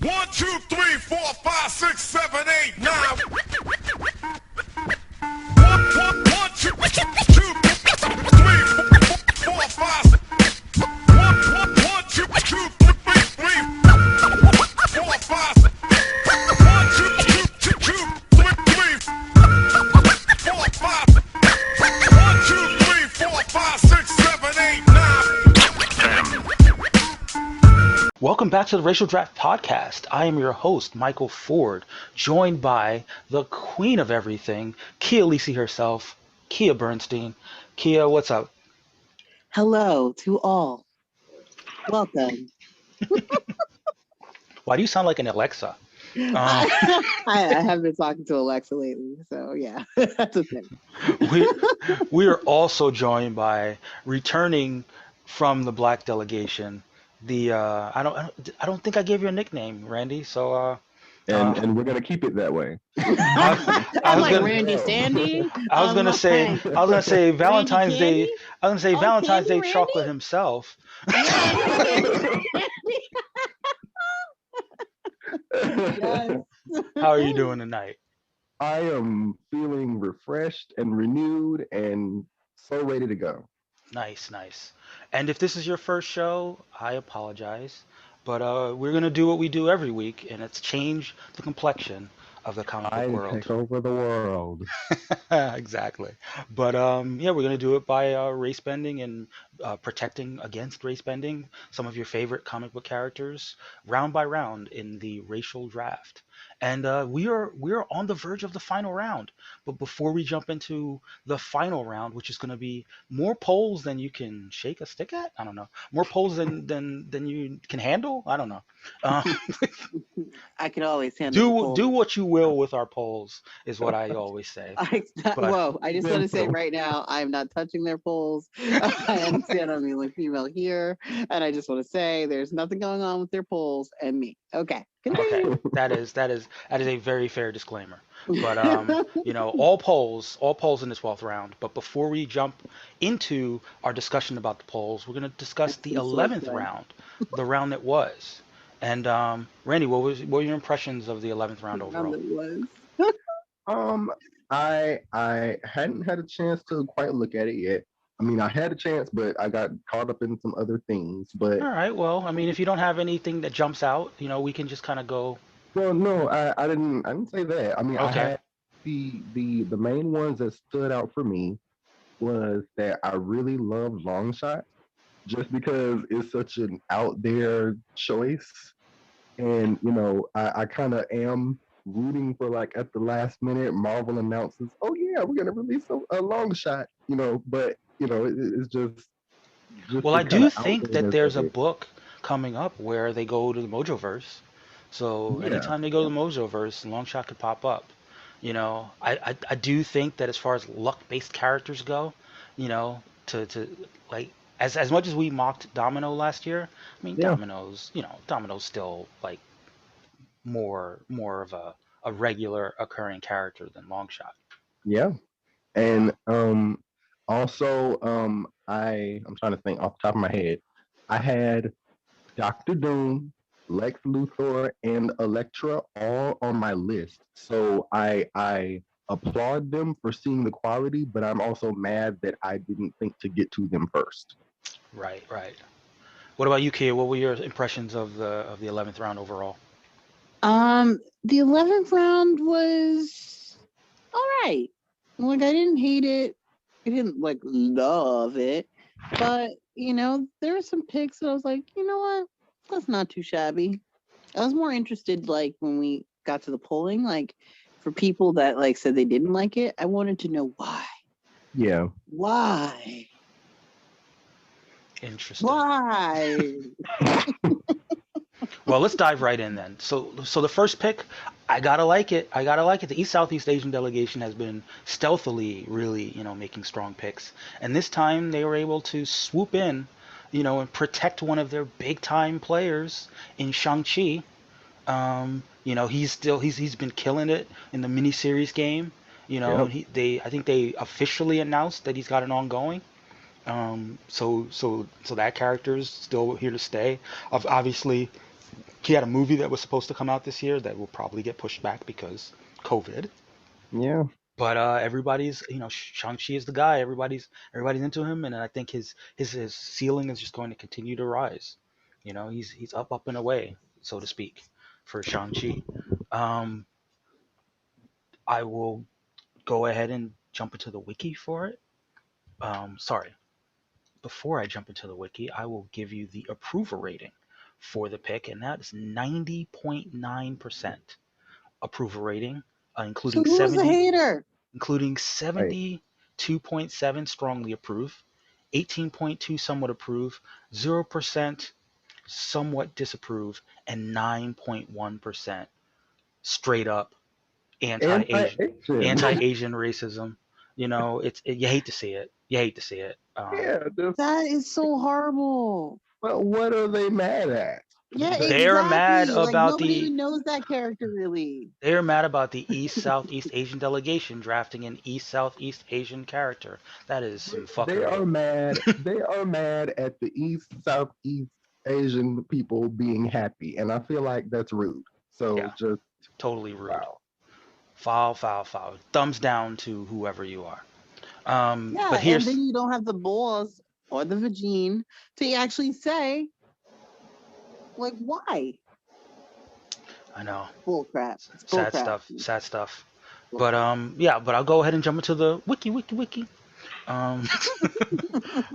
1, 2, 3, 4, 5, 6, 7, 8, 9. 1, 2, 3, 4, 5. 1, 2, 3, 4, 5. 1, 2, 3, 4, 5. 1, 2, 3, 4, 5, 6, 7, 8, 9. Welcome back to the Racial Draft Podcast. I am your host, Michael Ford, joined by the queen of everything, Kia Lisi herself, Kia Bernstein. Kia, what's up? Hello to all. Welcome. Why do you sound like an Alexa? I have been talking to Alexa lately, so yeah, that's a thing. we are also joined by returning from the Black delegation. I don't think I gave you a nickname, Randy. So and we're gonna keep it that way. I I'm was like gonna Randy Sandy. I was gonna say like I was gonna say Randy Valentine's Day. Candy. I was gonna say Oh, Valentine's Candy Day chocolate Randy? himself. Yeah. Yes. How are you doing tonight? I am feeling refreshed and renewed and so ready to go. Nice, nice. And if this is your first show, I apologize. But we're gonna do what we do every week, and it's change the complexion of the comic book I world. take over the world. Exactly. But yeah, we're gonna do it by race bending and protecting against race bending some of your favorite comic book characters round by round in the racial draft. And we are on the verge of the final round. But before we jump into the final round, which is gonna be more polls than you can shake a stick at, I don't know, more polls than you can handle. I don't know. Uh, I can always handle the do poll. what you will with our polls is what I always say. But Whoa, I just want to say right now, I'm not touching their polls. I understand I'm the only female here. And I just want to say there's nothing going on with their polls and me. Okay. okay, Continue. that is a very fair disclaimer. But all polls in this 12th round. But before we jump into our discussion about the polls, we're going to discuss the Excellent 11th swordplay. round, the round that was. And Randy, what were your impressions of the 11th round overall? It was. Um, I hadn't had a chance to quite look at it yet. I mean, I had a chance, but I got caught up in some other things. But All right. Well, I mean, if you don't have anything that jumps out, we can just kind of go. well, no, I didn't say that. I mean, I Okay. had the main ones that stood out for me was that I really love Longshot just because it's such an out there choice. And, I kind of am rooting for like at the last minute, Marvel announces, oh, yeah, we're going to release a long shot, but, it's just Well, the I kind do of think that outness there's of a it. book coming up where they go to the Mojoverse. So Yeah. anytime they go to the Mojoverse, Longshot could pop up. I do think that as far as luck-based characters go, to like as much as we mocked Domino last year, I mean Yeah. Domino's still like more of a regular occurring character than Longshot. Yeah. And also, I'm trying to think off the top of my head. I had Doctor Doom, Lex Luthor, and Elektra all on my list. So I applaud them for seeing the quality, but I'm also mad that I didn't think to get to them first. Right, right. What about you, Kia? What were your impressions of the 11th round overall? The 11th round was all right. Like I didn't hate it. I didn't like love it, but there were some picks that I was like, you know what, that's not too shabby. I was more interested like when we got to the polling, like for people that like said they didn't like it, I wanted to know why. Yeah. Why? Interesting. Why? Well, let's dive right in then. So the first pick, I gotta like it. I gotta like it. The East Southeast Asian delegation has been stealthily, really, making strong picks, and this time they were able to swoop in, and protect one of their big time players in Shang-Chi. He's been killing it in the miniseries game. Yep. I think they officially announced that he's got an ongoing. So that character's still here to stay. Obviously, He had a movie that was supposed to come out this year that will probably get pushed back because COVID. Yeah. But everybody's, Shang-Chi is the guy. Everybody's into him, and I think his ceiling is just going to continue to rise. He's up and away, so to speak, for Shang-Chi. Um, I will go ahead and jump into the wiki for it. Sorry, before I jump into the wiki, I will give you the approval rating for the pick, and that is 90.9% approval rating, So who's the hater? including Hey, 72.7 strongly approve, 18.2 somewhat approve, 0% somewhat disapprove, and 9.1% straight up anti-Asian anti-Asian. anti-Asian racism. You hate to see it. You hate to see it. Yeah. That is so horrible. But what are they mad at? Yeah, They're mad exactly. Like about nobody the even knows that character really. they're mad about the East Southeast Asian delegation drafting an East Southeast Asian character. That is some They are fuckery. mad. They are mad at the East, Southeast Asian people being happy, and I feel like that's rude. So Yeah, just totally rude. wow. Foul, foul, foul. Thumbs down to whoever you are. Yeah, But and then here's you don't have the balls or the vagine to actually say, like, why? I know, Bull crap. It's bull sad crap. stuff, sad stuff. Bull But crap. yeah, but I'll go ahead and jump into the wiki. Um,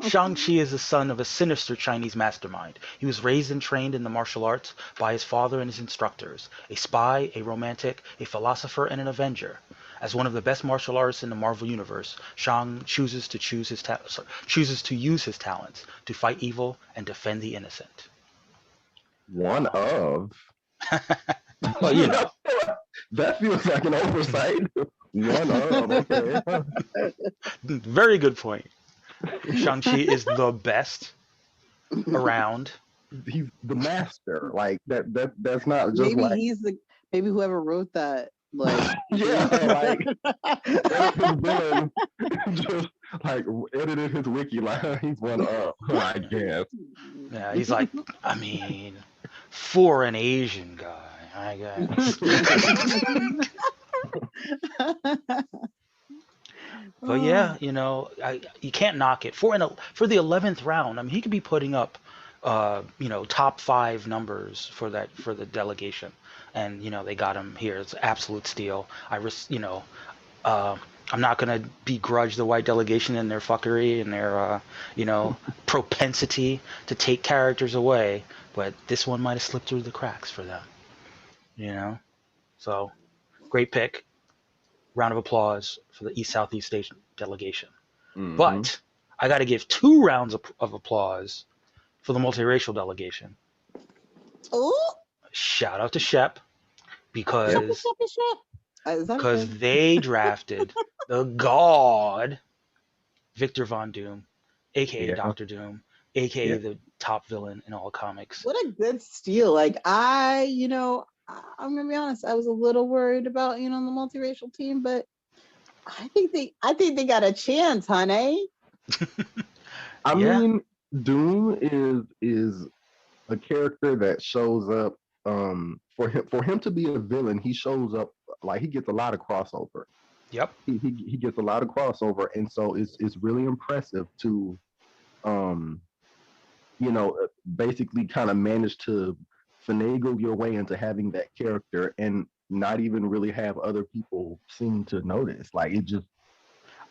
Shang-Chi is the son of a sinister Chinese mastermind. He was raised and trained in the martial arts by his father and his instructors, a spy, a romantic, a philosopher, and an avenger. As one of the best martial artists in the Marvel universe, Shang chooses to use his talents to fight evil and defend the innocent. One of. Well, That feels like an oversight. One of. Okay. very good point. Shang-Chi is the best around. He's the master. Like that. That's not just Maybe like he's the maybe whoever wrote that, like yeah. Like his villain just like edited his wiki like he's one of. I guess. Yeah, he's like, I mean, for an Asian guy, I guess. But yeah, you can't knock it for the 11th round. I mean, he could be putting up, top five numbers for the delegation, and they got him here. It's absolute steal. Uh, I'm not gonna begrudge the white delegation and their fuckery and their, propensity to take characters away, but this one might have slipped through the cracks for them. You know, so great pick. Round of applause for the East Southeast Asian delegation. Mm-hmm. But I got to give 2 rounds of applause for the multiracial delegation. Oh, Shout out to Shep because is that because good? they drafted the god Victor Von Doom, aka Yeah. Doctor Doom, aka Yeah. the top villain in all comics. What a good steal. Like I'm gonna be honest, I was a little worried about, the multiracial team, but I think they got a chance, honey. I Yeah. mean, Doom is a character that shows up. For him to be a villain, he shows up like he gets a lot of crossover. Yep. He gets a lot of crossover, and so it's really impressive to um basically kind of manage to finagle your way into having that character and not even really have other people seem to notice. Like it just,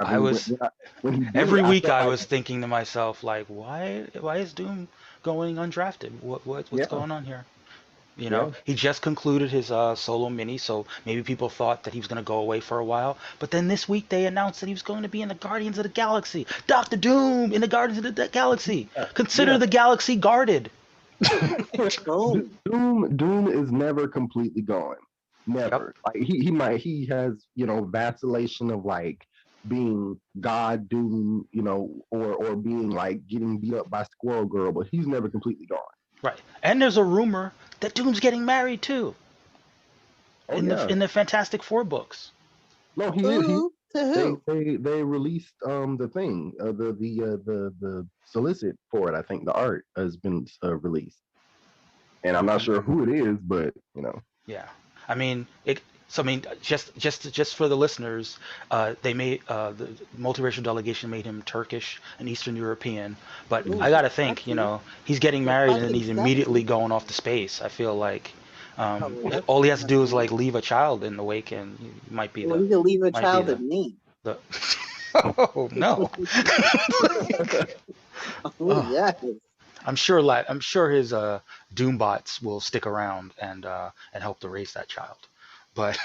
I I mean, was when he did every it, I week felt I like, was thinking to myself like, why is Doom going undrafted? What's yeah, going on here? yeah, He just concluded his solo mini, so maybe people thought that he was going to go away for a while. But then this week they announced that he was going to be in the Guardians of the Galaxy. Doctor Doom in the Guardians of the Galaxy. Consider yeah. the galaxy guarded. Oh, Doom is never completely gone. Yep. Never. Like he has, vacillation of like being God Doom, or being like getting beat up by Squirrel Girl, but he's never completely gone. Right. And there's a rumor that Doom's getting married too Oh in the yeah. in the Fantastic Four books. No, he is. who to who? They released the thing, the solicit for it. I think the art has been released, and I'm not sure Mhm. who it is, but Yeah, I mean it. So I mean, just for the listeners, they made the multiracial delegation made him Turkish and Eastern European. But Ooh, I he's gotta think, sexy. he's getting He's married and then fucking he's immediately sexy. going off to space. I feel like Oh, well, that's all he has to do is nothing. like leave a child in the wake, and he Well, you can leave a might be child in me. the. Oh no. Oh Oh, yes. I'm sure his Doombots will stick around and help to raise that child. But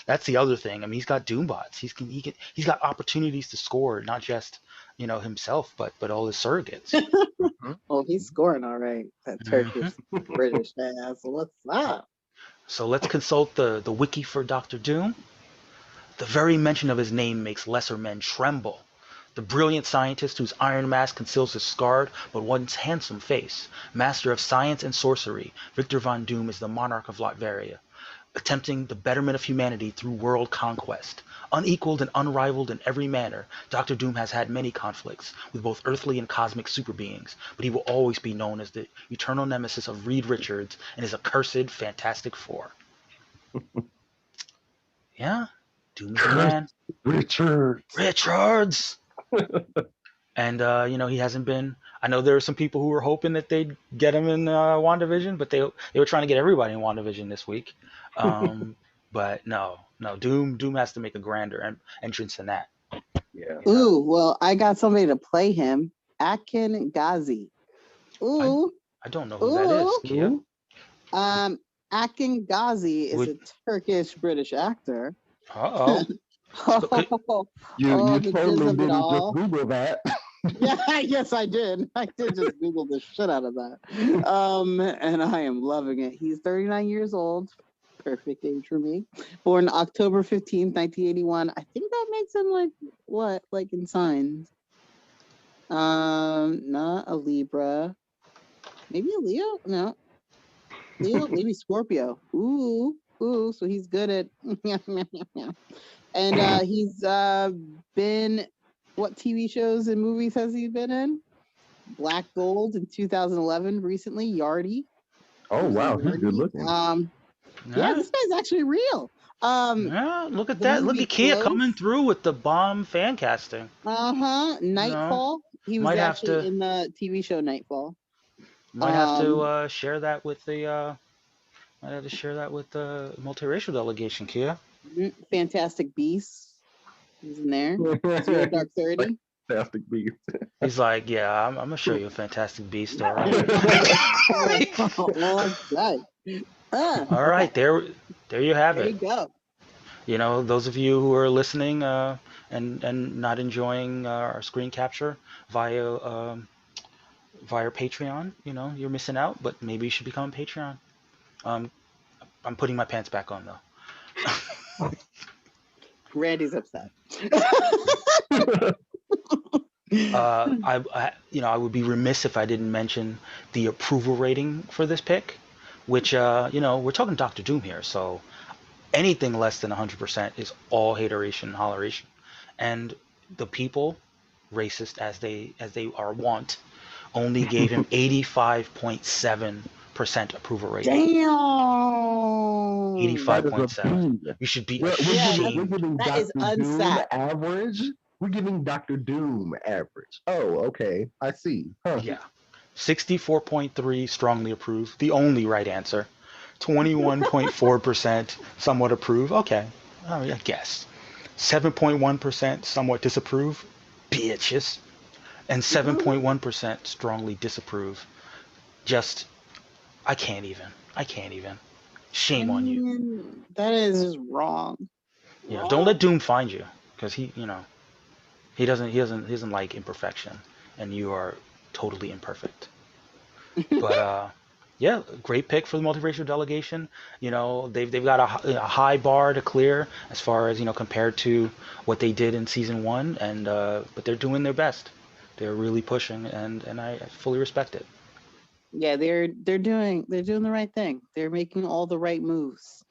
that's the other thing. I mean, he's got Doombots. He's got opportunities to score, not just himself, but all his surrogates. Oh, he's scoring all right. That Hmm. Turkish British ass. What's up? So let's consult the wiki for Doctor Doom. The very mention of his name makes lesser men tremble. The brilliant scientist whose iron mask conceals his scarred but once handsome face, master of science and sorcery, Victor Von Doom is the monarch of Latveria, attempting the betterment of humanity through world conquest. Unequaled and unrivaled in every manner, Doctor Doom has had many conflicts with both earthly and cosmic super beings, but he will always be known as the eternal nemesis of Reed Richards and his accursed Fantastic Four. Yeah, Doom's the Curse man. Richards. Richards! And he hasn't been. I know there were some people who were hoping that they'd get him in WandaVision, but they were trying to get everybody in WandaVision this week. Um, but no, Doom has to make a grander entrance than that. Yeah. You know, Ooh, well, I got somebody to play him. Akin Ghazi. I Ooh, I don't know who that is, ooh. Kia. Um, Akin Ghazi is Would a Turkish British actor. uh-oh. So could, Oh, You the jizz totally of it didn't just all. Google that. Yeah, yes, I did. I did just Google the shit out of that. And I am loving it. He's 39 years old. Perfect age for me. Born October 15th, 1981. I think that makes him like what? Like in signs. Not a Libra. Maybe a Leo? No. Leo? Maybe Scorpio. Ooh. Ooh, so he's good at and he's been what TV shows and movies has he been in? Black Gold in 2011 recently, Yardy. Oh He was in wow, he's good Yardy. looking. Yeah, yeah, this guy's actually real. yeah, look at The that. Look movie at Kia coming Close. through with the bomb fan casting. You know, Nightfall. He was might have actually to in the TV show Nightfall. might have to Um, share that with the might have to share that with the multiracial delegation, Kia. Fantastic Beasts. He was in there. Zero Dark 30. Fantastic beast. He's like, yeah, I'm gonna show you a Fantastic Beast, all right. Well, that's good. All Okay, right, there you have there it. you go. Those of you who are listening and not enjoying our screen capture via Patreon, you're missing out. But maybe you should become a Patreon. Um, I'm putting my pants back on though. Randy's upset. I would be remiss if I didn't mention the approval rating for this pick, which we're talking Doctor Doom here, so anything less than 100% is all hateration and holleration, and the people, racist as they are wont, only gave him 85.7% approval rating. Damn. That is a 85.7. B. You should be We're Yeah, ashamed. giving that is Doctor Doom unsat. average. We're giving Doctor Doom average. Oh, okay. I see. Huh. Yeah. 64.3 strongly approve, the only right answer. 21.4% somewhat approve. Okay, I guess. 7.1% somewhat disapprove. Bitches. And 7.1% strongly disapprove. Just, I can't even. I can't even. I Shame on you. mean, that is just wrong. Don't let Doom find you, because he doesn't like imperfection, and you are totally imperfect. But yeah, great pick for the multiracial delegation. They've got a high bar to clear as far as compared to what they did in season one, and but they're doing their best. They're really pushing, and I fully respect it. Yeah, they're doing the right thing. They're making all the right moves.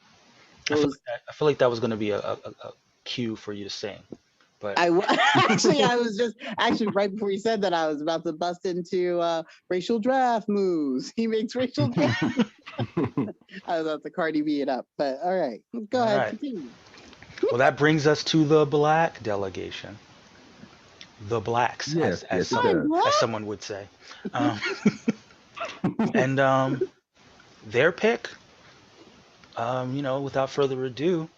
I feel Those like that, I feel like that was going to be a cue for you to sing, But Actually, I was just right before you said that, I was about to bust into racial draft moves. He makes racial draft. I was about to Cardi B it up, but all right, go all ahead, right. continue. Well, that brings us to the black delegation, the blacks, Yes, yes, it I'm does. as black. someone would say, um, and their pick, without further ado,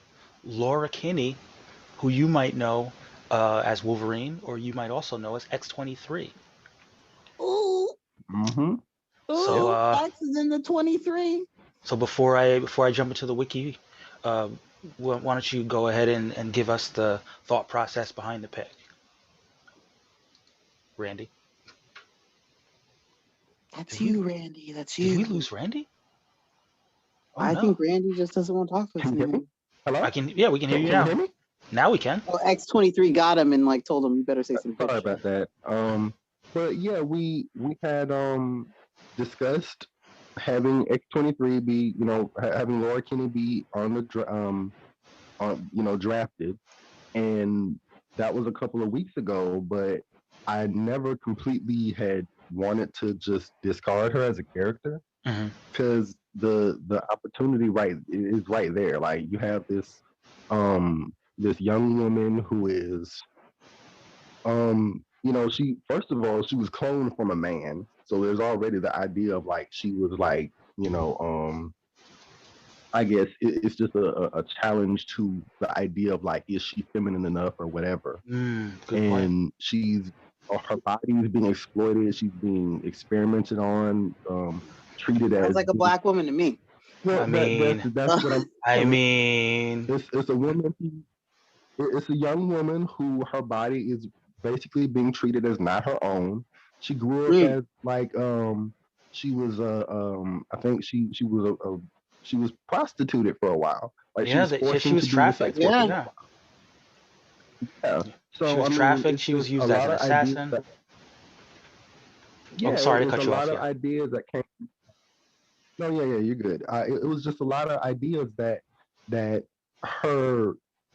Laura Kinney, who you might know as Wolverine, or you might also know as X-23. Ooh, Mm-hmm. So, Yep. ooh, X is in the 23. so before I jump into the wiki, uh, why don't you go ahead and give us the thought process behind the pick, Randy? That's Did we you, Randy. That's did we you. lose Randy? Oh I think no. Randy just doesn't want to talk with Can you hear me? me. Hello? Yeah, we can hear you Can you now. hear me? Now we can. Oh, X-23 got him and like told him you better say some good Sorry shit. about that. But yeah, we had discussed having X-23 be, having Laura Kinney be on the on drafted, and that was a couple of weeks ago. But I never completely had wanted to just discard her as a character Hmm. because the opportunity is right there. Like you have this young woman who is she first of all she was cloned from a man, so there's already the idea of like she was like I guess it's just a challenge to the idea of like is she feminine enough or whatever, Good point. and her body is being exploited, she's being experimented on, treated Sounds as like a black woman to me. I well mean, that's what I'm I saying. mean, It's a woman it's a young woman who her body is basically being treated as not her own. She grew up Mm. as like she was I think she was prostituted for a while. Like she yeah, was that forced she was into being a sex trafficked. worker Yeah. for a Yeah, while. Yeah. she So was I mean trafficked. it's She was just a used as lot an of ideas assassin. that Oh, yeah, sorry to it's a cut you off. lot of Yeah. ideas that came no, yeah, you're good. It was just a lot of ideas that her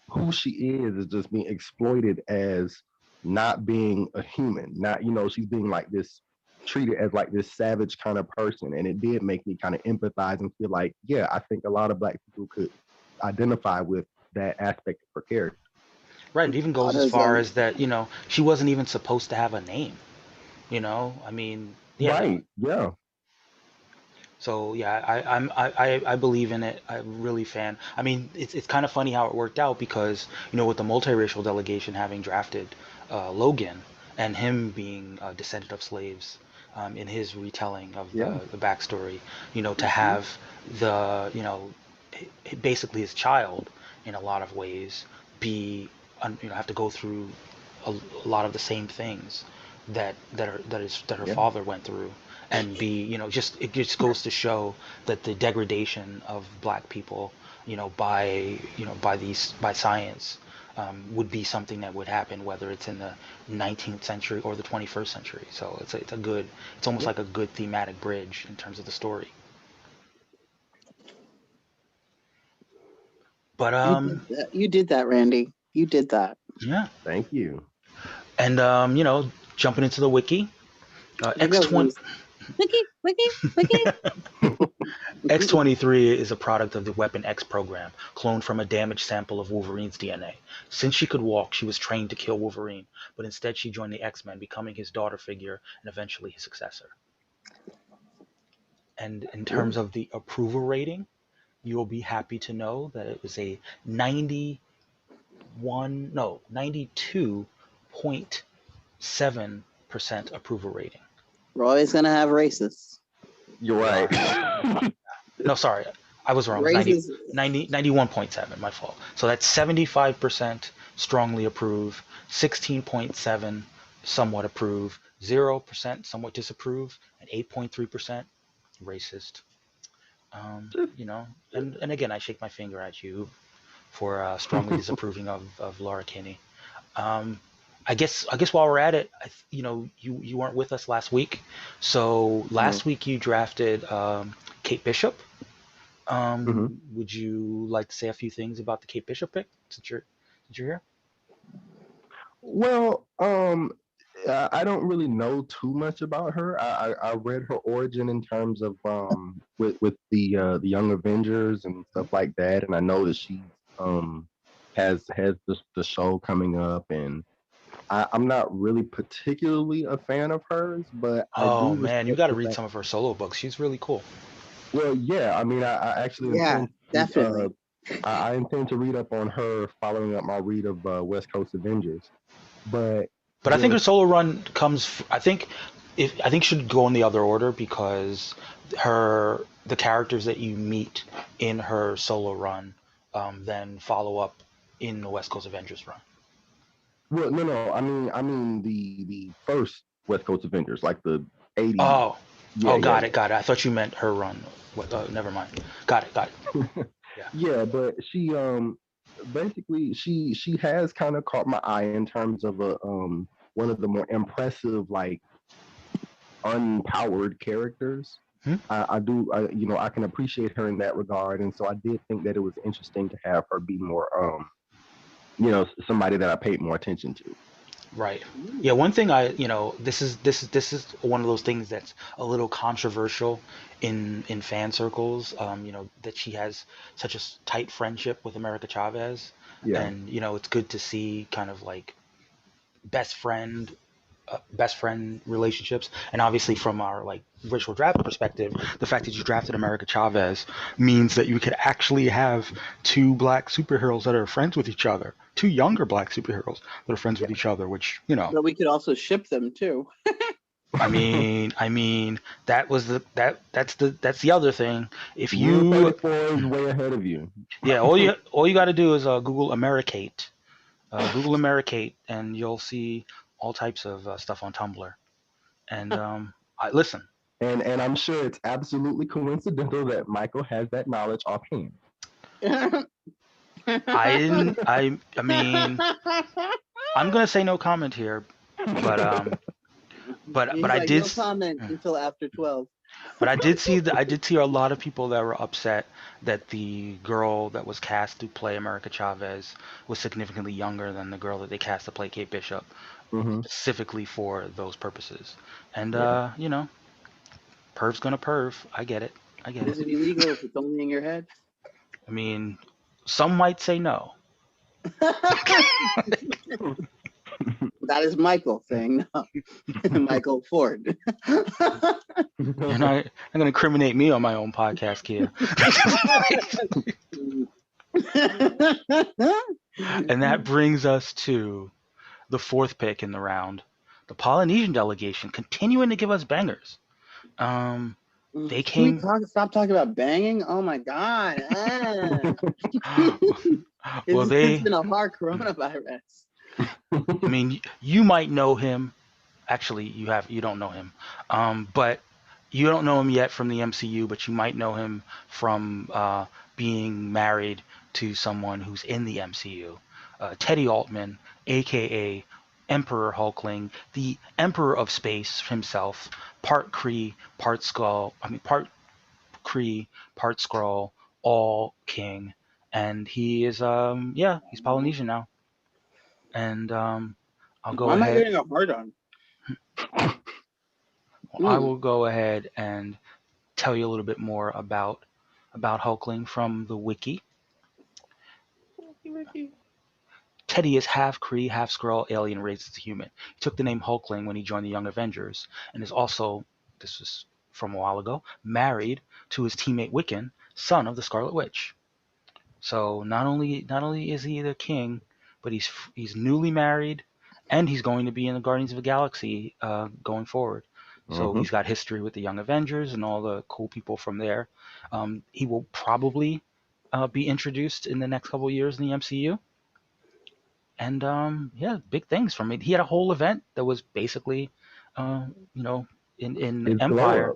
who she is just being exploited as not being a human. Not she's being like this treated as like this savage kind of person, and it did make me kind of empathize and feel like yeah, I think a lot of black people could identify with that aspect of her character. Right. It even goes as far Autism. as that. She wasn't even supposed to have a name. I mean, yeah, no. Right? Yeah. So yeah, I believe in it. I'm really fan. I mean, it's kind of funny how it worked out because with the multiracial delegation having drafted Logan and him being a descendant of slaves in his retelling of Yeah. the backstory, to Mhm. have the basically his child in a lot of ways be have to go through a lot of the same things that her Yeah. father went through and be just it just goes to show that the degradation of black people by science would be something that would happen whether it's in the 19th century or the 21st century. So it's almost Yeah. like a good thematic bridge in terms of the story. But You did that. You did that, Randy. You did that. yeah. Thank you. And jumping into the wiki, I think that was X20 Luis. Wiki, wiki, wiki. X-23 is a product of the Weapon X program, cloned from a damaged sample of Wolverine's DNA. Since she could walk, she was trained to kill Wolverine, but instead she joined the X-Men, becoming his daughter figure and eventually his successor. And in Cool. terms of the approval rating, you'll be happy to know that it was a 92.7% approval rating. We're always gonna have racists. You're We right. are. No, sorry, I was wrong. It was 90, Racists. 91.7, my fault. So that's 75% strongly approve, 16.7 somewhat approve, 0% somewhat disapprove, and 8.3% racist. And again, I shake my finger at you for strongly disapproving of Laura Kinney. Um, I guess while we're at it, you weren't with us last week, so Mhm. last week you drafted Kate Bishop. Mhm. Would you like to say a few things about the Kate Bishop pick since you're here? Well, I don't really know too much about her. I read her origin in terms of with the Young Avengers and stuff like that, and I know that she um has the show coming up, and I'm not really particularly a fan of hers, but I Oh do man, you respect got to the read fact. some of her solo books. She's really cool. Well, yeah, I mean, I actually Yeah, intend to definitely. I intend to read up on her following up my read of West Coast Avengers, but But I think her with solo run I think if I think should go in the other order because the characters that you meet in her solo run then follow up in the West Coast Avengers run. well, no, I mean the first West Coast Avengers, like the '80s. Oh, Yeah, oh, yeah, got it, got it. I thought you meant her run. What? Never mind. Got it, got it. yeah. Yeah. Yeah, but she basically she has kind of caught my eye in terms of a one of the more impressive like unpowered characters. Hmm? I do I can appreciate her in that regard, and so I did think that it was interesting to have her be more somebody that I paid more attention to. Right. Yeah, Mm. one thing this is one of those things that's a little controversial in fan circles. That she has such a tight friendship with America Chavez, Yeah, and it's good to see kind of like best friend best friend relationships. And obviously, from our like racial draft perspective, the fact that you drafted America Chavez means that you could actually have two black superheroes that are friends with each other, two younger black superheroes that are friends with yeah. each other. Which But we could also ship them too. I mean, that's the other thing. If Rule you 34 is way ahead of you. Yeah, all you got to do is Google Americate, and you'll see all types of stuff on Tumblr. And I listen. And I'm sure it's absolutely coincidental that Michael has that knowledge offhand. I didn't. I mean, I'm gonna say no comment here, but He's I like, did. no comment until after 12. But I did see a lot of people that were upset that the girl that was cast to play America Chavez was significantly younger than the girl that they cast to play Kate Bishop, Hmm. specifically for those purposes. And Yeah. perv's gonna perv. I get it. I get it. Is it illegal if it's only in your head? I mean, some might say no. That is Michael saying no. Michael Ford. You're not gonna incriminate me on my own podcast, Kia. And that brings us to the fourth pick in the round, the Polynesian delegation, continuing to give us bangers. They Can we came. stop talking about banging? Oh my God. Well, It's been a hard coronavirus. I mean, you might know him. Actually, you don't know him, but you don't know him yet from the MCU, but you might know him from being married to someone who's in the MCU. Teddy Altman, aka Emperor Hulkling, the Emperor of Space himself, part Kree, part Skull. I mean, part Kree, part Skrull, all king, and he is he's Polynesian now, and I'll go Why am I ahead. getting a hard on? I will go ahead and tell you a little bit more about Hulkling from the wiki. Teddy is half Kree, half Skrull, alien raised as a human. He took the name Hulkling when he joined the Young Avengers, and is also, this was from a while ago, married to his teammate Wiccan, son of the Scarlet Witch. So not only is he the king, but he's newly married, and he's going to be in the Guardians of the Galaxy going forward. So Hmm. he's got history with the Young Avengers and all the cool people from there. He will probably be introduced in the next couple of years in the MCU. And yeah, big things from it. He had a whole event that was basically, uh, you know, in His glow Empire.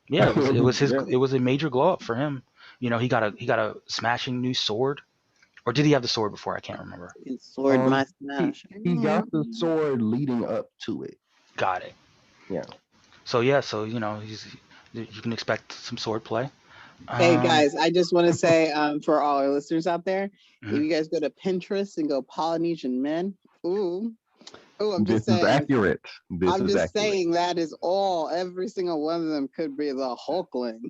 Yeah, up. Yeah. it was a major glow up for him. He got a smashing new sword, or did he have the sword before? I can't remember. Sword Um, my he smash. he got the sword leading up to it. Got it. Yeah. So yeah, so you can expect some sword play. Hey Um, guys, I just want to say for all our listeners out there, if mhm. you guys go to Pinterest and go Polynesian men, ooh, Oh, I'm This just is saying. accurate. This I'm is just accurate. saying that is all. Every single one of them could be the Hulkling.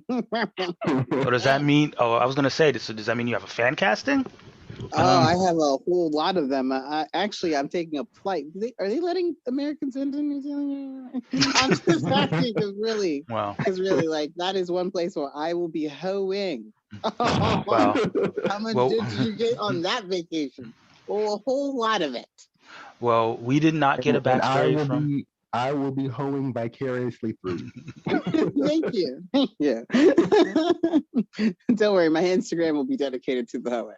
So does that mean? Oh, I was gonna say this. So does that mean you have a fan casting? Oh, I have a whole lot of them. I'm taking a flight. Are they letting Americans into New Zealand? I'm just asking Well, because really, like that is one place where I will be hoeing. How well, much well, did you get on that vacation? Oh, a whole lot of it. well. We did not get a And backstory from. I will be hoeing vicariously through Thank you. Yeah. Don't worry, my Instagram will be dedicated to the hoeing.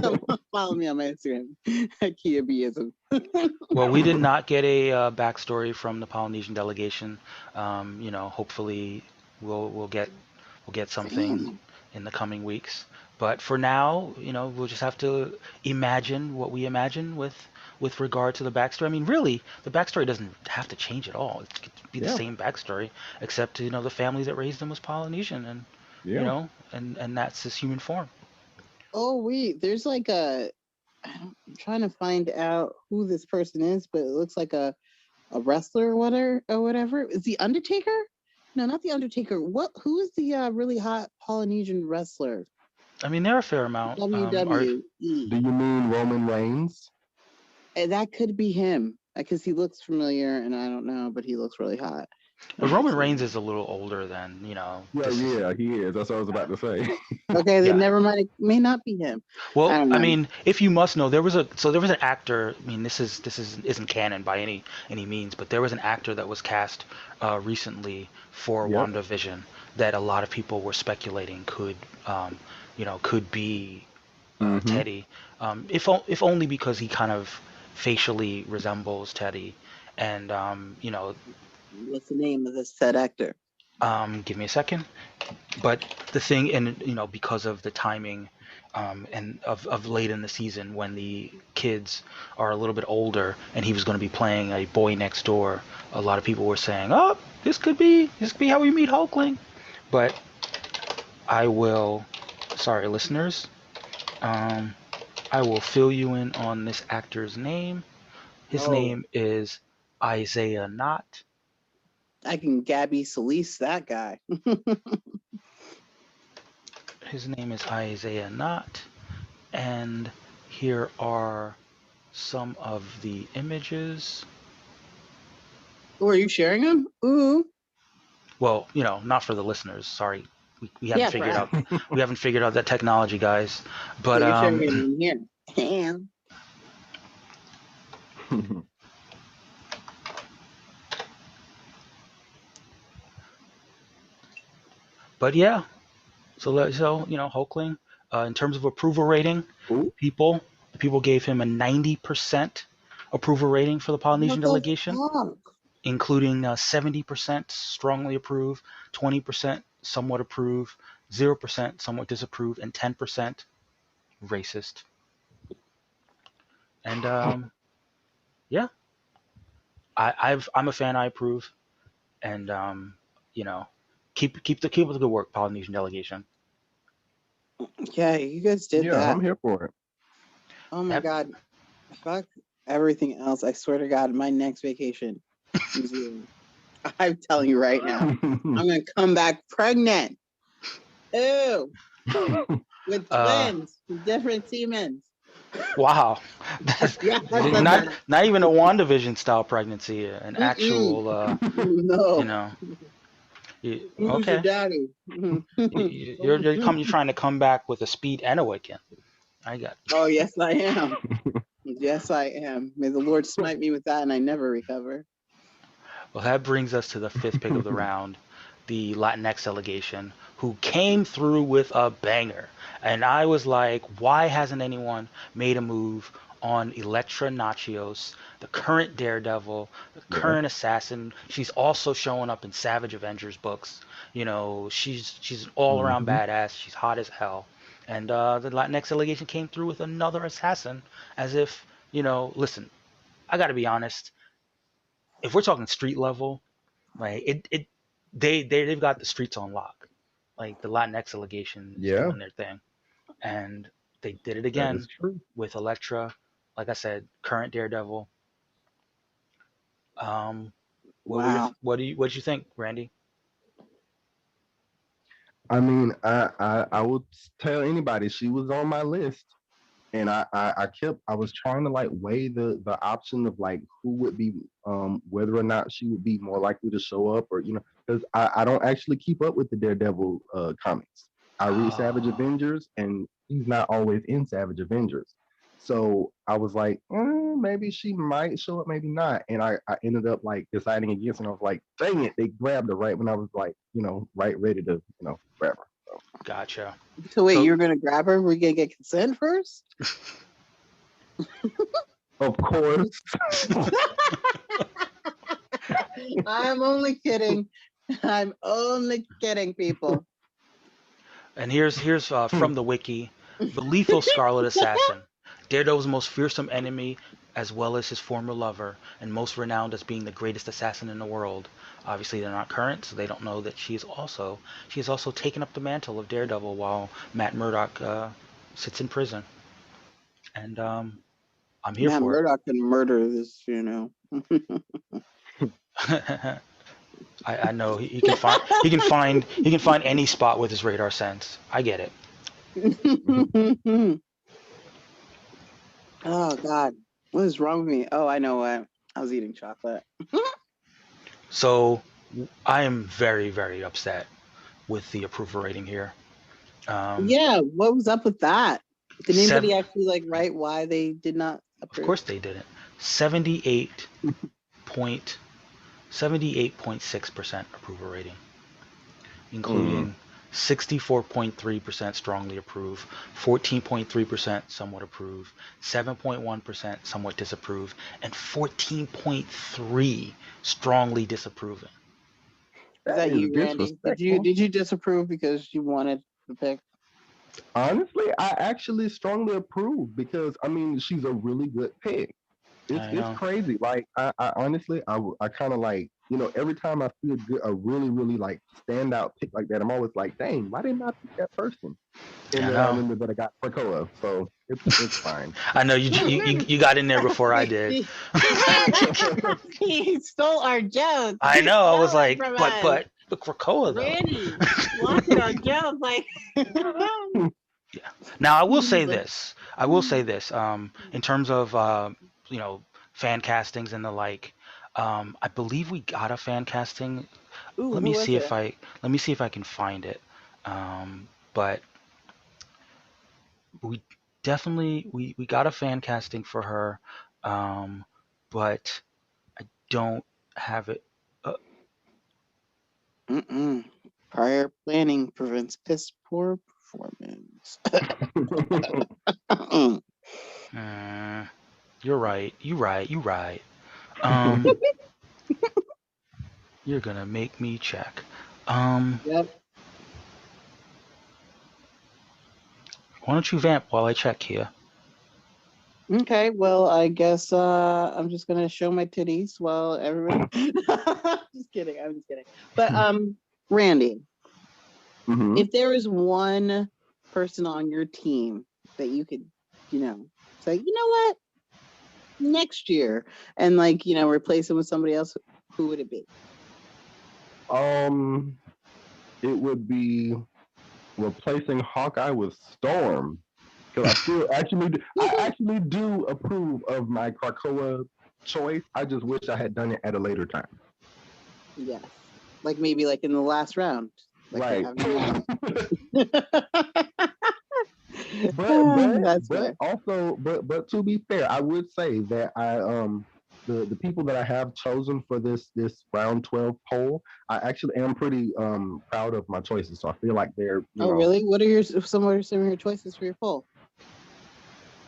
Come follow me on my Instagram at Kia Bism. Well, we did not get a backstory from the Polynesian delegation. Hopefully, we'll get something Damn. in the coming weeks. But for now, we'll just have to imagine what we imagine with regard to the backstory. I mean, really, the backstory doesn't have to change at all. It could be the yeah, same backstory, except the family that raised him was Polynesian, and yeah. and that's his human form. Oh wait, there's like I'm trying to find out who this person is, but it looks like a wrestler or whatever. Is the Undertaker? No, not the Undertaker. Who is the really hot Polynesian wrestler? I mean, there are a fair amount. Are WWE. Do you mean Roman Reigns? That could be him because he looks familiar, and I don't know, but he looks really hot. But Let me Roman see. Reigns is a little older than Yeah, this is. yeah, he is. That's what I was about to say. Okay, then Yeah. never mind. It may not be him. I Well, don't I know. mean, if you must know, there was an actor. I mean, this is isn't canon by any means, but there was an actor that was cast recently for Yep. WandaVision that a lot of people were speculating could be Mm-hmm. Teddy, if only because he kind of facially resembles Teddy, and What's the name of this said actor? give me a second. But the thing, and because of the timing, and of late in the season when the kids are a little bit older, and he was going to be playing a boy next door, a lot of people were saying, "Oh, this could be how we meet Hulkling." But I will, sorry, listeners, um, I will fill you in on this actor's name. His Oh, name is Isaiah Knott. I can Gabby Solis that guy. His name is Isaiah Knott, and here are some of the images. Oh, are you sharing him? Ooh. Well, not for the listeners. Sorry, we haven't Yeah, for figured us. out we haven't figured out that technology, guys. So But you're sharing it in here. Damn. yeah. So Hulkling, in terms of approval rating, Ooh. people the people gave him a 90% approval rating for the Polynesian What the delegation, fuck? including 70% strongly approve, 20% somewhat approve, 0% somewhat disapprove, and 10% racist. And yeah, I'm a fan. I approve, and you know, keep up the good work, Polynesian delegation. Yeah, you guys did Yeah, that. I'm here for it. Oh my Yep. god. Fuck everything else. I swear to God, my next vacation, New Zealand. I'm telling you right now, I'm gonna come back pregnant. Ew. With Uh, twins, with different Siemens. wow, that's Yeah, I said not that. not even a WandaVision style pregnancy, an Mm-mm. actual you No. know, Who's your okay. daddy? You're trying to come back with a speed and a weekend. I got. Oh, yes, I am. Yes, I am. May the Lord smite me with that and I never recover. Well, that brings us to the fifth pick of the round, the Latinx delegation, who came through with a banger. And I was like, why hasn't anyone made a move on Elektra Nachios, the current Daredevil, the Yeah. current assassin? She's also showing up in Savage Avengers books. She's an all-around Hmm. badass. She's hot as hell. And the Latinx delegation came through with another assassin, as if, listen, I got to be honest. If we're talking street level, like they've got the streets on lock. Like the Latinx delegation is Yeah, doing their thing, and they did it that is again true. with Elektra. Like I said, current Daredevil. Um, Wow. what do you think, Randy? I mean, I would tell anybody she was on my list, and I was trying to like weigh the option of like who would be whether or not she would be more likely to show up, or because I don't actually keep up with the Daredevil comics. I read Savage Oh, Avengers, and he's not always in Savage Avengers. So I was like, maybe she might show up, maybe not. And I ended up like deciding against, and I was like, dang it, they grabbed her right when I was like, right ready to, grab her. So, gotcha. So wait, So you're gonna grab her? We're gonna get consent first? of course. I'm only kidding. I'm only kidding, people. And here's from the wiki: the lethal Scarlet Assassin, Daredevil's most fearsome enemy, as well as his former lover, and most renowned as being the greatest assassin in the world. Obviously, they're not current, so they don't know that she has also taken up the mantle of Daredevil while Matt Murdock sits in prison, and I'm here Matt for Murdock can murder this, it. I know he can find any spot with his radar sense. I get it. Oh God, what is wrong with me? Oh, I know what. I was eating chocolate. So I am very, very upset with the approval rating here. Yeah, what was up with that? Did anybody Seven, actually like write why they did not of approve? course they didn't. 78 point 78.6% approval rating, Mm. including 64.3% strongly approve, 14.3% somewhat approve, 7.1% somewhat disapprove, and 14.3 strongly disapproving. Is That that is you, Randy? Did you disrespectful. did you disapprove because you wanted the pick? Honestly, I actually strongly approve because I mean she's a really good pick. It's I it's know. crazy. Like I honestly I kind of like every time I feel good a really like standout pick like that, I'm always like, dang, why didn't I pick that person? And I then I know. remember that I got Krakoa, so it's fine. I know you got in there before I did. He stole our joke. I He know. I was stole it like, from but us. Krakoa though. Randy wanted our joke. Like, Yeah. Now I will say this. I will say this. In terms of you know, fan castings and the like, I believe we got a fan casting. ooh, who was it? Let me see if I can find it. But we definitely we got a fan casting for her. Um, but I don't have it. Uh, Mm-mm. Prior planning prevents piss poor performance. uh, you're right. You right. You right. Um, you're gonna make me check. Um, Yep. why don't you vamp while I check here? Okay, well, I guess I'm just gonna show my titties while everybody. Just kidding. I'm just kidding. But Randy, Hmm. if there is one person on your team that you could, say, you know what, next year, and like, replace him with somebody else, who would it be? um, it would be replacing Hawkeye with Storm because I actually do approve of my Krakoa choice. I just wish I had done it at a later time. Yes, like maybe like in the last round, like they Right. have now. That's But fair. also but to be fair, I would say that the people that I have chosen for this round 12 poll, I actually am pretty proud of my choices. So I feel like they're, Oh, really? What are some of your choices for your poll?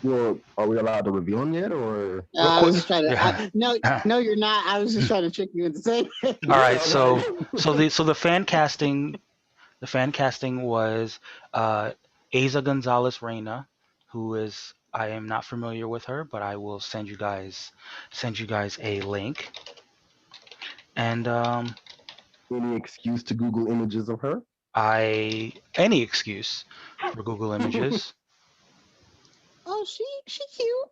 well, are we allowed to reveal them yet or I was just trying to. Yeah. No, you're not. I was just trying to trick you into saying it. All yeah, right. I'm like So the fan casting was Asa Gonzalez Reyna, who is I am not familiar with her, but I will send you guys a link. And any excuse to Google images of her. I any excuse for Google Images. Oh, she cute.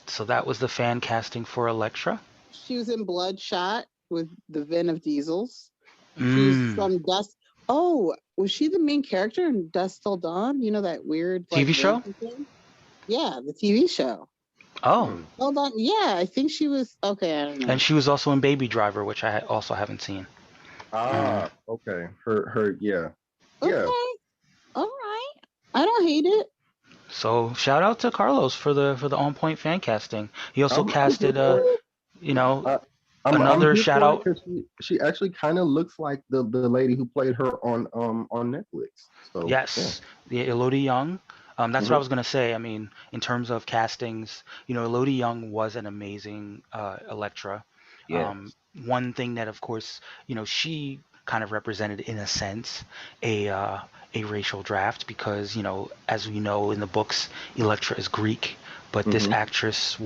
So that was the fan casting for Elektra. She was in Bloodshot with the Vin of Diesels. She's Mm. from Dust. Oh, was she the main character in Dust Till Dawn? You know that weird like TV show? vampire thing? Yeah, the TV show. Oh, Hmm. Hold on. Yeah, I think she was. Okay, I don't and know. she was also in Baby Driver, which I also haven't seen. Um, Okay. Her, yeah, yeah. Okay, all right. I don't hate it. so shout out to Carlos for the on point fan casting. He also I'm here casted for it. you know, I, I'm another here shout for it out. because she actually kind of looks like the lady who played her on Netflix. So yeah. Yes, the Elodie Young. That's what I Hmm. was gonna say. I mean, in terms of castings, Elodie Young was an amazing Elektra. Yes. Um, One thing that, of course, she kind of represented, in a sense, a uh, a racial draft because, as we know in the books, Elektra is Greek, but this Hmm. actress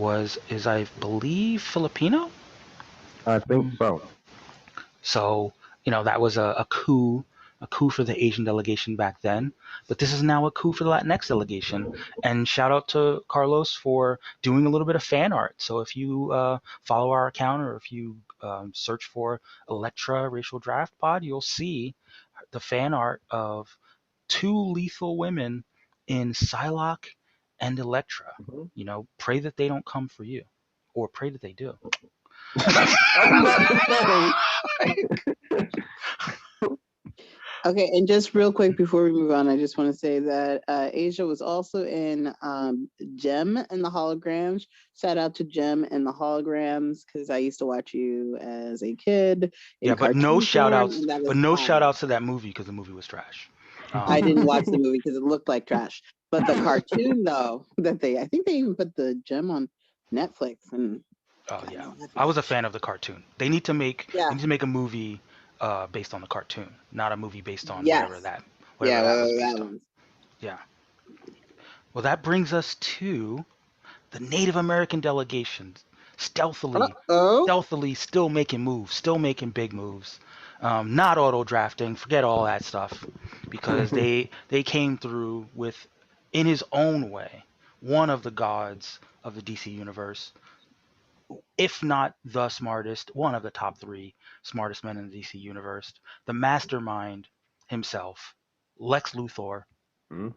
is, I believe, Filipino. I think so. So, that was a coup for the Asian delegation back then. But this is now a coup for the Latinx delegation. And shout out to Carlos for doing a little bit of fan art. So if you follow our account or if you search for Electra Racial Draft Pod, you'll see the fan art of two lethal women in Psylocke and Electra. Mhm. Pray that they don't come for you, or pray that they do. I was about to say. Okay, and just real quick before we move on, I just want to say that Asia was also in Gem and the Holograms. Shout out to Gem and the Holograms because I used to watch you as a kid in Yeah, but no cartoon shout form, outs, and that but was no shout fire. outs to that movie because the movie was trash. I Um, didn't watch the movie because it looked like trash, but the cartoon though I think they even put the Gem on Netflix, and oh God, yeah, I love I it. was a fan of the cartoon. They Yeah. need to make a movie based on the cartoon, not a movie based on whatever Yes. that was That based on. one. Yeah. Well, that brings us to the Native American delegations, stealthily, Oh. stealthily still making moves, still making big moves. Not auto drafting, forget all that stuff, because they came through with, in his own way, one of the gods of the DC universe, if not the smartest, one of the top three smartest men in the DC universe, the mastermind himself, Lex Luthor. Hmm.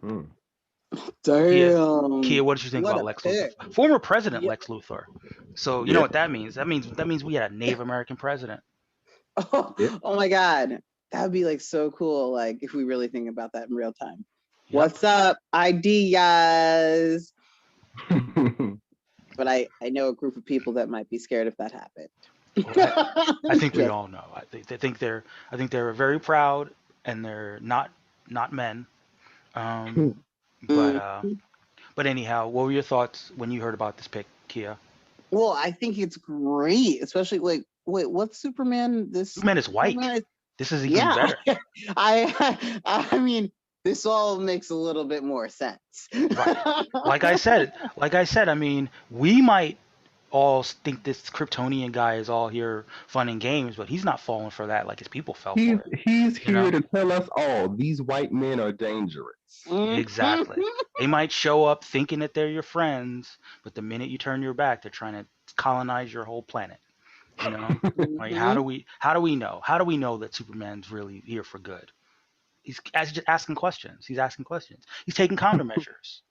Kia, Damn. what did you think What about a Lex Luthor? pick. Former President Yeah. Lex Luthor. So you know Yeah. what that means? That means we had a Native American president. Oh, Yeah. oh my God. That would be like so cool. Like if we really think about that in real time. Yep. What's up? Ideas. But I know a group of people that might be scared if that happened. Well, I think we Just all know. I think they're very proud, and they're not men. Um, but mm. uh, but anyhow, what were your thoughts when you heard about this pick, Kia? Well, I think it's great, especially like wait, what's Superman? This Superman is white. Superman is, This is even yeah. better. I mean, this all makes a little bit more sense. Right. Like I said, I mean, we might all think this Kryptonian guy is all here fun and games, but he's not falling for that like his people fell he's for it. he's You here know? to tell us all these white men are dangerous. Exactly. They might show up thinking that they're your friends, but the minute you turn your back, they're trying to colonize your whole planet. You know? Like how do we know? How do we know that Superman's really here for good? Just asking questions. He's asking questions. He's taking countermeasures.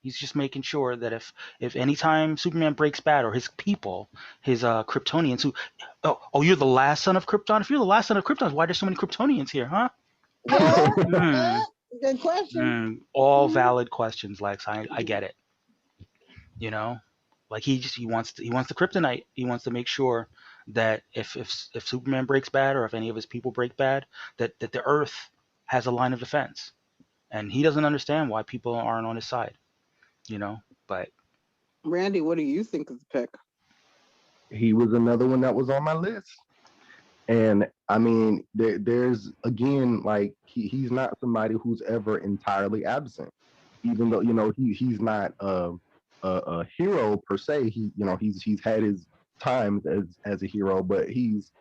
He's just making sure that if anytime Superman breaks bad or his people, his Kryptonians who, you're the last son of Krypton. If you're the last son of Krypton, why there's so many Kryptonians here, huh? Well, Hmm. good question. All valid questions, Lex. I get it. You know, like he wants the kryptonite. He wants to make sure that if Superman breaks bad or if any of his people break bad, that the Earth has a line of defense, and he doesn't understand why people aren't on his side. But Randy, what do you think of the pick? He was another one that was on my list. And I mean, there's again, like he's not somebody who's ever entirely absent, even though he's not a hero per se. He's had his times as a hero, but he's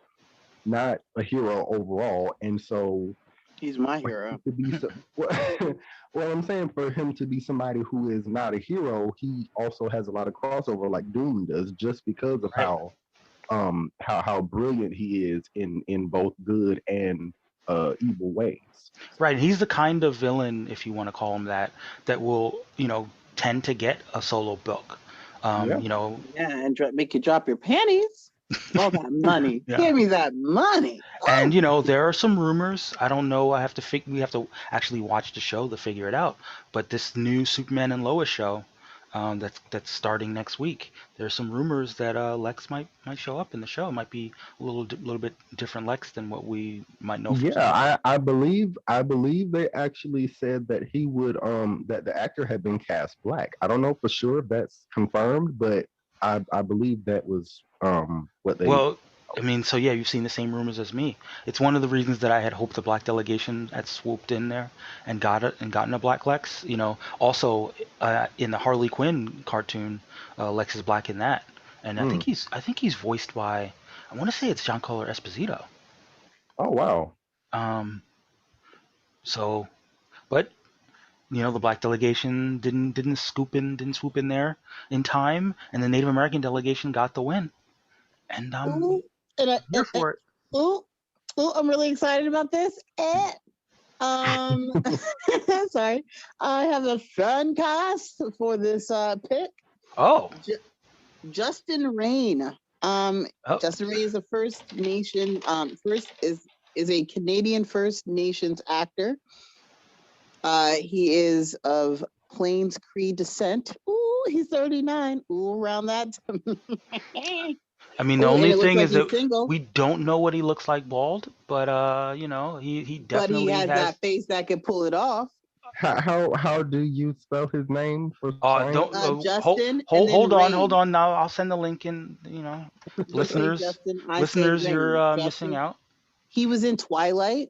not a hero overall. And so He's my for him hero. to be so, well, I'm saying for him to be somebody who is not a hero, he also has a lot of crossover like Doom does, just because of right, how how brilliant he is in both good and evil ways. Right. He's the kind of villain, if you want to call him that, that will, tend to get a solo book. Yeah. You know, Yeah, and make you drop your panties. All that money. yeah. Give me that money. And there are some rumors. I don't know. We have to actually watch the show to figure it out. But this new Superman and Lois show, that's starting next week. There's some rumors that Lex might show up in the show. It might be a little bit different Lex than what we might know from Superman. Yeah, I believe they actually said that he would that the actor had been cast black. I don't know for sure if that's confirmed, but I believe that was what they. Well, I mean, so yeah, you've seen the same rumors as me. It's one of the reasons that I had hoped the Black Delegation had swooped in there and gotten a Black Lex. Also in the Harley Quinn cartoon, Lex is black in that, and I think he's voiced by, I want to say it's Giancarlo Esposito. Oh wow. Um, so, but the Black Delegation didn't swoop in there in time, and the Native American delegation got the win, and Ooh, and here for it. ooh, I'm really excited about this. Sorry. I have a fun cast for this pick. Oh. Justin Rain. Oh. Justin Rain is a First Nation. Is a Canadian First Nations actor. He is of Plains Cree descent. Ooh, he's 39. Ooh, around that. I mean, the only thing like is that single. we don't know what he looks like bald, but he definitely But he has has. that face that can pull it off. How do you spell his name for Don't Justin. hold Rain. on. Now I'll send the link in. Listeners, you're missing out. He was in Twilight,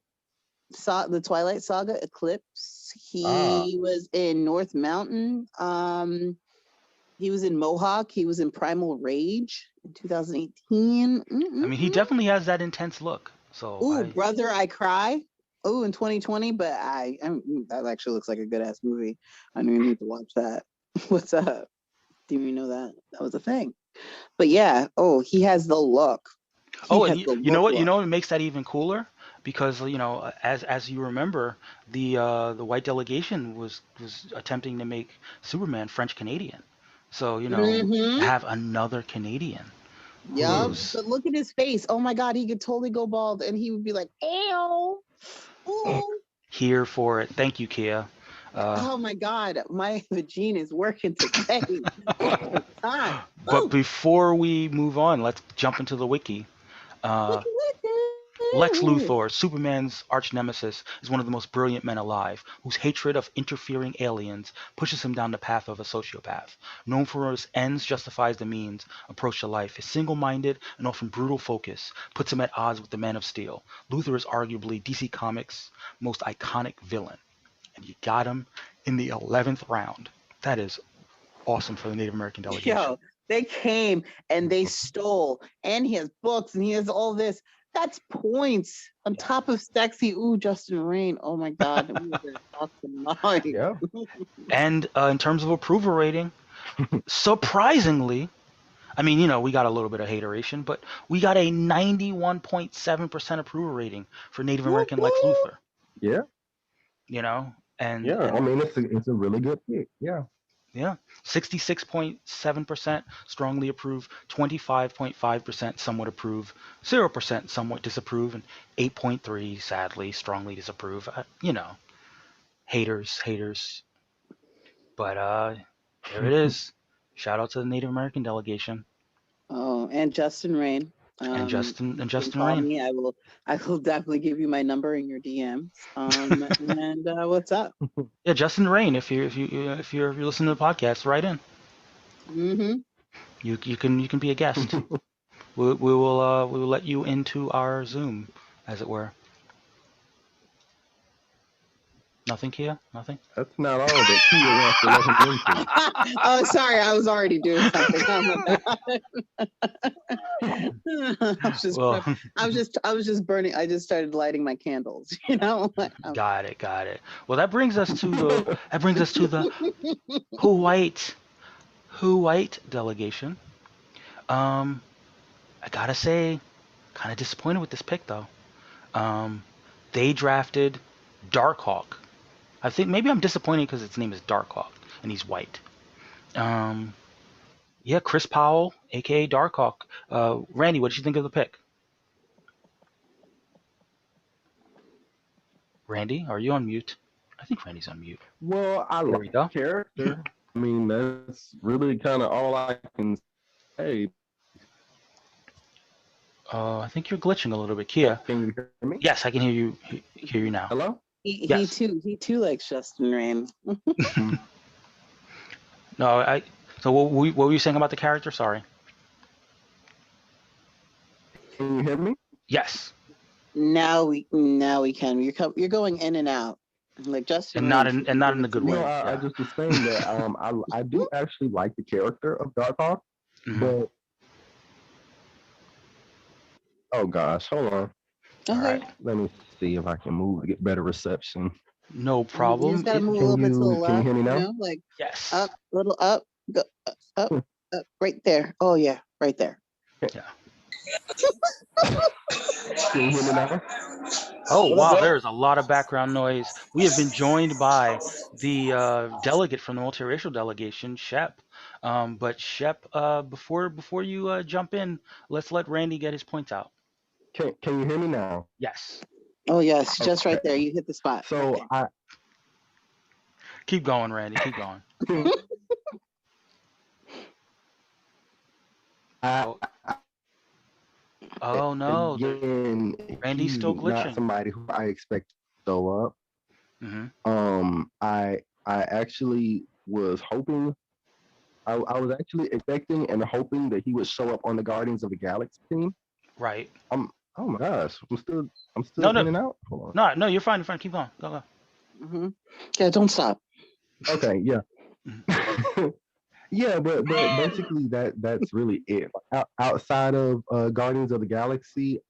the Twilight Saga Eclipse. He was in North Mountain. He was in Mohawk. He was in Primal Rage in 2018. I mean, he definitely has that intense look. So, Brother, I Cry. Oh, in 2020, but that actually looks like a good ass movie. I don't even need to watch that. What's up? Didn't even know that was a thing. But yeah, he has the look. You know what? It makes that even cooler because as you remember, the white delegation was attempting to make Superman French Canadian. So have another Canadian. Yeah, but look at his face. Oh my God, he could totally go bald, and he would be like, "Ew, ooh." Here for it. Thank you, Kia. Oh my God, my vagina is working today. But before we move on, let's jump into the wiki. Lex Luthor, Superman's arch nemesis, is one of the most brilliant men alive, whose hatred of interfering aliens pushes him down the path of a sociopath. Known for his ends justifies the means approach to life, his single-minded and often brutal focus puts him at odds with the Man of Steel. Luthor is arguably DC Comics' most iconic villain, and you got him in the 11th round. That is awesome for the Native American delegation. Yo, they came and they stole, and he has books and he has all this. That's points on top of sexy. Ooh, Justin Rain. Oh my God. Yeah. And in terms of approval rating, surprisingly, I mean, we got a little bit of hateration, but we got a 91.7% approval rating for Native American Lex Luthor. Yeah. And I mean, it's a really good pick. Yeah. Yeah, 66.7% strongly approve, 25.5% somewhat approve, 0% somewhat disapprove, and 8.3 sadly strongly disapprove. Haters. But there it is. Shout out to the Native American delegation. Oh, and Justin Rain. And Justin call Rain. me. I will definitely give you my number in your DMs. And what's up? Yeah, Justin Rain. If you're listening to the podcast, write in. Mm-hmm. You can be a guest. we will let you into our Zoom, as it were. Nothing, Kia? Nothing? That's not all that Kia wants to let him into. Oh, sorry, I was already doing something. I was just burning. I just started lighting my candles. Got it. Well, that brings us to the who white delegation. I gotta say, kind of disappointed with this pick though. Um, they drafted Darkhawk. I think maybe I'm disappointed because its name is Darkhawk and he's white. Um, yeah, Chris Powell, aka Darkhawk. Randy, what did you think of the pick? Randy, are you on mute? I think Randy's on mute. Well, I There like we the go. character. I mean, that's really kind of all I can say. I think you're glitching a little bit, Kia. Can you hear me? Yes, I can hear you. Hear you now. Hello? Yes. He too likes Justin Rain. No, I. So what were you saying about the character? Sorry. Can you hear me? Yes, Now we can. You're going in and out. Like Justin and Rain not should in be not in able a to good No, way. live. I Yeah. just was saying that I do actually like the character of Darkhawk, Mhm. but oh gosh, hold on. All Okay. right. Let me see if I can move to get better reception. No You problem. just gotta move a Can little bit to the you left, hear me now? like Yes. up, little up, go up, up, right there. Oh yeah, right there. Yeah. Can you hear me now? Oh What up, wow, bro? there's a lot of background noise. We have been joined by the delegate from the multiracial delegation, Shep. But Shep, before you jump in, let's let Randy get his points out. Can you hear me now? Yes. Oh yes, just right Okay. there. You hit the spot. So Right Keep going, Randy. Keep going. I Oh, oh no, again, Randy's he's still not glitching. somebody who I expect to show up. Hmm. I actually was hoping. I was actually expecting and hoping that he would show up on the Guardians of the Galaxy team. Right. Oh my gosh, I'm still No, no, in and out. Hold no. You're fine. You're fine. Keep going. Go, go. Mm-hmm. Yeah, don't stop. on. Okay, yeah. Mhm. Yeah, but basically that's really it. Like, outside of Guardians of the Galaxy,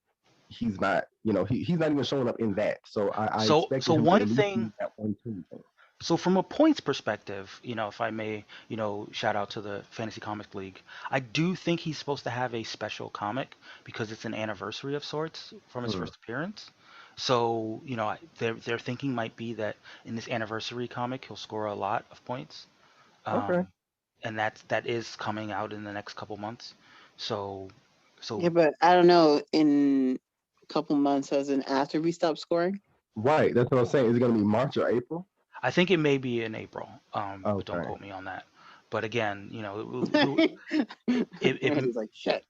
he's not. He's not even showing up in that. So I So expected him to one at least be thing. at one team. So from a points perspective, if I may, shout out to the Fantasy Comic League, I do think he's supposed to have a special comic because it's an anniversary of sorts from his Mm, first appearance. So, their thinking might be that in this anniversary comic he'll score a lot of points. okay. Um, and that is coming out in the next couple months. So Yeah, so but I don't know. In a couple months, as in after we stop scoring. Right. That's what I'm saying. Is it gonna be March or April? I think it may be in April. But don't Okay. quote me on that. But again, it Randy's like shit.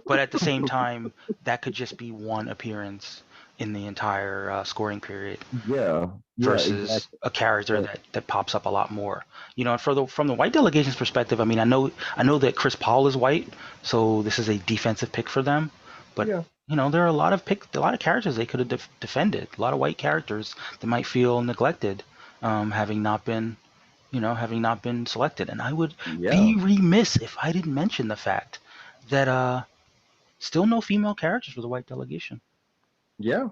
but at the same time, that could just be one appearance in the entire scoring period Yeah. Yeah. versus Exactly. a character But that pops up a lot more. And from the white delegation's perspective, I mean, I know that Chris Paul is white, so this is a defensive pick for them. But yeah. there are a lot of characters they could have defended, a lot of white characters that might feel neglected, having not been selected. And I would Yeah. be remiss if I didn't mention the fact that still no female characters for the white delegation. Yeah.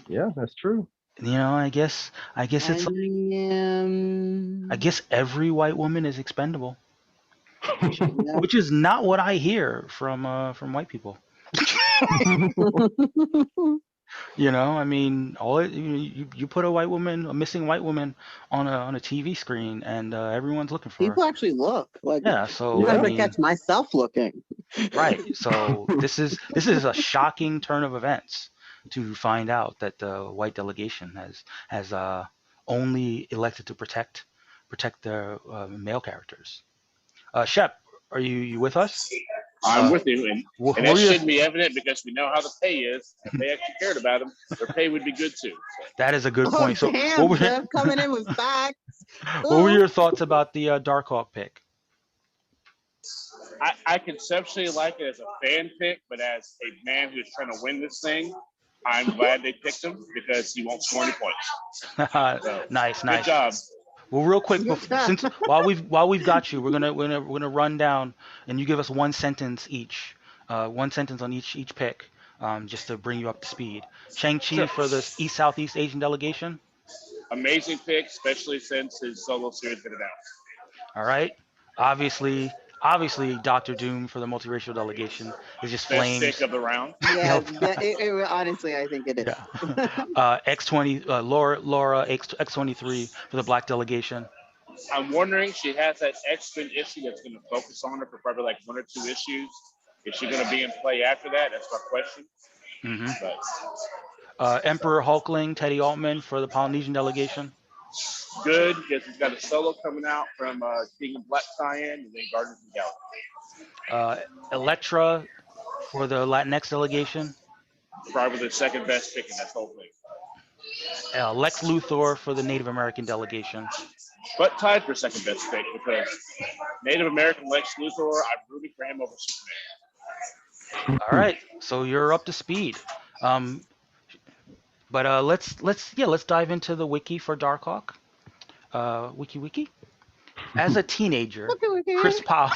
Yeah. That's true. I guess I it's I am. guess every white woman is expendable, Yeah. which is not what I hear from white people. I mean, you put a missing white woman on a TV screen, and everyone's looking for her. People actually look. Like Yeah, so I sometimes Yeah. I catch mean, myself looking. right. So this is a shocking turn of events to find out that the white delegation has only elected to protect their male characters. Shep, are you with us? I'm Uh, with you, and what that are your should be evident because we know how the pay is. If they actually cared about them, their pay would be good too. That is a good Oh point. So damn, Jeff coming in with facts. what were Ooh. your thoughts about the Darkhawk pick? I conceptually like it as a fan pick, but as a man who's trying to win this thing, I'm glad they picked him because he won't score any points. So Nice, good nice. job. Well, real quick, Good job. since while we've got you, we're gonna run down, and you give us one sentence each, one sentence on each pick, just to bring you up to speed. Shang-Chi Sure. for the East Southeast Asian delegation. Amazing pick, especially since his solo series been announced. All right. Obviously, Obviously, Doctor Doom for the multiracial delegation is just Best pick flames. of the round. Yeah, Yep. honestly, I think it is. Yeah. X20, Laura X23 for the black delegation. I'm wondering, she has that X-Men issue that's going to focus on her for probably like 1 or 2 issues. Is she going to be in play after that? That's my question. Hmm But Emperor Hulkling, Teddy Altman for the Polynesian delegation. good, because he's got a solo coming out from King and Black tie-in, and then Guardians of the Galaxy. Elektra for the Latinx delegation. Probably the second best pick in that whole thing. Lex Luthor for the Native American delegation. But tied for second best pick because Native American Lex Luthor, I'm rooting for him over Superman. All right, so you're up to speed. But let's dive into the wiki for Darkhawk. Wiki. As a teenager, Chris Powell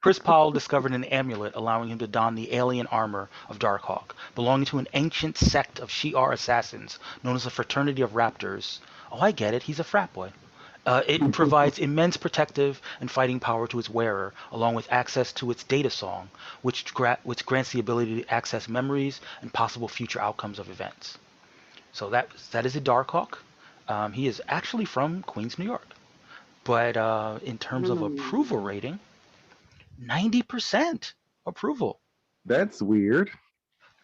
Chris Powell discovered an amulet allowing him to don the alien armor of Darkhawk, belonging to an ancient sect of Shi'ar assassins known as the Fraternity of Raptors. Oh, I get it. He's a frat boy. It provides immense protective and fighting power to its wearer, along with access to its data song, which grants the ability to access memories and possible future outcomes of events. So that is a Darkhawk. He is actually from Queens, New York. But in terms of approval rating, 90% approval. That's weird.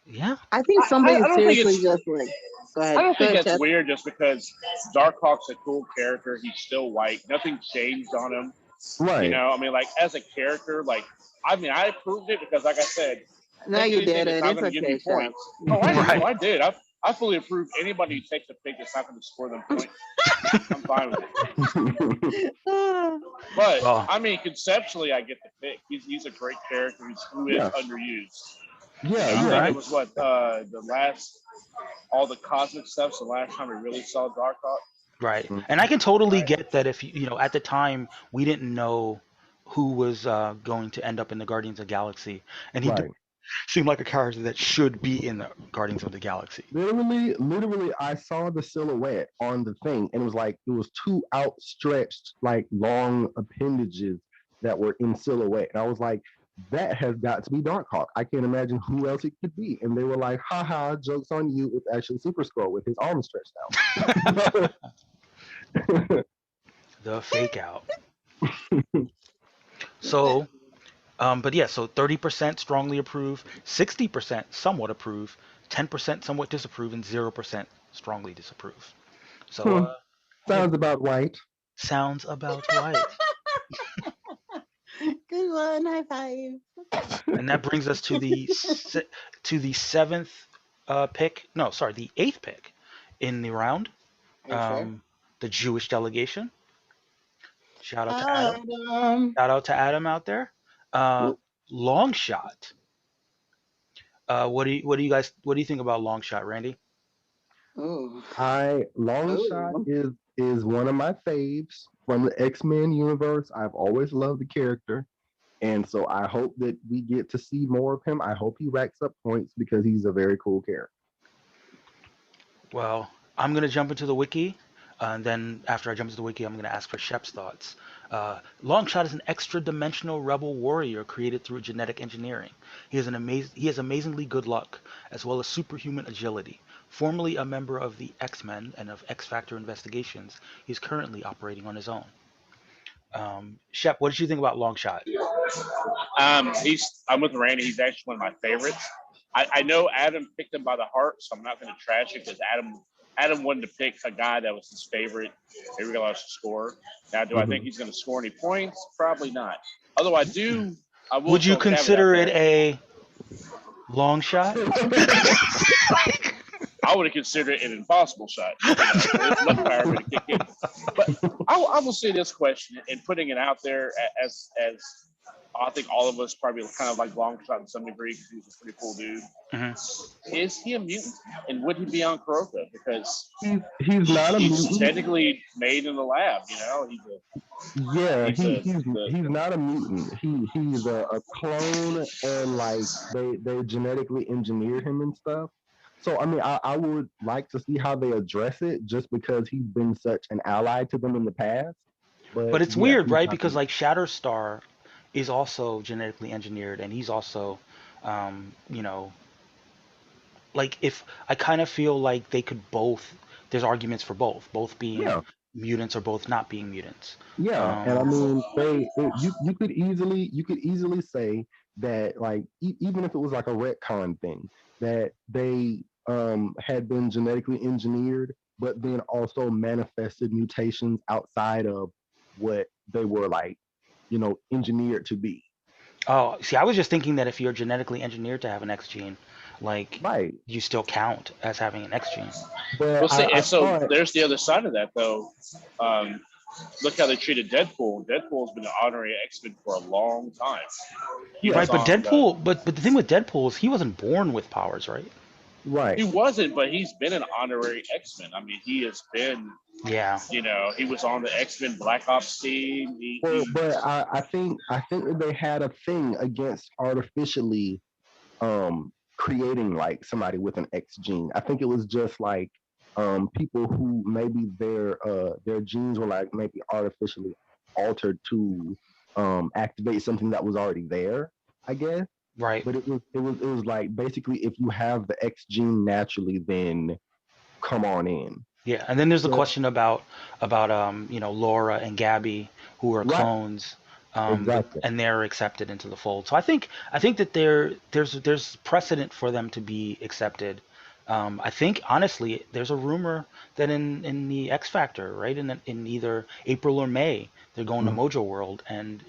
Yeah. I think somebody I don't seriously think just like. Go ahead. I don't Go think ahead, that's Chad. weird just because Darkhawk's a cool character. He's still white. Nothing changed on him. Right. You know, I mean, like, as a character, like, I mean, I approved it because, like I said, No, you anything did that's it. not It's going to give okay, you Chad. points. Oh, I did. Right. No, I did. I fully approve anybody who takes a pick that's not going to score them points. I'm fine with it. But, Well, I mean, conceptually, I get the pick. He's a great character who is Yeah. underused. Yeah, I yeah. think Right. it was the last, all the cosmic stuff's the last time we really saw Darkhawk. right. And I can totally Right. get that if, at the time, we didn't know who was going to end up in the Guardians of the Galaxy. And he Right. seemed like a character that should be in the Guardians of the Galaxy. Literally, I saw the silhouette on the thing, and it was two outstretched, like long appendages that were in silhouette. And I was like, that has got to be Darkhawk. I can't imagine who else it could be. And they were like, haha, joke's on you. It's actually Supergirl with his arm stretched out. The fake out. So, but yeah, so 30% strongly approve, 60% somewhat approve, 10% somewhat disapprove, and 0% strongly disapprove. So, Sounds about right. sounds about right. Good one. High five. And that brings us to the seventh pick. No, sorry, the eighth pick in the round. The Jewish delegation. Shout out to Adam. Shout out to Adam out there. Long shot. What do you think about long shot, Randy? Oh. Longshot is one of my faves from the X-Men universe. I've always loved the character. And so I hope that we get to see more of him. I hope he racks up points because he's a very cool character. Well, I'm going to jump into the wiki. And then after I jump into the wiki, I'm going to ask for Shep's thoughts. Longshot is an extra-dimensional rebel warrior created through genetic engineering. He has amazingly good luck, as well as superhuman agility. Formerly a member of the X-Men and of X-Factor Investigations, he's currently operating on his own. Shep, what did you think about Longshot? I'm with Randy. He's actually one of my favorites. I know Adam picked him by the heart, so I'm not going to trash it because Adam wanted to pick a guy that was his favorite. They realized to score. Now, do I think he's going to score any points? Probably not. Although I will. Would you consider it a long shot? I would have considered it an impossible shot. It's much power for me to kick in. But I will say this question and putting it out there as I think all of us probably kind of like long shot in some degree because he's a pretty cool dude. Mm-hmm. Is he a mutant? And would he be on Kuroko? Because he's not a mutant. He's technically made in the lab, you know? He's not a mutant. He's a clone, and like they genetically engineered him and stuff. So I mean, I would like to see how they address it, just because he's been such an ally to them in the past. But But it's yeah, weird, he's right? not Because the like Shatterstar is also genetically engineered, and he's also, you know, like if I kind of feel like they could both. There's arguments for both being yeah. mutants or both not being mutants. Yeah, and I Um, mean, you could easily say that like even if it was like a retcon thing that they had been genetically engineered, but then also manifested mutations outside of what they were like, engineered to be. oh, see, I was just thinking that if you're genetically engineered to have an X gene, like Right, you still count as having an X gene. but Well, see, I and so thought there's the other side of that, though. Um, Look how they treated Deadpool. Deadpool's been an honorary X-Men for a long time. He yeah, was Right, but on the. Deadpool, but the thing with Deadpool is he wasn't born with powers, right? right. He wasn't, but he's been an honorary X-Men. I mean, he has been. Yeah. He was on the X-Men Black Ops team. Well, but I think that they had a thing against artificially creating like somebody with an X gene. I think it was just like people who maybe their genes were like maybe artificially altered to activate something that was already there, I guess. Right. But it was like basically if you have the X gene naturally, then come on in. Yeah, and then there's the But question about Laura and Gabby who are right, clones, exactly. and they're accepted into the fold. So I think that there's precedent for them to be accepted. I think honestly, there's a rumor that in the X Factor, right, in either April or May, they're going to Mhm. Mojo World, and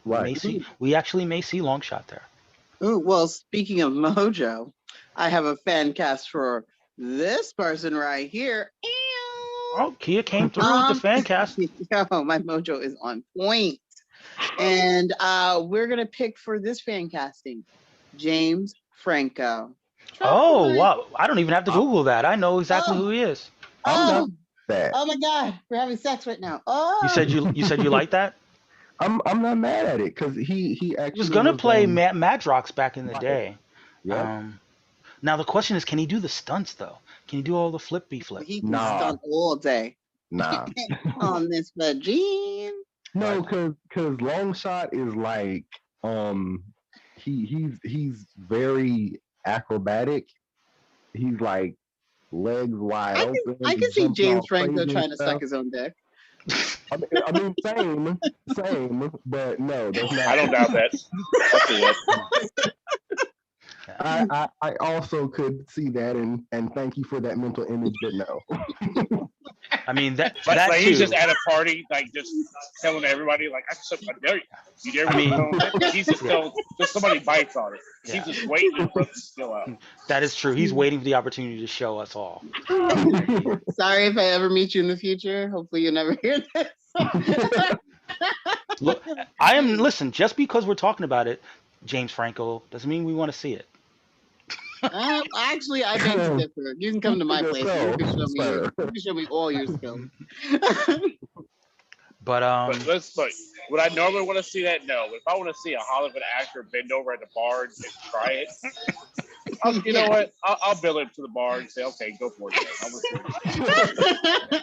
Right. we actually may see Longshot there. Ooh, well, speaking of Mojo, I have a fan cast for this person right here. Oh, Kia came Ew. through with the fan cast. Yo, my Mojo is on point. And we're gonna pick for this fan casting, James Franco. Drop the Oh mic. wow! I don't even have to Google that. I know exactly Oh, who he is. I'm not oh, that. oh my God, we're having sex right now. You said you like that? I'm not mad at it because he He was actually gonna was play Madrox back in the right. day. Yep. Um, Now the question is, can he do the stunts though? Can he do all the flippy flip? He can Nah, stunt all day nah. on this vagine. No, Right. because long shot is like um he's very acrobatic. He's like legs wide open, I can see jumping James all Franco crazy and trying to suck stuff. his own dick. I mean, same, but no, that's I not. don't doubt that. I'll see that. Yeah. I also could see that and thank you for that mental image, but no. I mean that Like, that like he's just too. at a party, like just telling everybody, like, I dare you. You dare I me to mean, film it? He's just yeah, just somebody bites on it. yeah, He's just waiting for it to spill out. that is true. He's waiting for the opportunity to show us all. Sorry if I ever meet you in the future. Hopefully you'll never hear this. Look, I am. Listen, just because we're talking about it, James Franco, doesn't mean we want to see it. Actually, I beg to differ. You can come to my place and you can show me all your skills. But But let's look. Would I normally want to see that? No. But if I want to see a Hollywood actor bend over at the bar and try it, you know what? I'll bill him to the bar and say, okay, go for it. I'm gonna see it.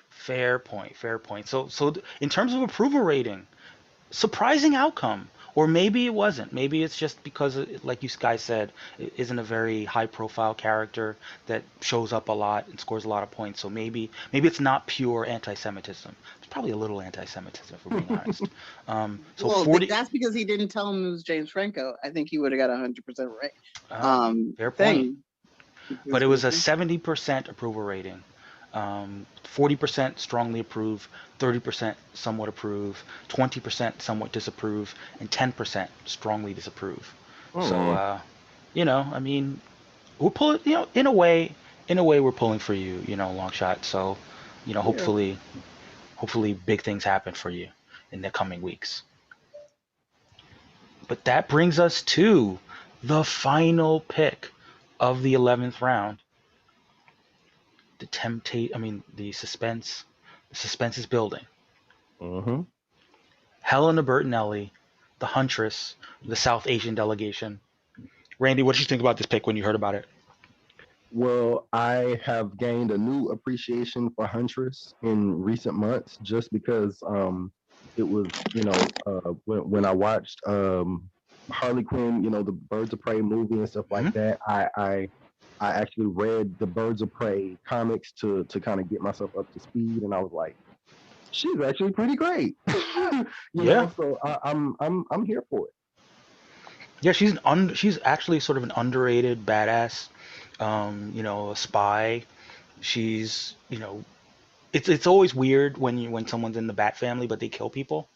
fair point, fair point. So in terms of approval rating, surprising outcome, or maybe it wasn't. Maybe it's just because, like you guys said, it isn't a very high-profile character that shows up a lot and scores a lot of points. So maybe it's not pure anti-Semitism. It's probably a little anti-Semitism, if we're being honest. So Well, 40. that's because he didn't tell him it was James Franco. I think he would have got 100% right. Fair point. Thing. But it was a 70% approval rating. 40% strongly approve, 30% somewhat approve, 20% somewhat disapprove, and 10% strongly disapprove. So, Oh, I mean, we're pulling, in a way, we're pulling for you, long shot. So, Yeah. hopefully big things happen for you in the coming weeks. But that brings us to the final pick of the 11th round. The suspense is building. mm-hmm. Helena Bertinelli, the Huntress, the South Asian delegation. Randy, what did you think about this pick when you heard about it? Well, I have gained a new appreciation for Huntress in recent months just because it was, when I watched Harley Quinn, the Birds of Prey movie and stuff like Hmm. that, I actually read the Birds of Prey comics to kind of get myself up to speed, and I was like, she's actually pretty great. Yeah, So I'm here for it. yeah. She's actually sort of an underrated badass. A spy. She's it's always weird when someone's in the Bat family but they kill people.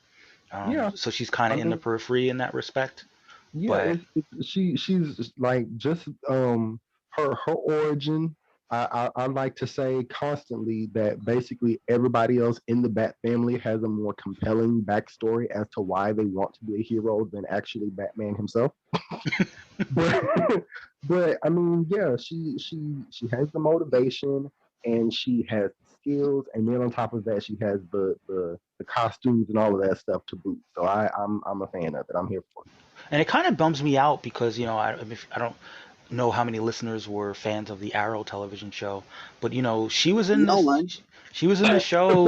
Yeah. So she's kind I of in the mean, periphery in that respect. yeah, But she's like just her origin. I like to say constantly that basically everybody else in the Bat family has a more compelling backstory as to why they want to be a hero than actually Batman himself. But but I mean, yeah, she has the motivation and she has the skills, and then on top of that, she has the costumes and all of that stuff to boot. So I'm a fan of it. I'm here for and it kind of bums me out because I don't know how many listeners were fans of the Arrow television show, but No one. she was in the show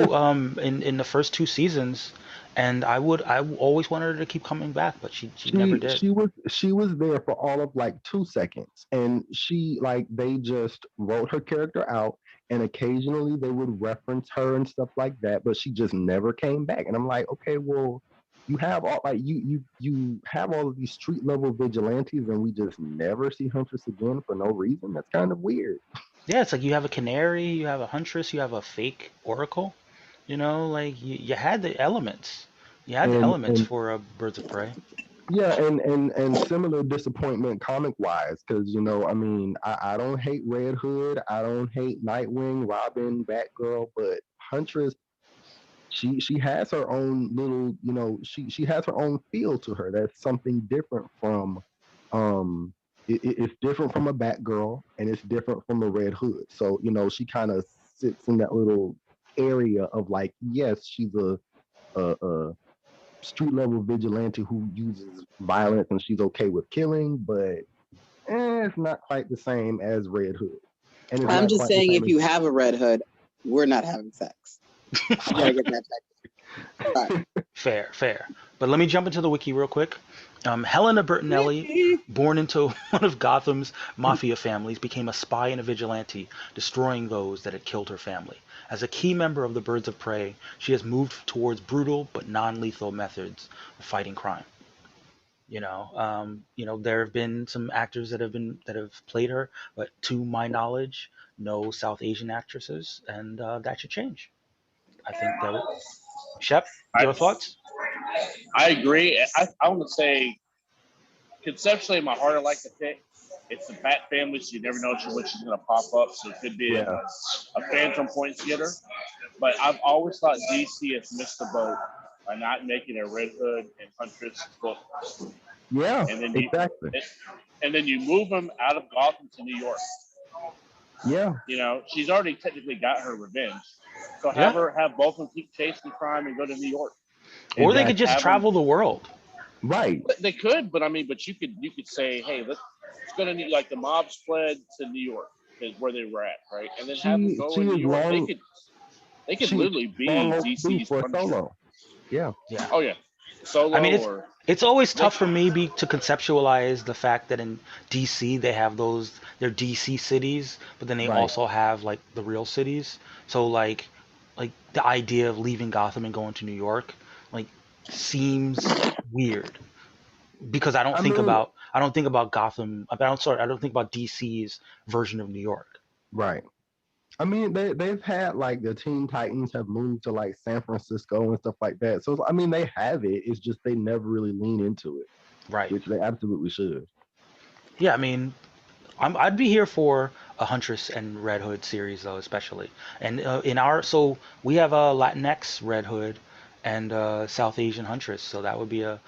in the first two seasons, and I always wanted her to keep coming back, but she never she did. she was there for all of like 2 seconds, and she like they just wrote her character out, and occasionally they would reference her and stuff like that, but she just never came back. And I'm like, okay, well, you have all like you have all of these street level vigilantes, and we just never see Huntress again for no reason. That's kind of weird. Yeah, it's like you have a canary, you have a huntress, you have a fake oracle. Like you had the elements. You had the elements And for Birds of Prey. yeah, and similar disappointment comic wise, because I mean, I don't hate Red Hood, I don't hate Nightwing, Robin, Batgirl, but Huntress, she has her own little, she has her own feel to her. That's something different from, it's different from a Batgirl, and it's different from a Red Hood. So she kind of sits in that little area of like, yes, she's a street level vigilante who uses violence and she's okay with killing, but it's not quite the same as Red Hood, and it's I'm not just quite the saying, same if as you have a red hood, we're not having sex. You gotta get that checked. Sorry. Fair, fair. But let me jump into the wiki real quick. Helena Bertinelli, born into one of Gotham's mafia families, became a spy and a vigilante, destroying those that had killed her family. As a key member of the Birds of Prey, she has moved towards brutal but non-lethal methods of fighting crime. There have been some actors that have played her, but to my knowledge, no South Asian actresses, and that should change. I think that would. Shep, I your thoughts? I agree. I want to say conceptually in my heart I like the pick. It's the Bat family, so you never know when she's going to pop up. So it could be yeah. a phantom points getter. But I've always thought DC has missed the boat by not making a Red Hood and Huntress book. Yeah, And then exactly. you move them out of Gotham to New York. Yeah, She's already technically got her revenge. So Yeah. have both of them keep chasing crime and go to New York. Or they could exactly. just Have them. travel the world. Right. They could, but I mean, but you could say, hey, let's go to like the mob fled to New York is where they were at, right? And then have them go She in New is York. long. They could She's literally long be overdue DC's for a Punisher. solo. Yeah. Yeah. Oh yeah, I Solo mean, or it's always like tough for me to conceptualize the fact that in DC they have their DC cities, but then they Right. also have like the real cities. So like the idea of leaving Gotham and going to New York like seems weird because I mean, I don't think about Gotham. I don't think about DC's version of New York. right. I mean, they've had like the Teen Titans have moved to like San Francisco and stuff like that. So I mean, they have it. It's just they never really lean into it, Right. which they absolutely should. Yeah, I mean, I'd be here for a Huntress and Red Hood series though, especially. And so we have a Latinx Red Hood and South Asian Huntress, so that would be a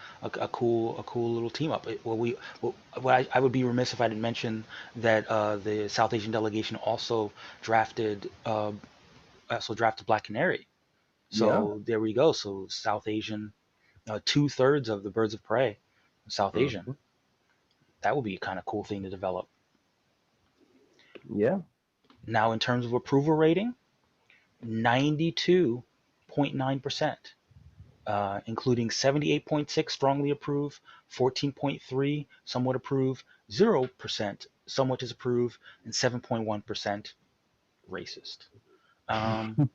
cool little team up. I would be remiss if I didn't mention that the South Asian delegation also drafted Black Canary. Yeah. So there we go. So South Asian, 2/3 of the Birds of Prey, South Asian. Mhm. That would be a kind of cool thing to develop. Yeah. Now, in terms of approval rating, 92.9%, including 78.6 strongly approve, 14.3 somewhat approve, 0% somewhat disapprove, and 7.1% racist. Um,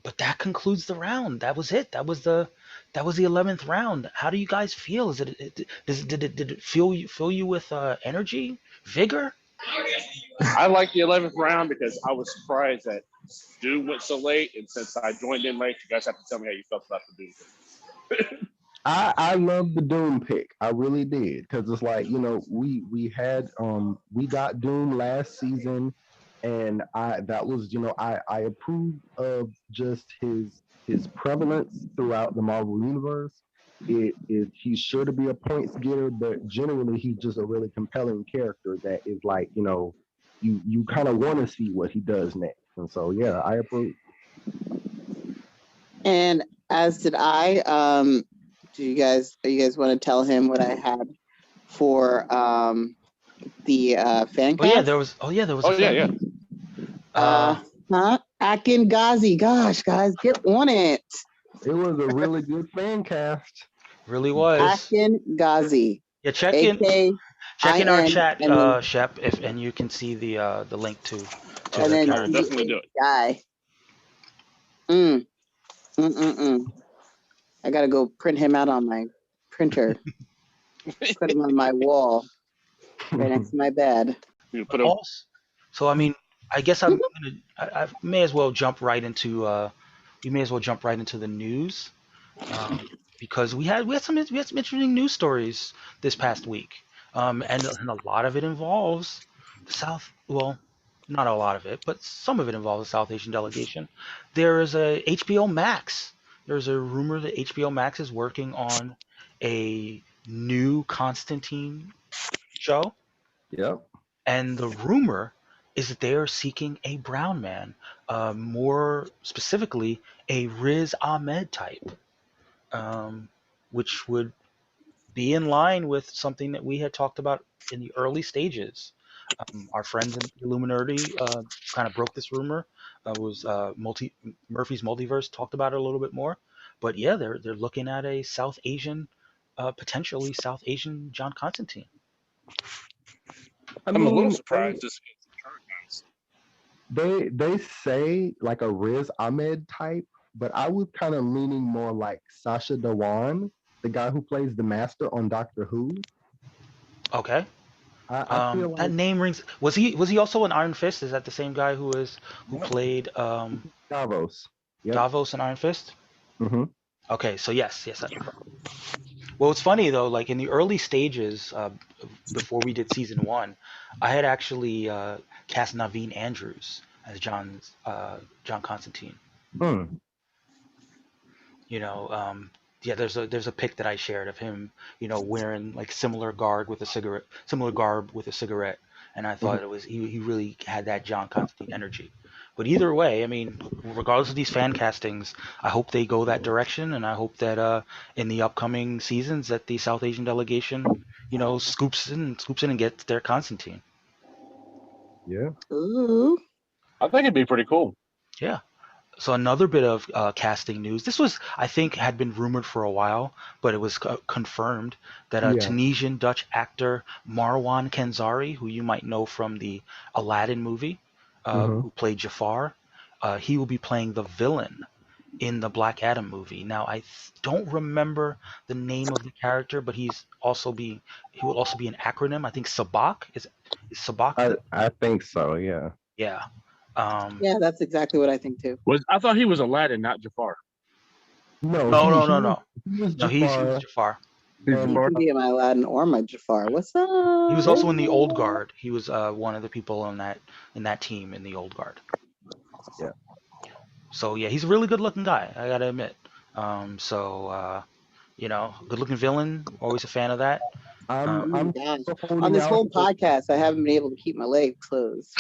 but that concludes the round. That was it. That was the 11th round. How do you guys feel? Did it fill you with energy, vigor? I like the 11th round because I was surprised that Doom went so late, and since I joined in late, you guys have to tell me how you felt about the Doom. I love the Doom pick. I really did because it's like we got Doom last season, and I approved of just his prevalence throughout the Marvel universe. He's sure to be a points getter, but generally he's just a really compelling character that is like you kind of want to see what he does next, and so yeah, I approve. And as did I. Do you guys want to tell him what I had for the fan Oh yeah, cast? there was. Oh yeah, there was Oh a fan. yeah. Akin Ghazi. Gosh, guys, get on it. It was a really good fan cast. Really was. Akin Ghazi. Yeah, check in our chat, and then, Shep, and you can see the link to Oh, and the then I will character. definitely do it. guy. I gotta go print him out on my printer. Put him on my wall right next to my bed. You put him. Also, so I mean, I guess I may as well jump right into we may as well jump right into the news, because we had some interesting news stories this past week, and a lot of it involves the South. Well, not a lot of it, but some of it involves the South Asian delegation. There is a HBO Max. There's a rumor that HBO Max is working on a new Constantine show. Yep. And the rumor is that they are seeking a brown man, more specifically, a Riz Ahmed type, which would be in line with something that we had talked about in the early stages. Our friends in Illuminati kind of broke this rumor. Was Murphy's Multiverse talked about it a little bit more, but yeah, they're looking at a South Asian, potentially South Asian John Constantine. I I'm a little mean, surprised this against the current guys. they say like a Riz Ahmed type, but I was kind of leaning more like Sasha Dewan, the guy who plays the Master on Doctor Who. Okay. I feel That like name rings. Was he also in Iron Fist? Is that the same guy who Yep. played Davos. Yep. Davos in Iron Fist? Mm-hmm. Okay, so yes. Well, it's funny though. Like in the early stages, before we did season one, I had actually cast Naveen Andrews as John Constantine. Hmm. You know, yeah. There's a pic that I shared of him, wearing like similar garb with a cigarette, and I thought it was he really had that John Constantine energy. But either way, I mean, regardless of these fan castings, I hope they go that direction, and I hope that in the upcoming seasons that the South Asian delegation, scoops in and gets their Constantine. Yeah. Ooh. I think it'd be pretty cool. Yeah. So another bit of casting news. This was, I think, had been rumored for a while, but it was confirmed that Yeah. Tunisian Dutch actor Marwan Kenzari, who you might know from the Aladdin movie, who played Jafar, he will be playing the villain in the Black Adam movie. Now, I don't remember the name of the character, but he will also be an acronym. I think Sabak is Sabak. I think so. Yeah. Yeah. Yeah, that's exactly what I think too. I thought he was Aladdin, not Jafar. No. No. He was No, he was Jafar. Jafar. He can be my Aladdin or my Jafar. What's up? He was also in the Old Guard. He was one of the people on that team in the Old Guard. Yeah. So yeah, he's a really good looking guy, I gotta admit. Good looking villain. Always a fan of that. I'm Gosh. holding On this out whole hope. podcast, I haven't been able to keep my legs closed.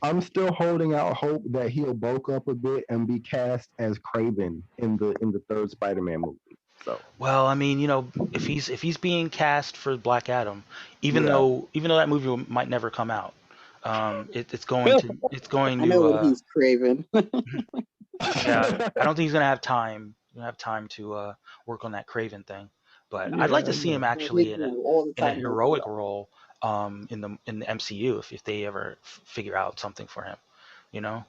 I'm still holding out hope that he'll bulk up a bit and be cast as Kraven in the third Spider-Man movie. So Well, I mean, if he's being cast for Black Adam, yeah, even though that movie might never come out, it's going I know to what he's craving. yeah. I don't think he's gonna have time. To work on that Craven thing. But I'd like yeah, to see him He's actually gonna have all the in a time in the heroic world. role in the MCU if they ever figure out something for him. You know.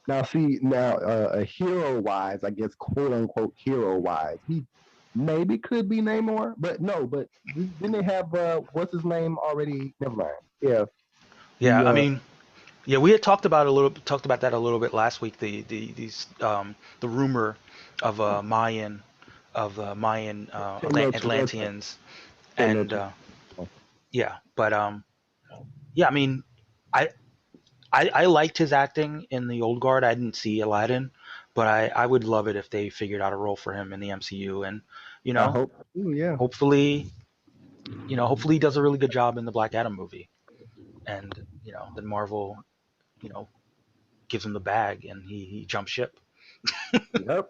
Now, see, now a hero wise, I guess, quote unquote hero wise, he maybe could be Namor, but no, but didn't they have what's his name already? Never mind. Yeah, Yeah. the I mean, yeah, we had talked about that a little bit last week. The rumor of Mayan Tenochtitlan, Atlanteans, and Tenochtitlan. yeah, but yeah, I mean, I, I liked his acting in the Old Guard. I didn't see Aladdin, but I would love it if they figured out a role for him in the MCU, and you I know, hope. Ooh, yeah. hopefully, hopefully he does a really good job in the Black Adam movie, and then Marvel, you know, gives him the bag and he jumps ship. Yep.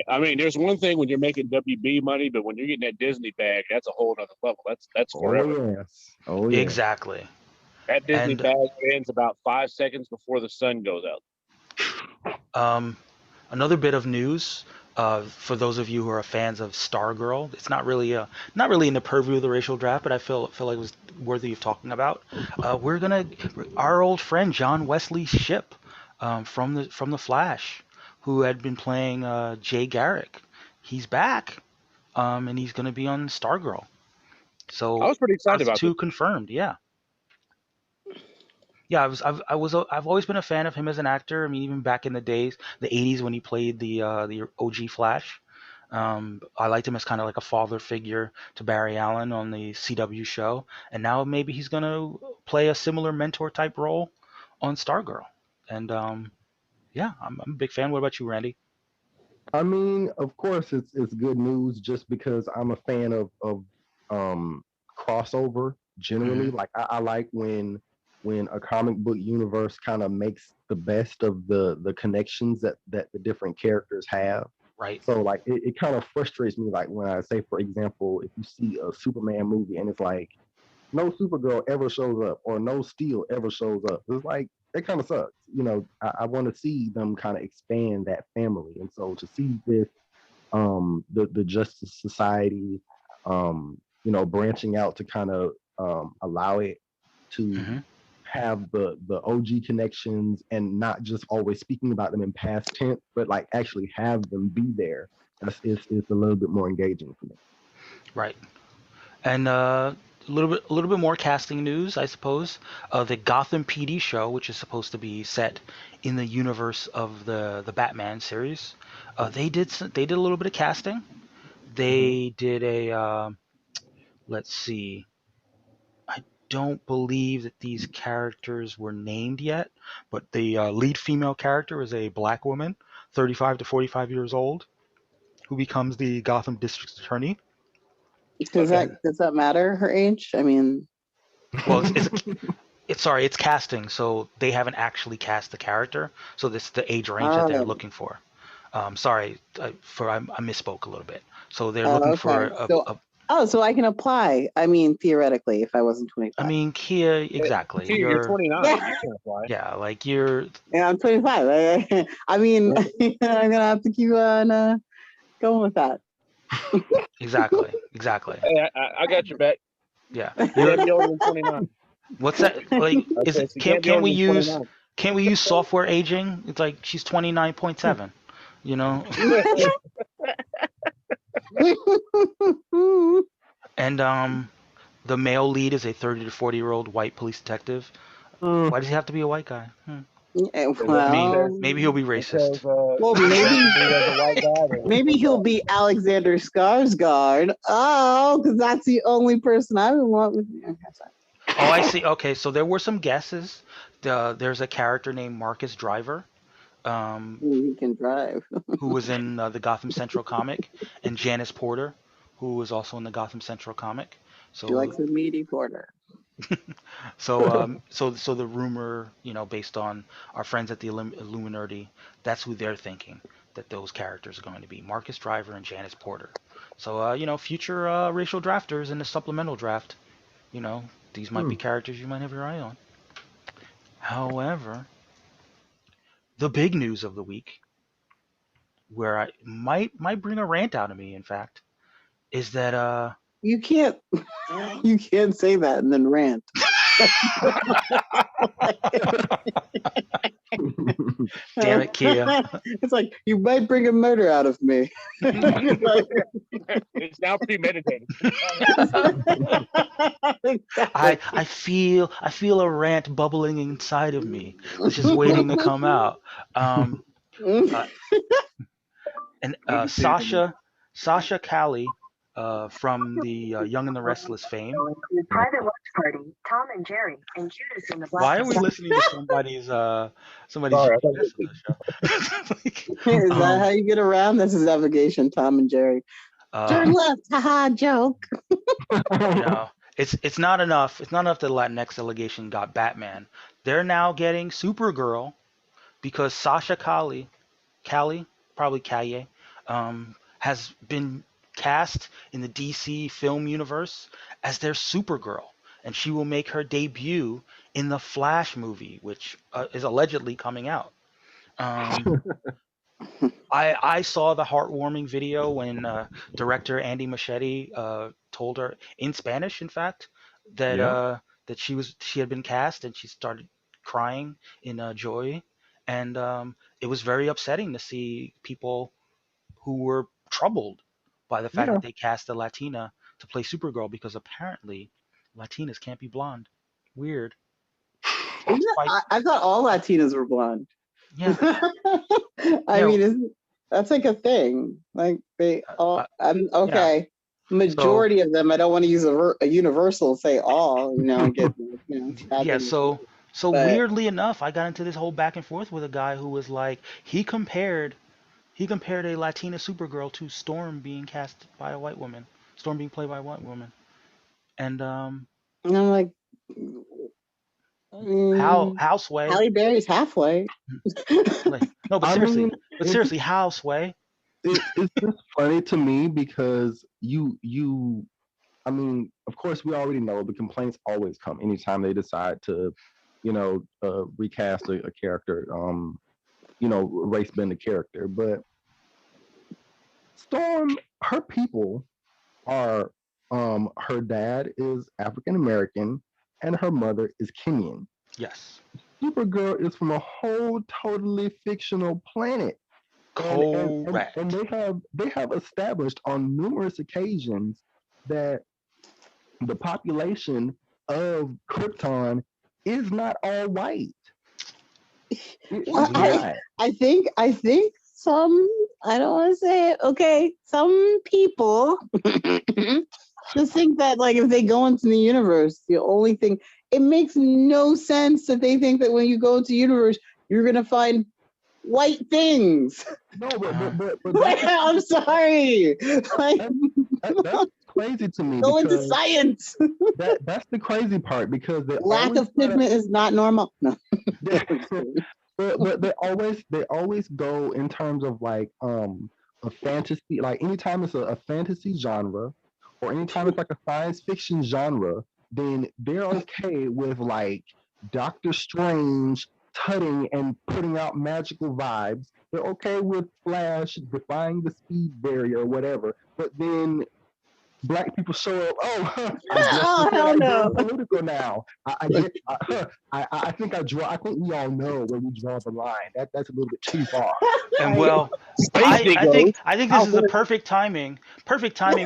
I mean, there's one thing when you're making WB money, but when you're getting that Disney bag, that's a whole other level. That's Oh forever. yes. Oh yeah. Exactly. That Disney And bag ends about 5 seconds before the sun goes out. um, another bit of news for those of you who are fans of Stargirl. It's not really in the purview of the racial draft, but I feel like it was worthy of talking about. We're gonna Our old friend John Wesley Shipp from the Flash, who had been playing Jay Garrick. He's back, and he's gonna be on Stargirl. I So was pretty excited us about this. two confirmed. Yeah. Yeah, I've always been a fan of him as an actor. I mean, even back in the days, the '80s when he played the OG Flash, I liked him as kind of like a father figure to Barry Allen on the CW show, and now maybe he's gonna play a similar mentor type role on Stargirl. And yeah, I'm a big fan. What about you, Randy? I mean, of course, it's good news just because I'm a fan of um crossover generally. Hmm. Like I like when a comic book universe kind of makes the best of the connections that the different characters have. Right. So like it kind of frustrates me like when I say, for example, if you see a Superman movie and it's like no Supergirl ever shows up or no Steel ever shows up. It's like it kind of sucks. I want to see them kind of expand that family, and so to see this, the Justice Society, branching out to kind of allow it to Hmm. have the OG connections and not just always speaking about them in past tense, but like actually have them be there. It's a little bit more engaging for me. Right. And a little bit more casting news, I suppose. The Gotham PD show, which is supposed to be set in the universe of the Batman series, they did a little bit of casting. They did a let's see. I don't believe that these characters were named yet, but the lead female character is a black woman, 35 to 45 years old, who becomes the Gotham District Attorney. Okay. Does that matter? Her age? I mean, Well, it's casting, so they haven't actually cast the character. So this is the age range that they're oh, looking for. Sorry, I misspoke a little bit. So they're looking oh, for okay. So I can apply. I mean, theoretically, if I wasn't I 25. mean, Kia, exactly. Here, you're 29. Yeah. You can't apply. Yeah, like you're Yeah, I'm 25. I mean, I'm gonna have to keep on going with that. exactly. Hey, I got your back. Yeah, You you're. can't be older than 29. What's that like? I Is said it you can't be can't older we than use 29. can't we use software aging? It's like she's 29.7. You know, and the male lead is a 30 to 40-year-old white police detective. Mm, Why does he have to be a white guy? Yeah, I mean, well, maybe he'll be Because racist. as a white guy, maybe he'll be Alexander Skarsgård. Oh, because that's the only person I would want with me. Okay, sorry. Oh, I see. Okay, so there were some guesses. There's a character named Marcus Driver, um, He can drive. who was in the Gotham Central comic, and Janice Porter, who was also in the Gotham Central comic. She So likes a meaty porter. So the rumor, based on our friends at the Illuminati, that's who they're thinking that those characters are going to be: Marcus Driver and Janice Porter. So, future racial drafters in the supplemental draft, you know, these might Hmm. be characters you might have your eye on. However, the big news of the week, where I might bring a rant out of me, in fact, is that You can't you can't say that and then rant. damn it, Kia. It's like you might bring a murder out of me. It's now premeditated. I feel a rant bubbling inside of me. It's just waiting to come out. Um, uh, and Sasha Callie, from the Young and the Restless fame. Private watch party, Tom and Jerry, and Judas and the Black Why are we Messiah. listening to somebody's Sorry, I thought GPS on the show? Like, Is that how you get around? This is navigation, Tom and Jerry. Turn uh, left, haha, joke. it's not enough. It's not enough that Latinx delegation got Batman. They're now getting Supergirl because Sasha Callie, probably Kaye, has been cast in the DC film universe as their Supergirl, and she will make her debut in the Flash movie, which is allegedly coming out. Um, I saw the heartwarming video when director Andy Machete told her in Spanish, in fact, that Yeah. that she had been cast, and she started crying in joy, and it was very upsetting to see people who were troubled by the fact Yeah. that they cast a Latina to play Supergirl because apparently Latinas can't be blonde. Weird. Despite I thought all Latinas were blonde. yeah I yeah mean, that's like a thing. Like they all. I'm yeah okay. so Majority of them. I don't want to use a universal. Say all. And get bad yeah things. so But weirdly enough, I got into this whole back and forth with a guy who was like, he compared a Latina Supergirl to Storm being cast by a white woman, Storm being played by a white woman, and and I'm like, how mm, Houseway, Halle Berry's halfway. like, no, I mean, but it's seriously, Houseway. it's just funny to me because I mean, of course, we already know the complaints always come anytime they decide to, recast a character, race bend a character. But Storm, her people are, her dad is African American and her mother is Kenyan. Yes, Supergirl is from a whole totally fictional planet. And correct. they have established on numerous occasions that the population of Krypton is not all white. Well, It's Weird. not. I think some. I don't want to say it. Okay, some people just think that like if they go into the universe, the only thing it makes no sense that they think that when you go into the universe, you're gonna find white things. No, Uh, but Like, I'm sorry. Like, that's crazy to me go into because science. that's the crazy part because they Lack always of try to pigment is not normal. No. but they always go in terms of like a fantasy, like anytime it's a fantasy genre or anytime it's like a science fiction genre, then they're okay with like Doctor Strange tutting and putting out magical vibes. They're okay with Flash defying the speed barrier or whatever. But then black people show up. Oh, I guess we Oh feel hell like no. being political now. I get. I think I draw. I think we all know where we draw the line. That's a little bit too far. and I, well, Space I think Negroes. this How is a would perfect timing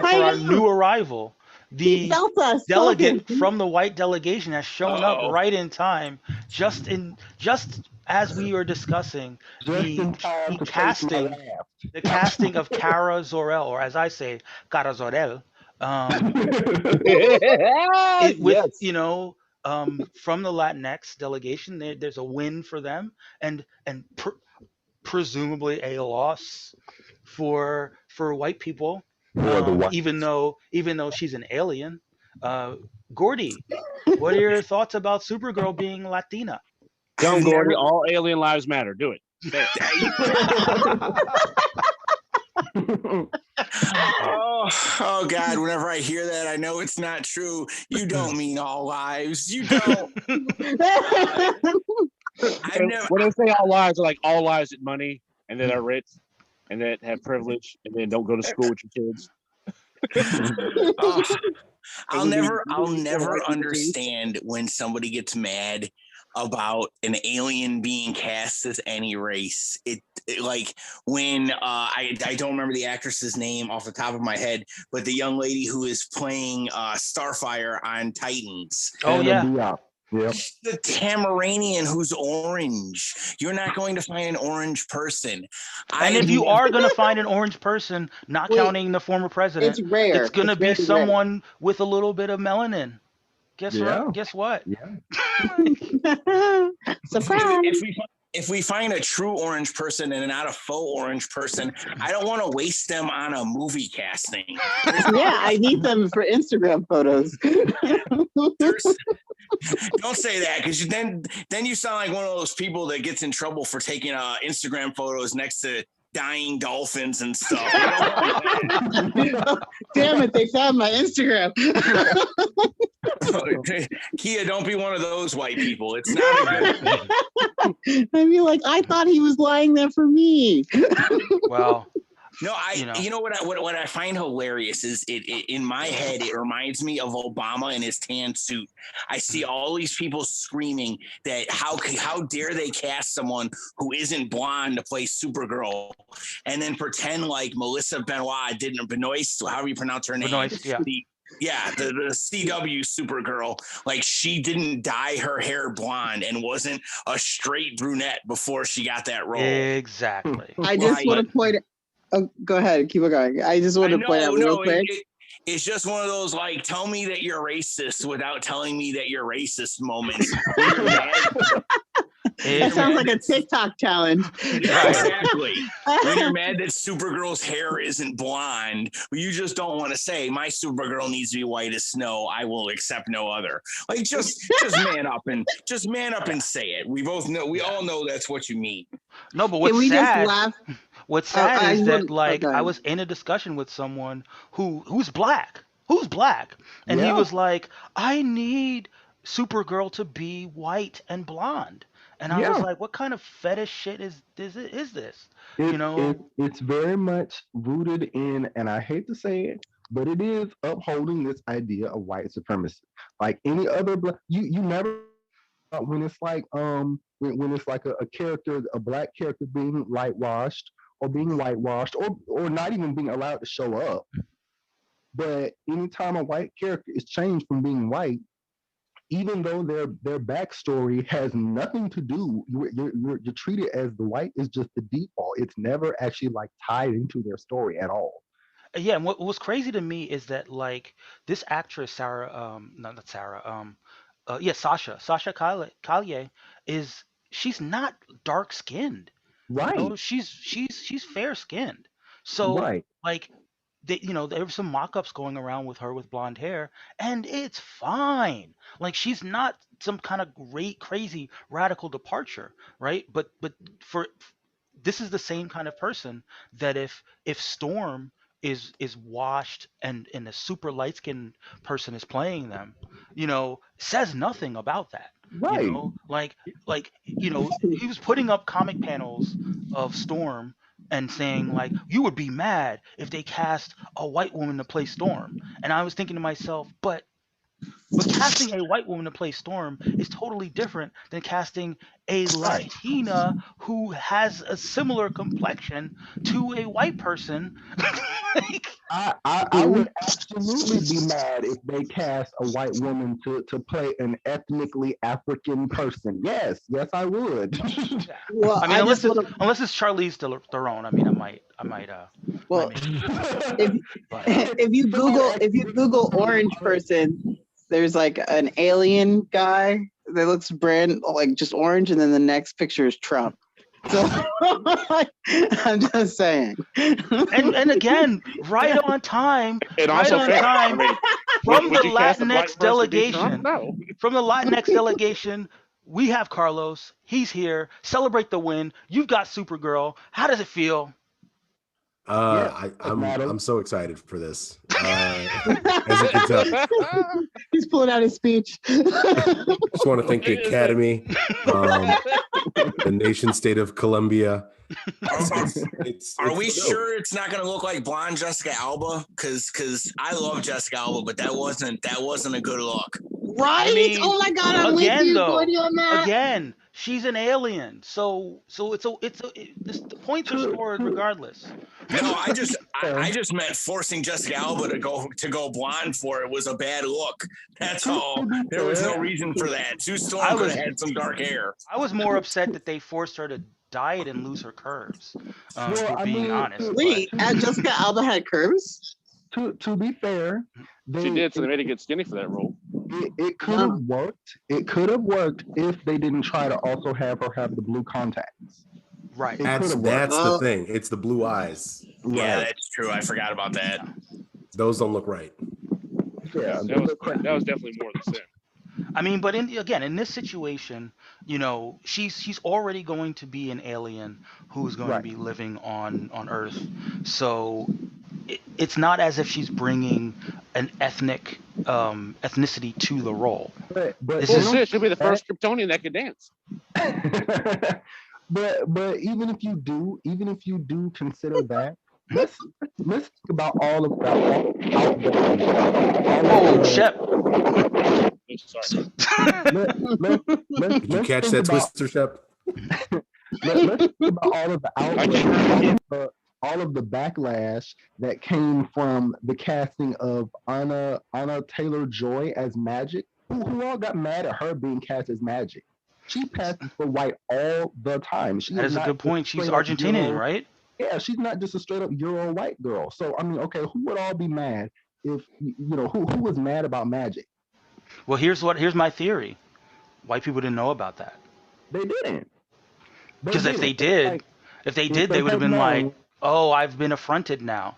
I for our know. new arrival. He The felt us talking. delegate from the white delegation has shown up Uh-oh. right in time, just as we were discussing Just in time the to face my casting the casting of Kara Zor-El, or as I say, Kara Zor-El, um, with Yes. from the Latinx delegation. There's a win for them, and presumably a loss for white people. for the white. Even though she's an alien, Uh, Gordy, what are your thoughts about Supergirl being Latina? Young I've Gordy, never- all alien lives matter. Do it. Say it. oh God, whenever I hear that, I know it's not true. You don't mean all lives. You don't. I've never. When they say all lives, are like all lives at money and that are rich and that have privilege and then don't go to school with your kids. Oh, I'll we never white people understand when somebody gets mad about an alien being cast as any race. It like when I don't remember the actress's name off the top of my head, but the young lady who is playing Starfire on Titans. Oh yeah. Yep. The Tamaranian who's orange. You're not going to find an orange person. And if you are going to find an orange person, not Wait, counting the former president, it's rare. it's going to It's be very someone with a little bit of melanin. Guess what? Yeah. Surprise. If we find a true orange person and not a faux orange person, I don't want to waste them on a movie casting. Yeah, I need them for Instagram photos. Don't say that, because then you sound like one of those people that gets in trouble for taking Instagram photos next to dying dolphins and stuff. Damn it, they found my Instagram. Kia, don't be one of those white people. It's not a good. I mean, like, I thought he was lying there for me. Well, No, you know what I find hilarious is it in my head, it reminds me of Obama in his tan suit. I see all these people screaming that how dare they cast someone who isn't blonde to play Supergirl, and then pretend like Melissa Benoist, however you pronounce her name. Benoist, yeah. The CW Supergirl, like she didn't dye her hair blonde and wasn't a straight brunette before she got that role. Exactly. I just want to point. Oh, go ahead, keep it going. I just want to point out real quick. It's just one of those like, tell me that you're racist without telling me that you're racist moments. That sounds like a TikTok challenge. Exactly. When you're mad that Supergirl's hair isn't blonde, you just don't want to say, my Supergirl needs to be white as snow. I will accept no other. Like just man up and say it. We all know that's what you mean. No, but Can we just laugh? What's sad is that okay. I was in a discussion with someone who's black, and he was like, I need Supergirl to be white and blonde. And I was like, what kind of fetish shit is this? It's very much rooted in, and I hate to say it, but it is upholding this idea of white supremacy. Like any other you never when it's like when it's like a character, a black character being whitewashed or not even being allowed to show up. But anytime a white character is changed from being white, even though their backstory has nothing to do, you're treated as the white is just the default. It's never actually like tied into their story at all. Yeah, and what was crazy to me is that like this actress Sasha Collier she's not dark skinned. Right. You know, she's fair skinned. So Right. like there were some mock-ups going around with her with blonde hair, and it's fine. Like she's not some kind of great crazy radical departure, right? But for this is the same kind of person that if Storm is washed and a super light skinned person is playing them, says nothing about that. Right. He was putting up comic panels of Storm and saying like, you would be mad if they cast a white woman to play Storm. And I was thinking to myself, but casting a white woman to play Storm is totally different than casting a Latina who has a similar complexion to a white person. I would absolutely be mad if they cast a white woman to play an ethnically African person. Yes, I would. Well, I mean, unless it's Charlize Theron, I mean, I might. Well, if you Google orange person, there's like an alien guy that looks just orange, and then the next picture is Trump. So I'm just saying. And again, right on time, And right also on fair. I time mean, from would the you cast a black Latinx person to be Trump? delegation. No. From the Latinx delegation, we have Carlos. He's here. Celebrate the win. You've got Supergirl. How does it feel? Yeah, I'm so excited for this. As you can tell, he's pulling out his speech. just want to thank the Academy, the nation state of Colombia. Are we sure it's not going to look like blonde Jessica Alba? Because I love Jessica Alba, but that wasn't a good look. Right? I mean, Oh my God, I'm with again you, though, Gordy, on that. again, she's an alien, so the points are scored regardless. No, I just meant forcing Jessica Alba to go blonde for it was a bad look. That's all. There was no reason for that. Sue Storm could have had some dark hair. I was more upset that they forced her to dye it and lose her curves. For being honest. Wait, Jessica Alba had curves? To be fair, She did, so they made her get skinny for that role. It could have worked. It could have worked if they didn't try to also have her have the blue contacts. Right. That's the thing. It's the blue eyes. Yeah, that's true. I forgot about that. Those don't look right. Yeah, that was definitely more than sin. I mean, but in this situation, you know, she's already going to be an alien who's going to be living on Earth. So it's not as if she's bringing an ethnicity to the role. But she'll be the first Kryptonian that could dance. but even if you do consider that, let's think about all of that. Oh, Shep. Sorry. Did you catch that twister, Shep? Let's think about all of the all of the backlash that came from the casting of Anna Taylor-Joy as Magic. Who all got mad at her being cast as Magic? She passes for white all the time. That is a good point. She's Argentinian, right? Yeah, she's not just a straight up Euro white girl. So I mean, okay, who would all be mad if who was mad about Magic? Well, here's my theory. White people didn't know about that. They didn't. Because if they did, they would have been like, "Oh, I've been affronted now."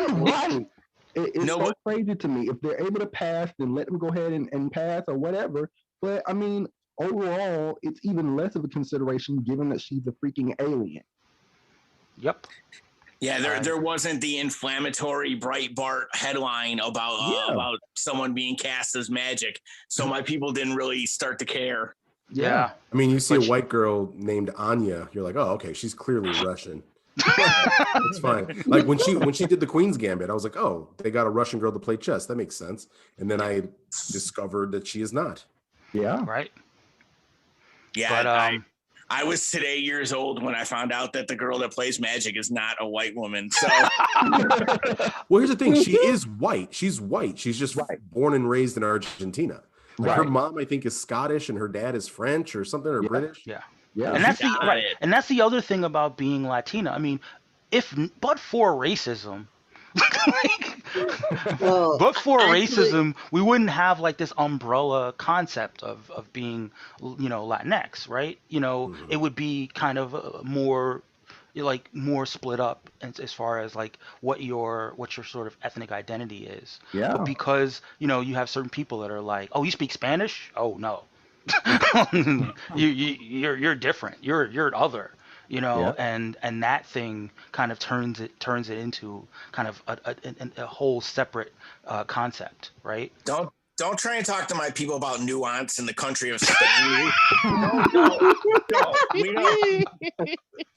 Right. It's so crazy to me. If they're able to pass, then let them go ahead and pass or whatever. But I mean, overall, it's even less of a consideration given that she's a freaking alien. Yep. Yeah, there wasn't the inflammatory Breitbart headline about someone being cast as Magic, so my people didn't really start to care. Yeah. I mean, you see a white girl named Anya, you're like, oh, okay, she's clearly Russian. It's fine. Like when she did the Queen's Gambit, I was like, oh, they got a Russian girl to play chess. That makes sense. And then I discovered that she is not. Yeah. Right. Yeah. But, I was today years old when I found out that the girl that plays Magic is not a white woman. So, well, here's the thing: she is white. She's white. She's just born and raised in Argentina. Like her mom, I think, is Scottish, and her dad is French or something, or British. Yeah. And that's the other thing about being Latina. I mean, but for racism. But for racism, we wouldn't have like this umbrella concept of being, Latinx, right? It would be kind of more split up as far as like what your sort of ethnic identity is. Yeah. But because you have certain people that are like, oh, you speak Spanish? Oh no, you're different. You're other. And that thing kind of turns it into kind of a whole separate concept, right? Don't try and talk to my people about nuance in the country of Spain. No.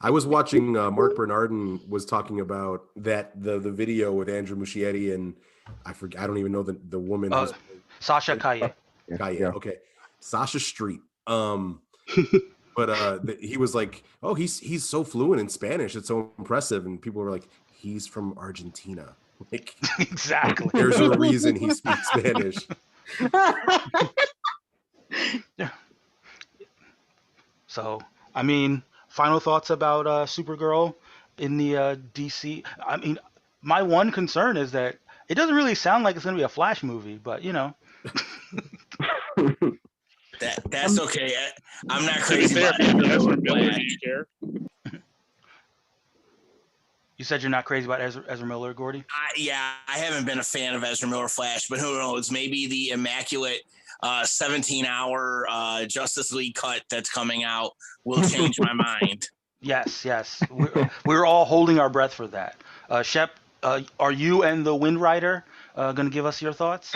I was watching Mark Bernardin was talking about that the video with Andrew Muschietti and I don't even know the woman. Sasha Calle. Yeah. Okay, Sasha Street. But he was like, oh, he's so fluent in Spanish. It's so impressive. And people were like, he's from Argentina. Like, exactly. There's a reason he speaks Spanish. Yeah. So, I mean, final thoughts about Supergirl in the DC. I mean, my one concern is that it doesn't really sound like it's going to be a Flash movie, but That's okay. I'm not To be crazy fair, about if you're Ezra Ezra Miller Miller, Flash. do you care? You said you're not crazy about Ezra Miller, Gordy? I haven't been a fan of Ezra Miller Flash, but who knows? Maybe the immaculate 17-hour Justice League cut that's coming out will change my mind. Yes. We're all holding our breath for that. Shep, are you and the Wind Rider going to give us your thoughts?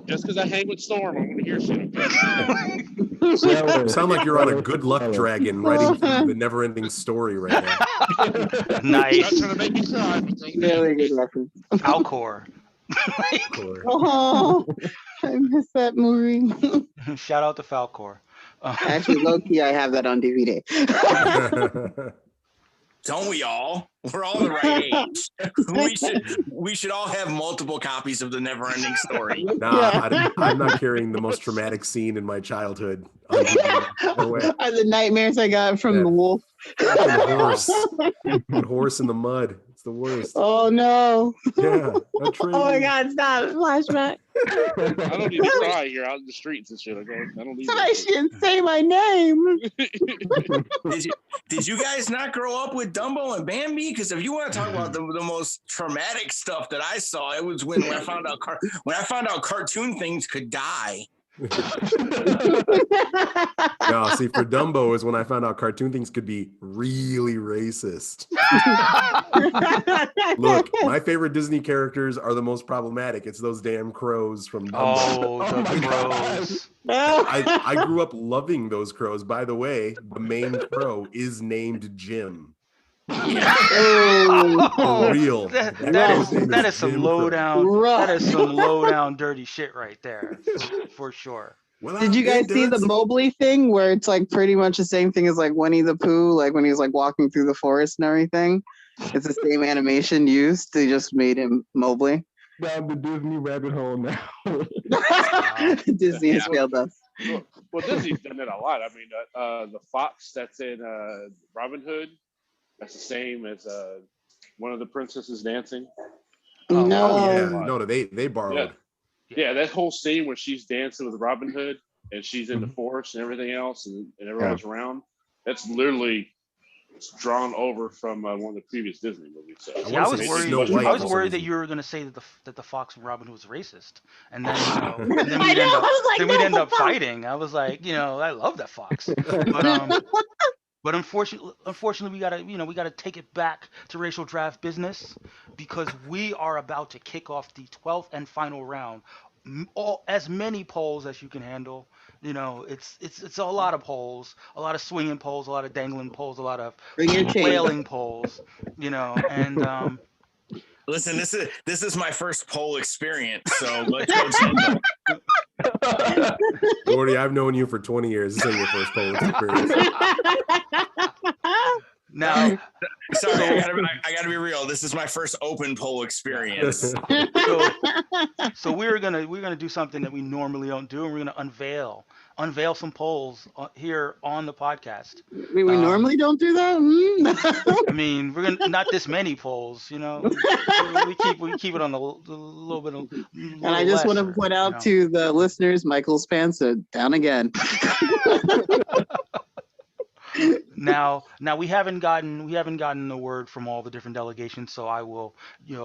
Just because I hang with Storm, I'm gonna hear shit. You sound like you're on a good luck dragon writing through the never-ending story right now. Not Nice. trying to make you cry. Very good reference. Falcor. Oh, I miss that movie. Shout out to Falcor. Actually, low key, I have that on DVD. Don't we all? We're all the right age. We should all have multiple copies of the never-ending story. Nah, I'm not carrying the most traumatic scene in my childhood. No way. The nightmares I got from the wolf. That horse in the mud. It's the worst. Oh no. Yeah. Oh my God, stop. Flashback. I don't need to cry here out in the streets and shit. I don't need Somebody shouldn't say my name. Did you guys not grow up with Dumbo and Bambi? Because if you want to talk about the most traumatic stuff that I saw, it was when I found out cartoon things could die. No, see, for Dumbo is when I found out cartoon things could be really racist. Look, my favorite Disney characters are the most problematic. It's those damn crows from Dumbo. Oh, the crows. I grew up loving those crows. By the way, the main crow is named Jim. For real. That is some low down. That is some low down dirty shit right there, for sure. Well, did you guys see the Mowgli thing where it's like pretty much the same thing as like Winnie the Pooh, like when he's like walking through the forest and everything? It's the same animation used. They just made him Mowgli. Down the Disney rabbit hole now. Disney has failed us. Well, Disney's done it a lot. I mean, the fox that's in Robin Hood, that's the same as one of the princesses dancing. No, they borrowed. Yeah, that whole scene where she's dancing with Robin Hood and she's in the forest and everything else, and everyone's around. That's literally drawn over from one of the previous Disney movies. So I was worried that you were going to say that the fox from Robin Hood was racist, and then we'd end up fighting. I was like, I love that fox, but unfortunately, we gotta take it back to racial draft business, because we are about to kick off the 12th and final round. As many polls as you can handle. It's a lot of polls, a lot of swinging polls, a lot of dangling polls, a lot of wailing polls. And listen, this is my first poll experience, so let's go Jingle. Gordy, I've known you for 20 years. This ain't your first poll experience. Now, sorry, I gotta be real. This is my first open poll experience. So we're gonna do something that we normally don't do, and we're gonna unveil some polls here on the podcast. We normally don't do that. I mean, we're gonna not this many polls, we keep it on the little bit. And I just want to point out to the listeners, Michael's pants are down again. Now we haven't gotten the word from all the different delegations, so I will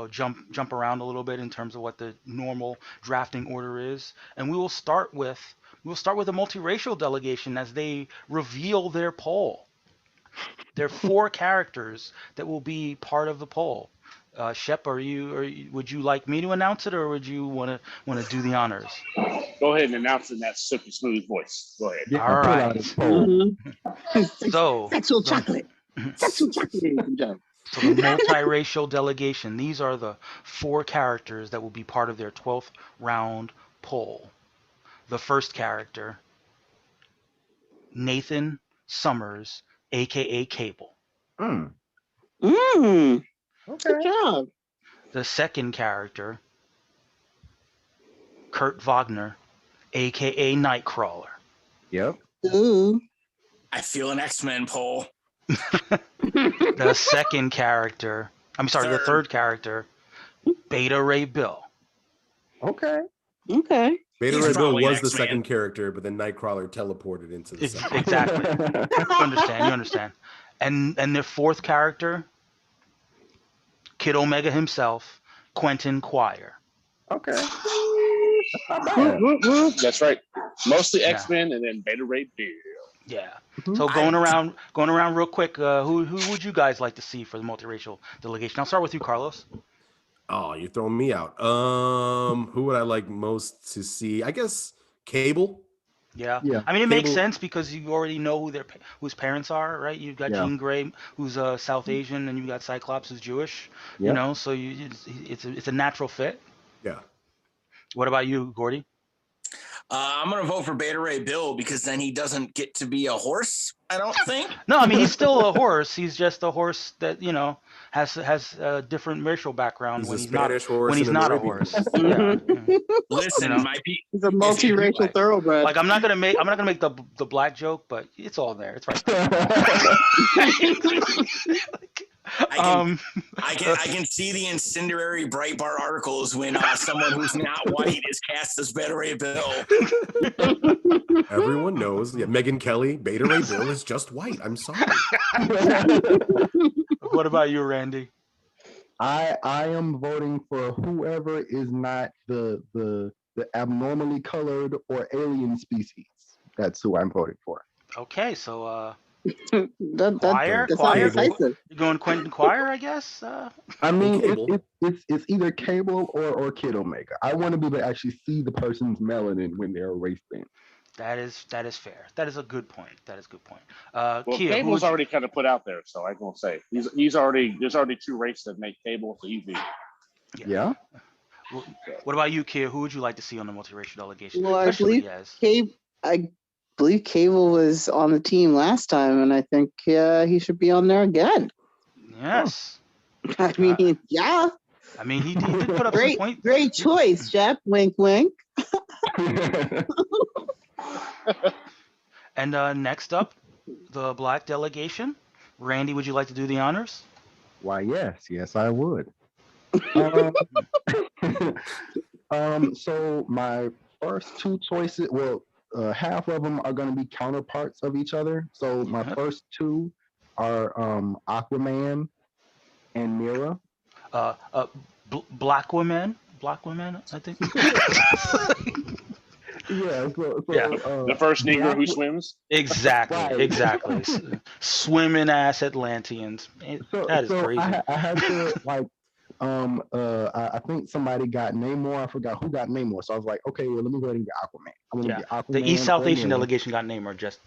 jump around a little bit in terms of what the normal drafting order is, and we will start with the multiracial delegation as they reveal their poll. There are 4 characters that will be part of the poll. Shep, would you like me to announce it, or would you want to do the honors? Go ahead and announce it in that silky smooth voice. Go ahead. Yeah, all right. So sexual chocolate. Sexual chocolate. So the multiracial delegation. These are the 4 characters that will be part of their 12th round poll. The first character, Nathan Summers, aka Cable. Okay. Good job. The second character, Kurt Wagner, aka Nightcrawler. Yep. Ooh. I feel an X-Men poll. The third character, Beta Ray Bill. Okay. Beta He's Ray Bill probably an was the X-Man. second character, but then Nightcrawler teleported into the second. Exactly. You understand. And the fourth character, Kid Omega himself, Quentin Quire. Okay. That's not bad. That's right. Mostly Yeah. X-Men and then Beta Ray Bill. Yeah. Mhm. So going around real quick, who would you guys like to see for the multiracial delegation? I'll start with you, Carlos. Oh, you're throwing me out. Who would I like most to see? I guess Cable. Yeah. Yeah. I mean, it makes Cable- sense because you already know whose parents are, right? You've got Yeah. Jean Grey, who's South Asian, and you've got Cyclops, who's Jewish. You Yep. know, so it's a natural fit. Yeah. What about you, Gordy? I'm gonna vote for Beta Ray Bill because then he doesn't get to be a horse. I don't think. No, I mean he's still a horse. He's just a horse that has a different racial background He's when a he's not Spanish horse when he's and an not a Arabian horse. horse. Yeah. Listen, You know? my pe- He's a multiracial thoroughbred. Like I'm not gonna make the black joke, but it's all there. It's right there. I can see the incendiary Breitbart articles when someone who's not white is cast as Beta Ray Bill. Everyone knows. Yeah, Megyn Kelly, Beta Ray Bill is just white. I'm sorry. What about you, Randy? I am voting for whoever is not the abnormally colored or alien species. That's who I'm voting for. Okay, so That sounds Choir? decisive. you're going Quentin Quire, I guess. I mean, Cable. it's either Cable or Kid Omega. I want to be able to actually see the person's melanin when they're race band. That is fair. That is a good point. Well, Kia, Cable's already kind of put out there, so I'm gonna say there's already two races that make Cable, so easy. Yeah. What about you, Kia? Who would you like to see on the multiracial delegation? Well, I Especially believe I believe Cable was on the team last time, and I think he should be on there again. Yes. I mean, yeah, I mean, he did put up some points. great choice, Shep. Wink, wink. And next up, the black delegation. Randy, would you like to do the honors? Why, yes, I would. So my first two choices, well, half of them are going to be counterparts of each other. So my first two are Aquaman and Mira. Black women, I think. Yeah. So, Yeah. The first Negro who swims. Exactly. Right. Exactly. Swimming ass Atlanteans. That is crazy. I had to I think somebody got Namor. I forgot who got Namor. So I was like, okay, well, let me go ahead and get Aquaman. I'm gonna get Aquaman. The East South or Asian Mira. delegation got Namor. Just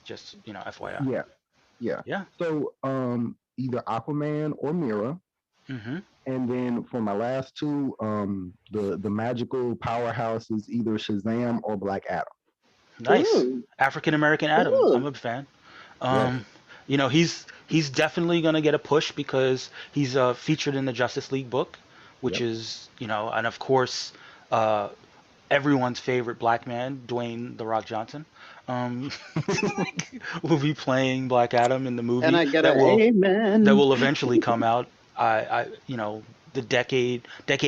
FYI. Yeah. So either Aquaman or Mira. Mm-hmm. And then for my last two, the magical powerhouse is either Shazam or Black Adam. Nice. Ooh. African American Adam. Ooh. I'm a fan. He's definitely gonna get a push because he's featured in the Justice League book, which is and of course everyone's favorite black man, Dwayne "The Rock" Johnson, will be playing Black Adam in the movie And I get that an amen. will eventually come out. The decade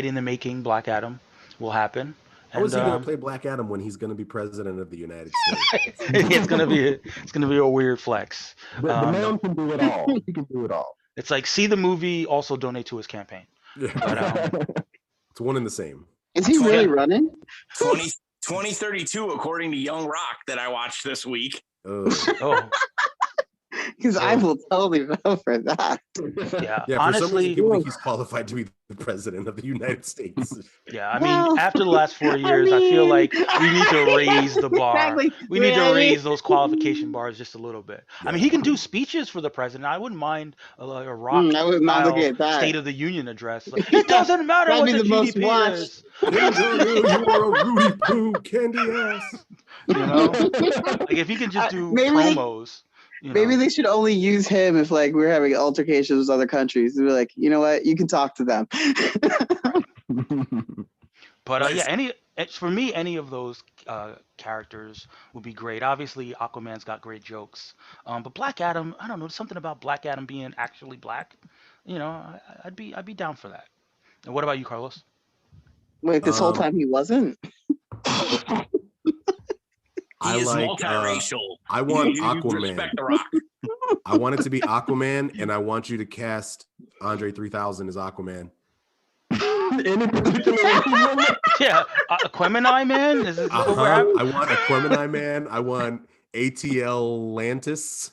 in the making Black Adam will happen. How is he going to play Black Adam when he's going to be president of the United States? It's gonna be a weird flex. The man can do it all. He can do it all. It's like see the movie, also donate to his campaign. Yeah. But, It's one and the same. Is he really running? 2032, according to Young Rock, that I watched this week. oh Because I will totally vote for that. yeah, Yeah, for some honestly, reason, people think he's qualified to be the president of the United States. yeah. I mean, after the last 4 years, I feel like we need to raise the bar. Exactly. We need to Really? raise those qualification bars just a little bit. I mean, he can do speeches for the president. I wouldn't mind a Rock I wouldn't style obligate that. State of the Union address. Like, it doesn't matter That'd what be the the most GDP watched. is. Kim Jong-un, you are a Rudy Poo candy ass. You know, like if he can just do maybe- promos. Maybe they should only use him if like we're having altercations with other countries. They're like, you know what? You can talk to them. But for me, any of those characters would be great. Obviously, Aquaman's got great jokes. But Black Adam, I don't know, something about Black Adam being actually black. I'd be down for that. And what about you, Carlos? Wait, this whole time he wasn't? I is like. multiracial. I want You Aquaman. respect The Rock. I want it to be Aquaman, and I want you to cast Andre 3000 as Aquaman. Any particular one? Yeah, Aquemini man. Is this what we're I having? want Aquemini Man. I want ATL Lantis.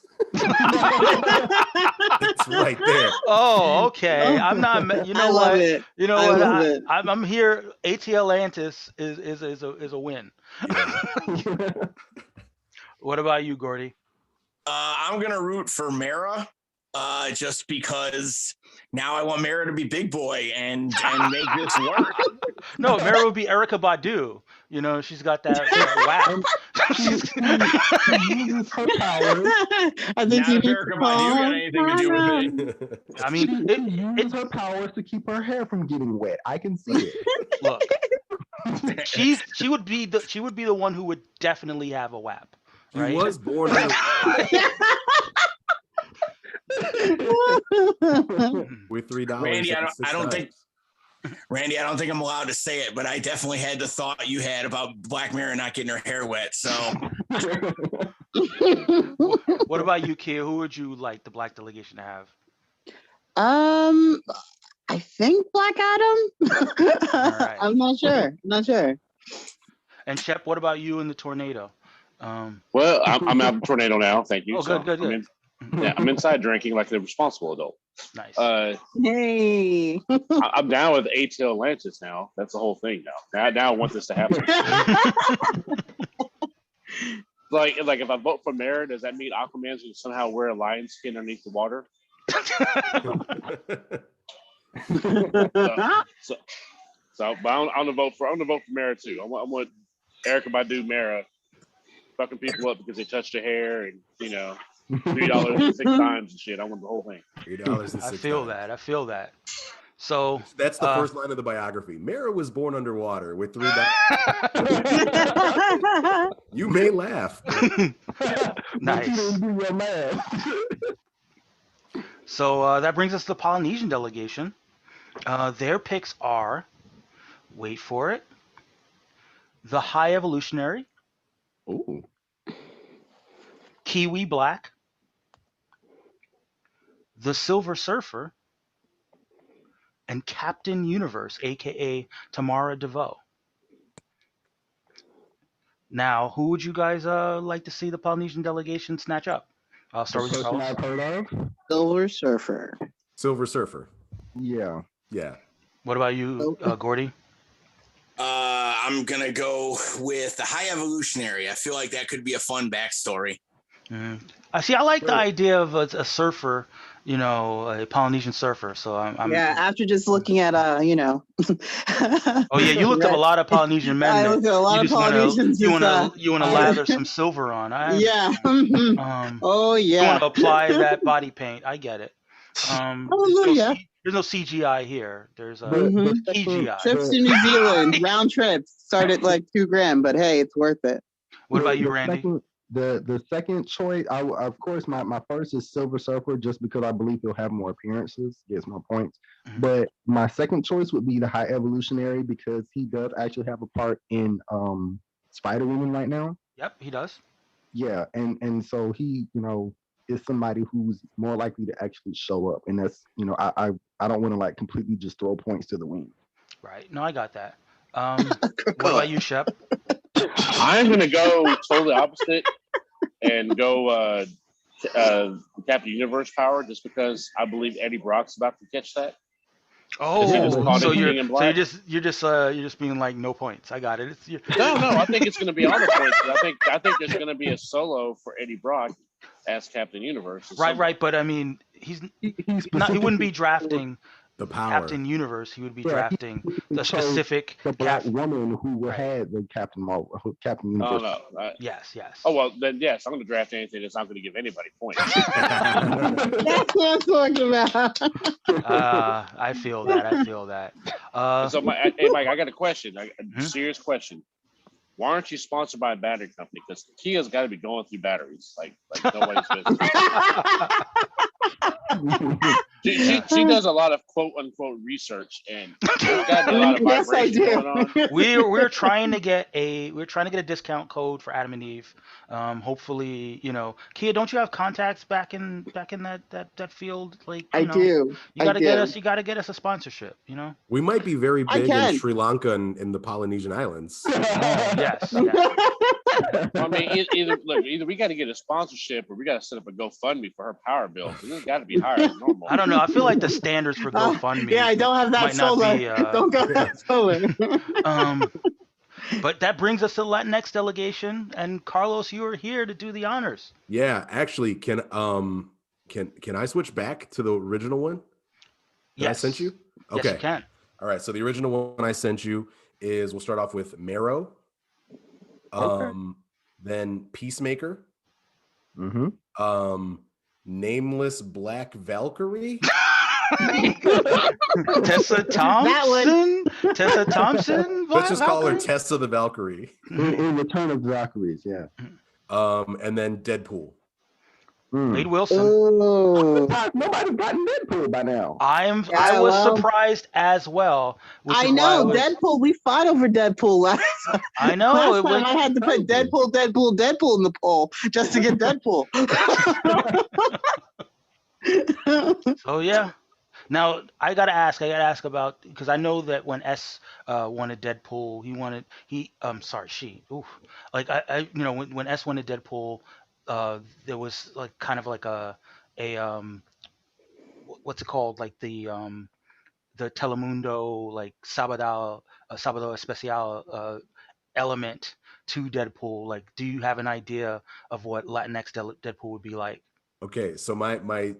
It's right there. Oh, okay. I'm not. You know I love what? it. You know I what? love it. I'm here. ATL Antis is a win. Yeah. What about you, Gordy? I'm gonna root for Mara, just because now I want Mara to be big boy and make this work. No, Mara would be Erica Badu. You know, she's got that whap. She uses her powers. I think Now you if need Erica to Badu got call anything to do with it. I She mean, uses her powers to keep her hair from getting wet. I can see it. look, she would be the one who would definitely have a whap. He Right? was born under with $3. Randy, I six don't think. times. Randy, I don't think I'm allowed to say it, but I definitely had the thought you had about Black Mirror not getting her hair wet. So What about you, Kia? Who would you like the Black delegation to have? I think Black Adam. right. I'm not sure. Not sure. And Shep, what about you and the tornado? Well, I'm out of the tornado now. Thank you. Oh, So, good. I'm inside drinking like a responsible adult. Nice. Hey. I'm down with ATL Atlantis now. That's the whole thing now. Now I want this to happen. like if I vote for Mara, does that mean Aquaman's going to somehow wear a lion skin underneath the water? So but I'm gonna vote for Mara too. I want Erica Badu Mara fucking people up because they touched her hair and $3 6 times and shit. I want the whole thing. $3 and I 6 feel times. that. I feel that. So That's the first line of the biography. Mara was born underwater with $3. You may laugh. Nice. You didn't do your math. So that brings us to the Polynesian delegation. Their picks are, wait for it, the High Evolutionary, Ooh. Kiwi Black, the Silver Surfer, and Captain Universe, aka Tamara DeVoe. Now, who would you guys like to see the Polynesian delegation snatch up? I'll start with you, Person fellas. I've heard of? Silver Surfer. Silver Surfer. Yeah. Yeah. What about you, Gordy? I'm gonna go with the High Evolutionary. I feel like that could be a fun backstory. I see. I like the idea of a surfer, a Polynesian surfer. So I'm Yeah, after just looking at Oh yeah, you looked up a lot of Polynesian men. I looked at a lot of Polynesians. You want to lather some silver on. Yeah. Oh You yeah. want to apply that body paint. I get it. Hallelujah. There's no CGI here. There's PGI. Trips to New Zealand, round trips, start at like $2,000, but hey, it's worth it. What about you, Randy? The second choice, of course, my first is Silver Surfer, just because I believe he'll have more appearances, gets more points. Mhm. But my second choice would be the High Evolutionary, because he does actually have a part in Spider-Woman right now. Yep, he does. Yeah, and so he, is somebody who's more likely to actually show up, and that's, I don't want to like completely just throw points to the wind. Right. No, I got that. What about you, Shep? I'm gonna go totally opposite and go Captain Universe power, just because I believe Eddie Brock's about to catch that. Oh, so Black. you're just being like no points. I got it. No, I think it's gonna be all the points. I think there's gonna be a solo for Eddie Brock as Captain Universe. Right. But I mean, he wouldn't be drafting The power. Captain Universe. He would be drafting the specific the black woman who had the Captain Universe. Oh no. Yes. Oh well, then yes, I'm going to draft anything that's not going to give anybody points. That's what I'm talking about. I feel that. So, hey Mike, I got a question. A serious question. Why aren't you sponsored by a battery company? Because Kia's got to be going through batteries like nobody's business. She does a lot of quote unquote research, and there's got to be a lot of Yes, I vibration do. going on. We're trying to get a discount code for Adam and Eve. Hopefully, Kia, don't you have contacts back in that field? Like, I do. you I got to get do. us. You got to get us a sponsorship. We might be very I big in can. Sri Lanka and in the Polynesian Islands. Oh, yes. I mean, either we got to get a sponsorship or we got to set up a GoFundMe for her power bill. It's got to be higher than normal. I don't know. I feel like the standards for GoFundMe. Yeah, I don't have that might not solar. be, Don't go that solar. But that brings us to the Latinx delegation, and Carlos, you are here to do the honors. Yeah, actually, can I switch back to the original one that I Yes. sent you? Yes, Okay. you can. All right. So the original one I sent you is, we'll start off with Marrow, then Peacemaker, Nameless Black Valkyrie. Tessa Thompson. Tessa Thompson. Let's just call her Valkyrie? Tessa the Valkyrie. In Return of Valkyries, yeah. And then Deadpool. Wade Wilson. Oh, Nobody's gotten Deadpool by now. I was well, surprised as well. which I is why know was- Deadpool. We fought over Deadpool last time. I know. Last time I had to put Deadpool in the poll just to get Deadpool. So yeah. Now I gotta ask about, because I know that when S wanted Deadpool, when S wanted Deadpool, there was like kind of like a what's it called, like the Telemundo, like Sábado Especial element to Deadpool. Like, do you have an idea of what Latinx Deadpool would be like? Okay, so my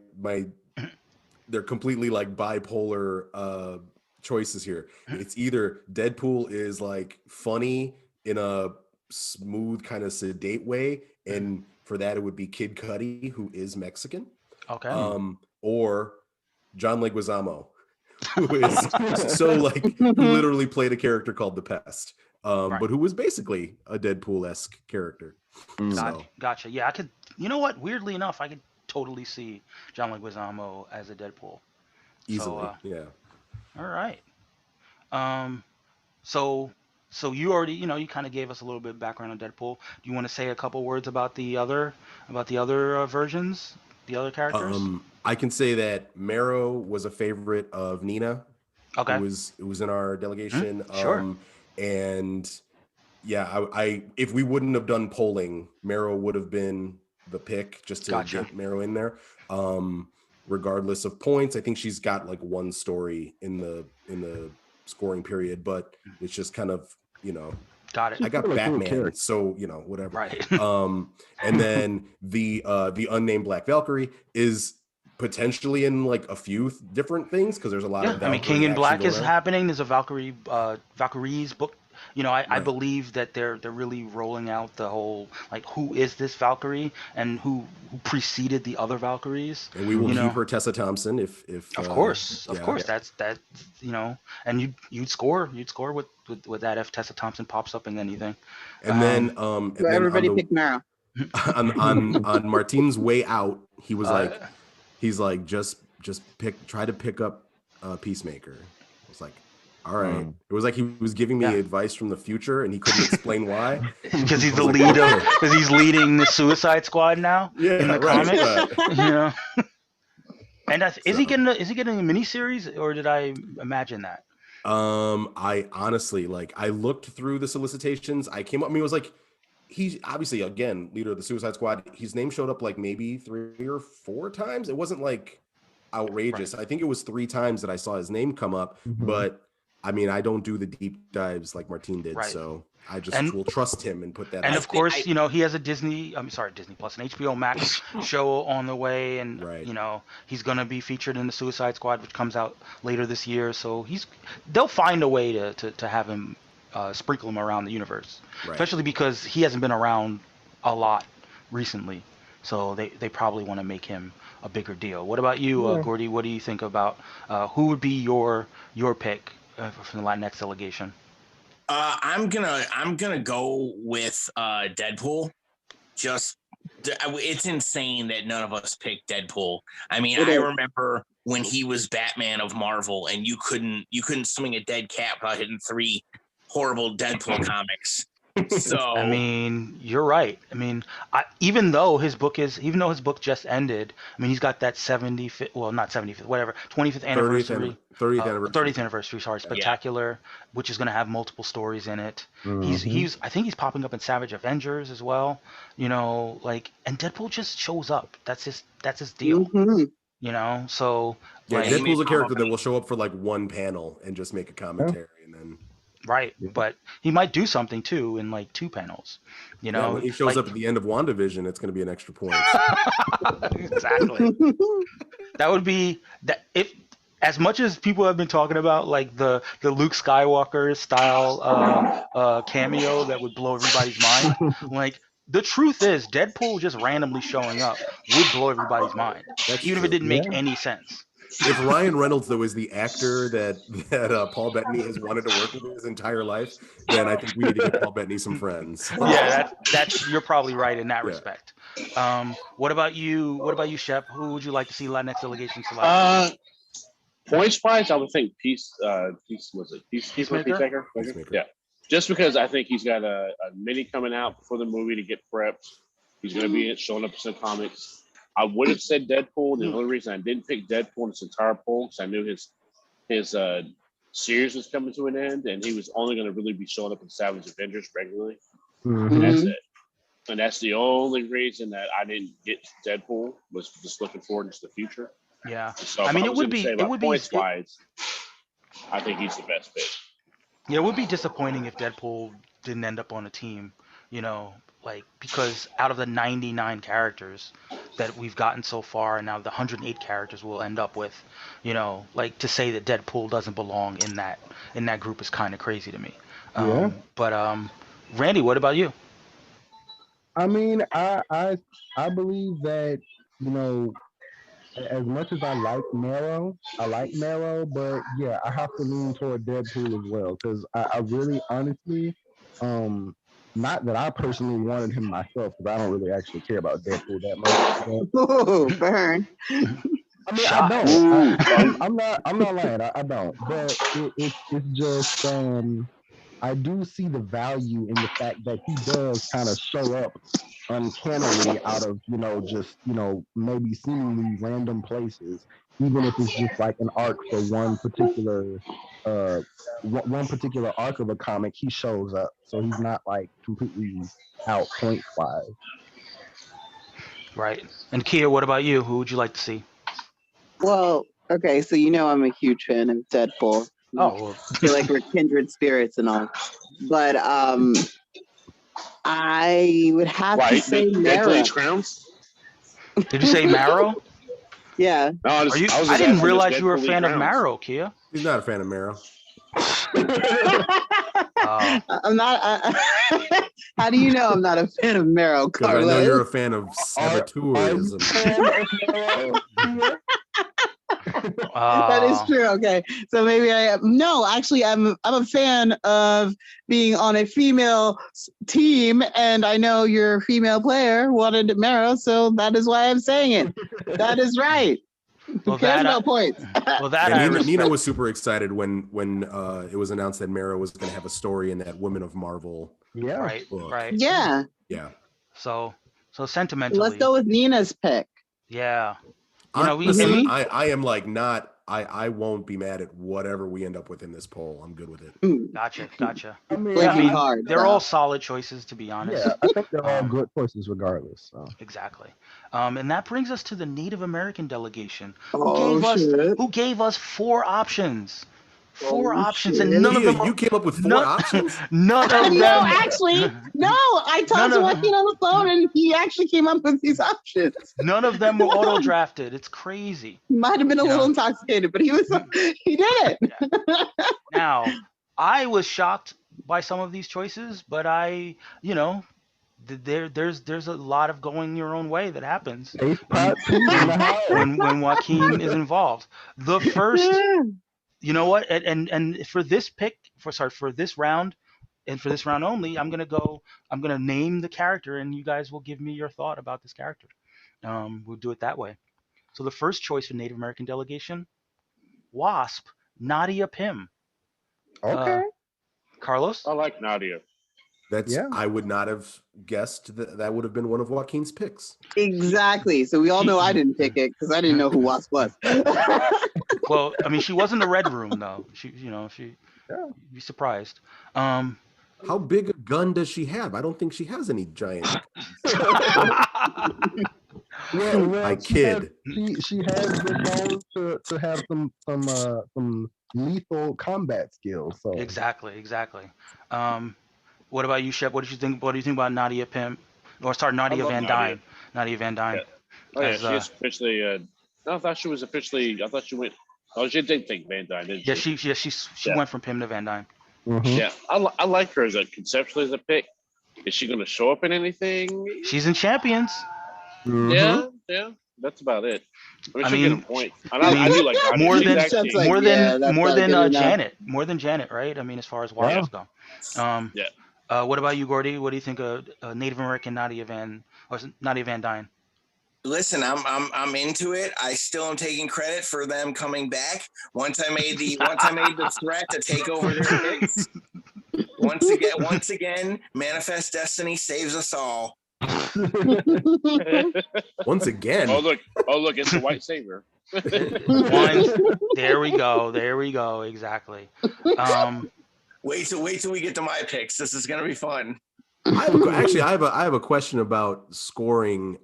they're completely like bipolar choices here. It's either Deadpool is like funny in a smooth kind of sedate way, and for that it would be Kid Cudi, who is Mexican. Okay. Or John Leguizamo, who is so like, who literally played a character called the Pest, Right. but who was basically a Deadpool-esque character. So, Gotcha. Yeah, I could. You know what? Weirdly enough, I could totally see John Leguizamo as a Deadpool. easily, So, yeah. all right. So you already, you kind of gave us a little bit of background on Deadpool. Do you want to say a couple words about the other versions, the other characters? I can say that Marrow was a favorite of Nina. Okay. It was in our delegation. Sure. And yeah, I if we wouldn't have done polling, Marrow would have been the pick just to Gotcha. get Marrow in there. Regardless of points, I think she's got like one story in the scoring period, but it's just kind of, Got it. I got Really cool Batman, character. so whatever. Right. And then the unnamed Black Valkyrie is potentially in like a few different things, because there's a lot Yeah, of I mean, Valkyrie King in action Black going is on. happening. There's a Valkyrie's book. I Right. believe that they're really rolling out the whole, like, who is this Valkyrie and who preceded the other Valkyries. And we will keep her Tessa Thompson if Of course, yeah. that's and you'd score with that if Tessa Thompson pops up in anything. And then So everybody pick Marrow. on Martin's way out, he was like, try to pick up Peacemaker. I was like, all right. It was like he was giving me advice from the future, and he couldn't explain why. Because he's the leader. Because he's leading the Suicide Squad now in the right, comics. And is he getting a miniseries, or did I imagine that? I honestly, like, I looked through the solicitations. I came up. I mean, it was like, he's obviously, again, leader of the Suicide Squad. His name showed up like maybe 3 or 4 times. It wasn't like outrageous. Right. I think it was 3 times that I saw his name come up, but I mean, I don't do the deep dives like Martin did, Right. so I just will trust him and put that. And out. of course, he has a Disney Plus, an HBO Max show on the way, and Right. He's gonna be featured in the Suicide Squad, which comes out later this year. So they'll find a way to have him sprinkle him around the universe, Right. especially because he hasn't been around a lot recently. So they probably want to make him a bigger deal. What about you, Gordy? What do you think about who would be your pick from the Latinx delegation? I'm gonna go with Deadpool, just It's insane that none of us picked Deadpool. I mean, It I is. remember when he was Batman of Marvel, and you couldn't swing a dead cat without hitting 3 horrible Deadpool comics. So I mean, you're right. I mean, even though his book just ended, I mean, he's got that 75th, well, not 75th, whatever, 25th anniversary, 30th anniversary. 30th anniversary, sorry, spectacular, which is going to have multiple stories in it. I think he's popping up in Savage Avengers as well. You know, like, and Deadpool just shows up. That's his deal. Mhm. You know, so Yeah, like, Deadpool's a character that will show up for like one panel and just make a commentary, and then right, but he might do something too in like 2 panels. You know, when he shows up at the end of WandaVision, it's going to be an extra point. Exactly. That would be that if, as much as people have been talking about like the Luke Skywalker style cameo that would blow everybody's mind, like the truth is Deadpool just randomly showing up would blow everybody's mind, That's even if true. it didn't make any sense. If Ryan Reynolds though is the actor that Paul Bettany has wanted to work with his entire life, then I think we need to get Paul Bettany some friends. Yeah, that's you're probably right in that respect. What about you? What about you, Shep? Who would you like to see Latinx delegation select? Points wise, I would think Peacemaker. Yeah, just because I think he's got a mini coming out before the movie to get prepped. He's going to be showing up in some comics. I would have said Deadpool. The only reason I didn't pick Deadpool in this entire poll because I knew his series was coming to an end, and he was only going to really be showing up in Savage Avengers regularly. And that's it. And that's the only reason that I didn't get Deadpool, was just looking forward into the future. Yeah, So I mean, it would be points wise. I think he's the best pick. Yeah, it would be disappointing if Deadpool didn't end up on a team, you know, like, because out of the 99 characters that we've gotten so far, and now the 108 characters we'll end up with, you know, like, to say that Deadpool doesn't belong in that group is kind of crazy to me. But Randy, what about you? I mean, I believe that, you know, as much as I like Marrow, but yeah, I have to lean toward Deadpool as well, because I really honestly, not that I personally wanted him myself, because I don't really actually care about Deadpool that much. Ooh, burn. I mean, I don't. I'm not lying. I don't. But it's just I do see the value in the fact that he does kind of show up uncannily out of, you know, just, you know, maybe seemingly random places, even if it's just like an arc for one particular arc of a comic. He shows up, so he's not like completely out points wise. Right. And Kia, what about you? Who would you like to see? Well, okay, so you know I'm a huge fan of Deadpool. Oh, well. I feel like we're kindred spirits and all. But I would have to say Marrow. Did you say Marrow? Yeah. No, I didn't realize you were a fan of Marrow, Kia. He's not a fan of Marrow. I'm not. How do you know I'm not a fan of Marrow, Because Carlos? I know you're a fan of saboteurism. That is true. Okay, so maybe I am. No, actually, I'm a fan of being on a female team, and I know your female player wanted Marrow, so that is why I'm saying it. That is right. Well, Who cares about points? Well, that Nina was super excited when it was announced that Marrow was going to have a story in that Women of Marvel. Yeah. Right. Yeah. Yeah. So sentimentally, Let's go with Nina's pick. Yeah. You know, Listen, I am like not. I won't be mad at whatever we end up with in this poll. I'm good with it. Gotcha. I mean, they're all solid choices, to be honest. Yeah, I think they're all good choices regardless. So. Exactly. And that brings us to the Native American delegation, Shit. who gave us 4 options. 4 options, shit. and none of them. You came up with 4 options? None of them. No, actually, no. I talked to Joaquin on the phone, and he actually came up with these options. None of them were auto drafted. It's crazy. He might have been a little intoxicated, but he did it. Yeah. Now, I was shocked by some of these choices, but there's a lot of going your own way that happens when Joaquin is involved. The first. You know what? And for this pick, for this round, and for this round only, I'm gonna name the character, and you guys will give me your thought about this character. We'll do it that way. So the first choice for Native American delegation, Wasp, Nadia Pym. Okay. Carlos? I like Nadia. I would not have guessed that would have been one of Joaquin's picks. Exactly. So we all know I didn't pick it because I didn't know who Wasp was. Well, I mean, she was in the red room though. You'd be surprised. How big a gun does she have? I don't think she has any giant. Well, I kid. She has the balls to have some lethal combat skills. So Exactly. What about you, Shep? What do you think about Nadia Pym? Or sorry, Nadia Van Dyne. Nadia Van Dyne. Yeah. Oh yeah, she's officially. I thought she was officially. I thought she went. Oh, she did take Van Dyne, didn't she? She went from Pym to Van Dyne. Mhm. Yeah, I like her as a conceptually as a pick. Is she going to show up in anything? She's in Champions. Mhm. Yeah, that's about it. I she'll mean, get a point. I do like Nadia. more She's than actually, like, more yeah, than that's more not than good enough. Janet. More than Janet, right? I mean, as far as Wasps go. What about you, Gordy? What do you think of Native American Nadia Van Dyne? Listen, I'm into it. I still am taking credit for them coming back. Once I made the threat to take over their picks. Once again, Manifest Destiny saves us all. Once again. Oh look, it's the white saber. There we go. Exactly. Wait till we get to my picks. This is gonna be fun. I have a question about scoring.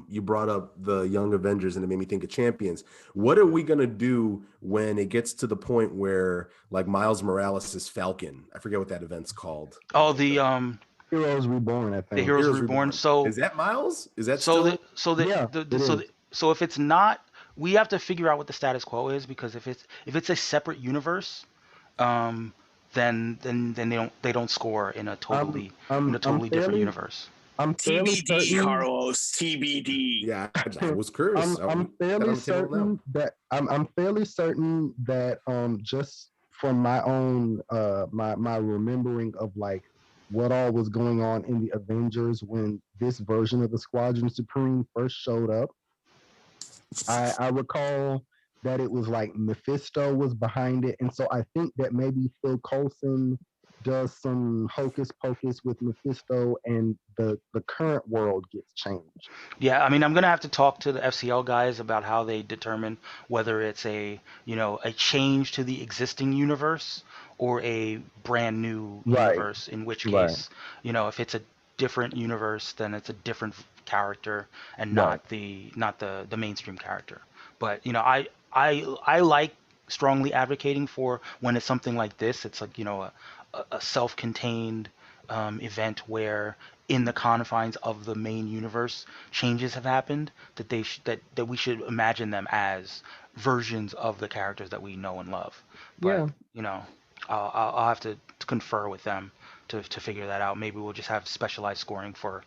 You brought up the Young Avengers, and it made me think of Champions. What are we gonna do when it gets to the point where, like, Miles Morales is Falcon? I forget what that event's called. Oh, the Heroes Reborn. I think the Heroes Reborn. So is that Miles? Is that so still? so if it's not, we have to figure out what the status quo is, because if it's a separate universe, then they don't score in a totally different universe. I'm fairly TBD, certain, Carlos. TBD. Yeah, I was curious. I'm fairly certain that just from my own my remembering of like what all was going on in the Avengers when this version of the Squadron Supreme first showed up. I recall that it was like Mephisto was behind it, and so I think that maybe Phil Coulson does some hocus pocus with Mephisto, and the current world gets changed. Yeah, I mean, I'm gonna have to talk to the FCL guys about how they determine whether it's a change to the existing universe or a brand new universe. In which case, if it's a different universe, then it's a different character and not the mainstream character. But I like strongly advocating for when it's something like this. It's like a self-contained event where in the confines of the main universe changes have happened, that we should imagine them as versions of the characters that we know and love. But I'll have to confer with them to figure that out. Maybe we'll just have specialized scoring for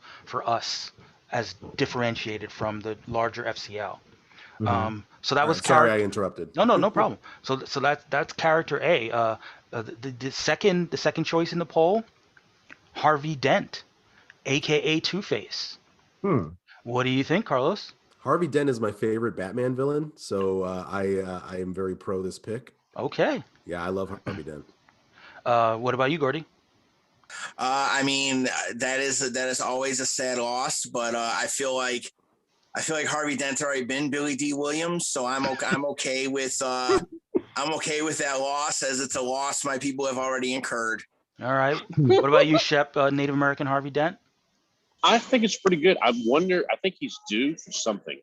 us as differentiated from the larger FCL. So that was sorry I interrupted. No problem. So that's character A. The second choice in the poll, Harvey Dent, aka Two-Face. What do you think, Carlos? Harvey Dent is my favorite Batman villain, so I am very pro this pick. Okay. Yeah, I love Harvey Dent. What about you, Gordy? I mean, that is always a sad loss, but I feel like Harvey Dent's already been Billy D. Williams, so I'm okay with that loss, as it's a loss my people have already incurred. All right. What about you, Shep? Native American Harvey Dent? I think it's pretty good. I think he's due for something.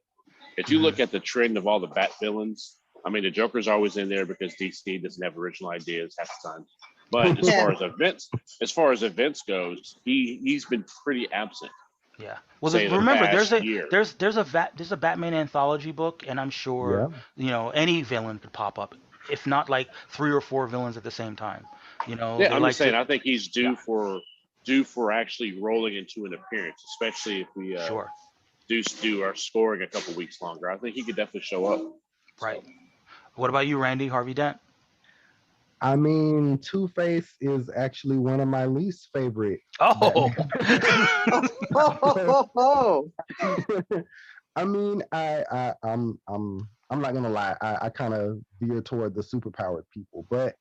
If you look at the trend of all the Bat villains, I mean, the Joker's always in there because DC doesn't have original ideas half the time. But as far as events goes, he's been pretty absent. Yeah. Well, remember, there's a Batman anthology book, and I'm sure any villain could pop up, if not like 3 or 4 villains at the same time. Yeah, I'm just saying. I think he's due for actually rolling into an appearance, especially if we do our scoring a couple weeks longer. I think he could definitely show up. Right. What about you, Randy? Harvey Dent? I mean, Two-Face is actually one of my least favorite Oh, Oh, I mean, I'm not gonna lie. I kind of veer toward the superpowered people, but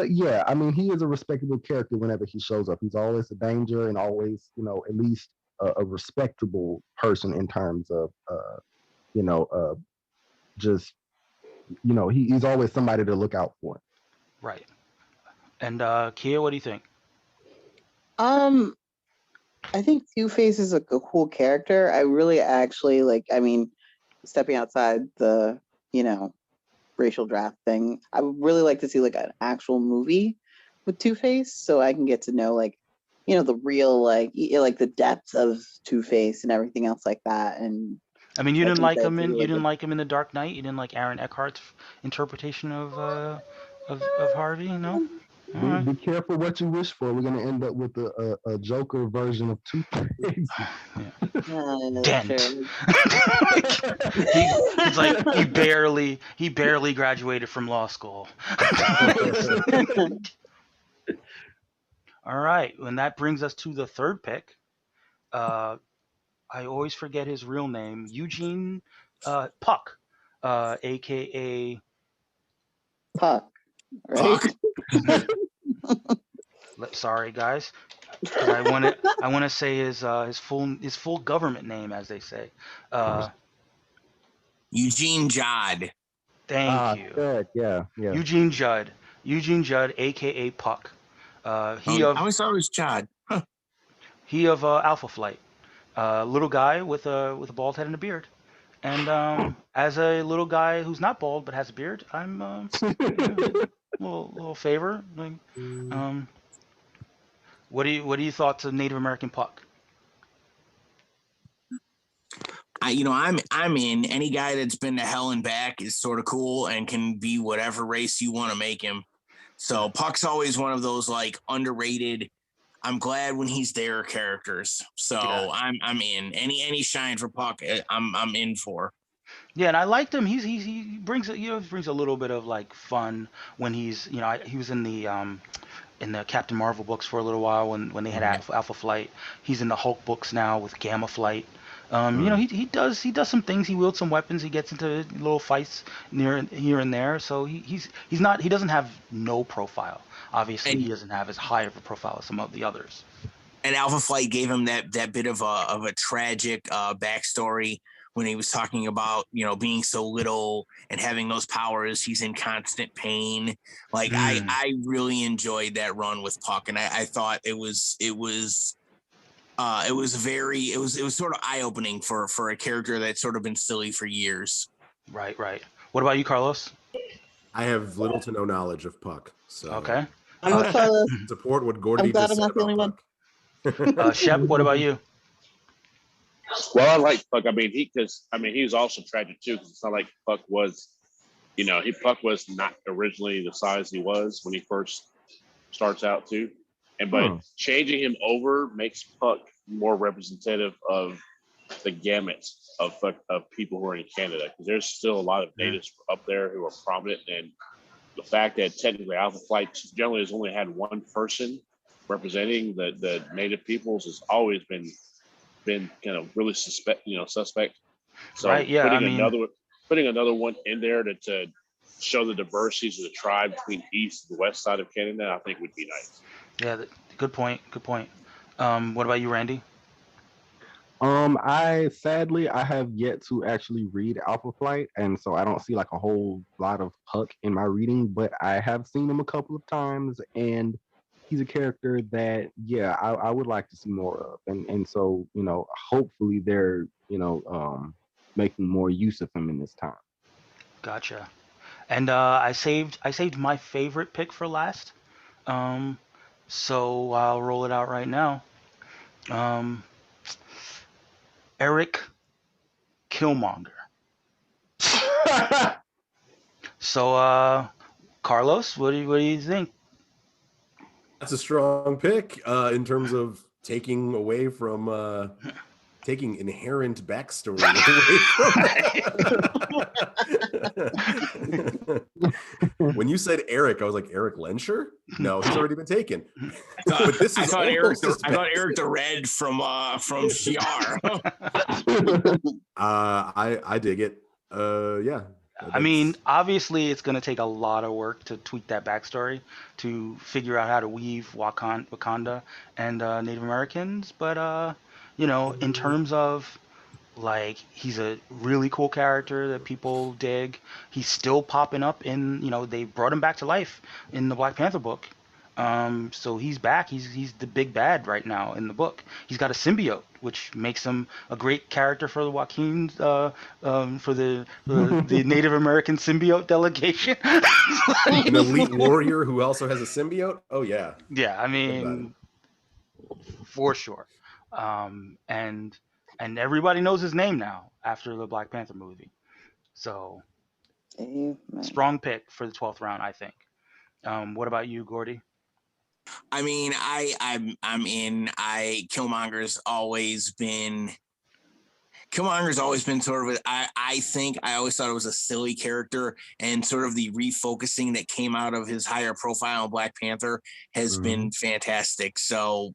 yeah, I mean, he is a respectable character whenever he shows up. He's always a danger and always, at least a respectable person in terms of, you know, just, he's always somebody to look out for. right. And Kia, what do you think? um, I think Two Face is a cool character. I really actually like. I mean, stepping outside the racial draft thing, I would really like to see like an actual movie with Two Face, so I can get to know like the real like the depths of Two Face and everything else like that. And I mean, you I didn't think like that'd him be in really good. The Dark Knight. You didn't like Aaron Eckhart's interpretation of Harvey. No. All Be, right. be careful what you wish for. We're gonna end up with a Joker version of Two-Face. Dent. Sure. He's like he barely graduated from law school. All right, and that brings us to the third pick. I always forget his real name, Eugene Puck, aka Puck, right? Sorry guys, because I want to say his full government name, as they say. Eugene Jod. Thank you. Good. Yeah. Eugene Judd, aka Puck. I always thought it was Jod. Huh. He of Alpha Flight, little guy with a bald head and a beard. And as a little guy who's not bald but has a beard, I'm little favor. Like, what are you thoughts of Native American Puck? I'm in. Any guy that's been to hell and back is sort of cool and can be whatever race you want to make him. So Puck's always one of those like underrated. I'm glad when he's there characters. So yeah. I'm in. Any shine for Puck, I'm in for. Yeah, and I liked him. He brings brings a little bit of like fun when he's he was in the Captain Marvel books for a little while when they had Alpha Flight. He's in the Hulk books now with Gamma Flight. He does some things. He wields some weapons. He gets into little fights here and there. So he doesn't have no profile. Obviously, he doesn't have as high of a profile as some of the others. And Alpha Flight gave him that bit of a tragic backstory when he was talking about being so little and having those powers. He's in constant pain. Like I really enjoyed that run with Puck, and I thought it was sort of eye-opening for a character that's sort of been silly for years. Right. What about you, Carlos? I have little to no knowledge of Puck. So okay. Support what Gordy just said about Puck. Shep, what about you? Well, I like Puck. I mean, he was also tragic too, because it's not like Puck was, Puck was not originally the size he was when he first starts out too. But changing him over makes Puck more representative of the gamut of people who are in Canada, because there's still a lot of natives up there who are prominent, and the fact that technically Alpha Flight generally has only had one person representing the native peoples has always been kind of really suspect. So putting another one in there to show the diversities of the tribe between east and west side of Canada, I think would be nice. Yeah, good point. What about you, Randy? I have yet to actually read Alpha Flight, and so I don't see like a whole lot of Puck in my reading, but I have seen him a couple of times, and he's a character that I would like to see more of, and so hopefully they're making more use of him in this time. Gotcha. And I saved my favorite pick for last. So I'll roll it out right now. Eric Killmonger. So, Carlos, what do you think? That's a strong pick in terms of taking away from taking inherent backstory away from When you said Eric, I was like, Eric Lensher? No, he's already been taken. But this is I thought almost as bad. Eric the Red from Shiar. I dig it. Yeah. I mean, obviously, it's going to take a lot of work to tweak that backstory to figure out how to weave Wakanda and Native Americans. But, in terms of, like, he's a really cool character that people dig. He's still popping up in, they brought him back to life in the Black Panther book. So he's back. He's the big bad right now in the book. He's got a symbiote, which makes him a great character for the Joaquin, for the Native American symbiote delegation. An elite warrior who also has a symbiote. Oh yeah. Yeah, I mean, for sure. And everybody knows his name now after the Black Panther movie. So strong pick for the 12th round, I think. What about you, Gordy? I mean, I'm in. Killmonger's always been sort of I think I always thought it was a silly character, and sort of the refocusing that came out of his higher profile in Black Panther has been fantastic. So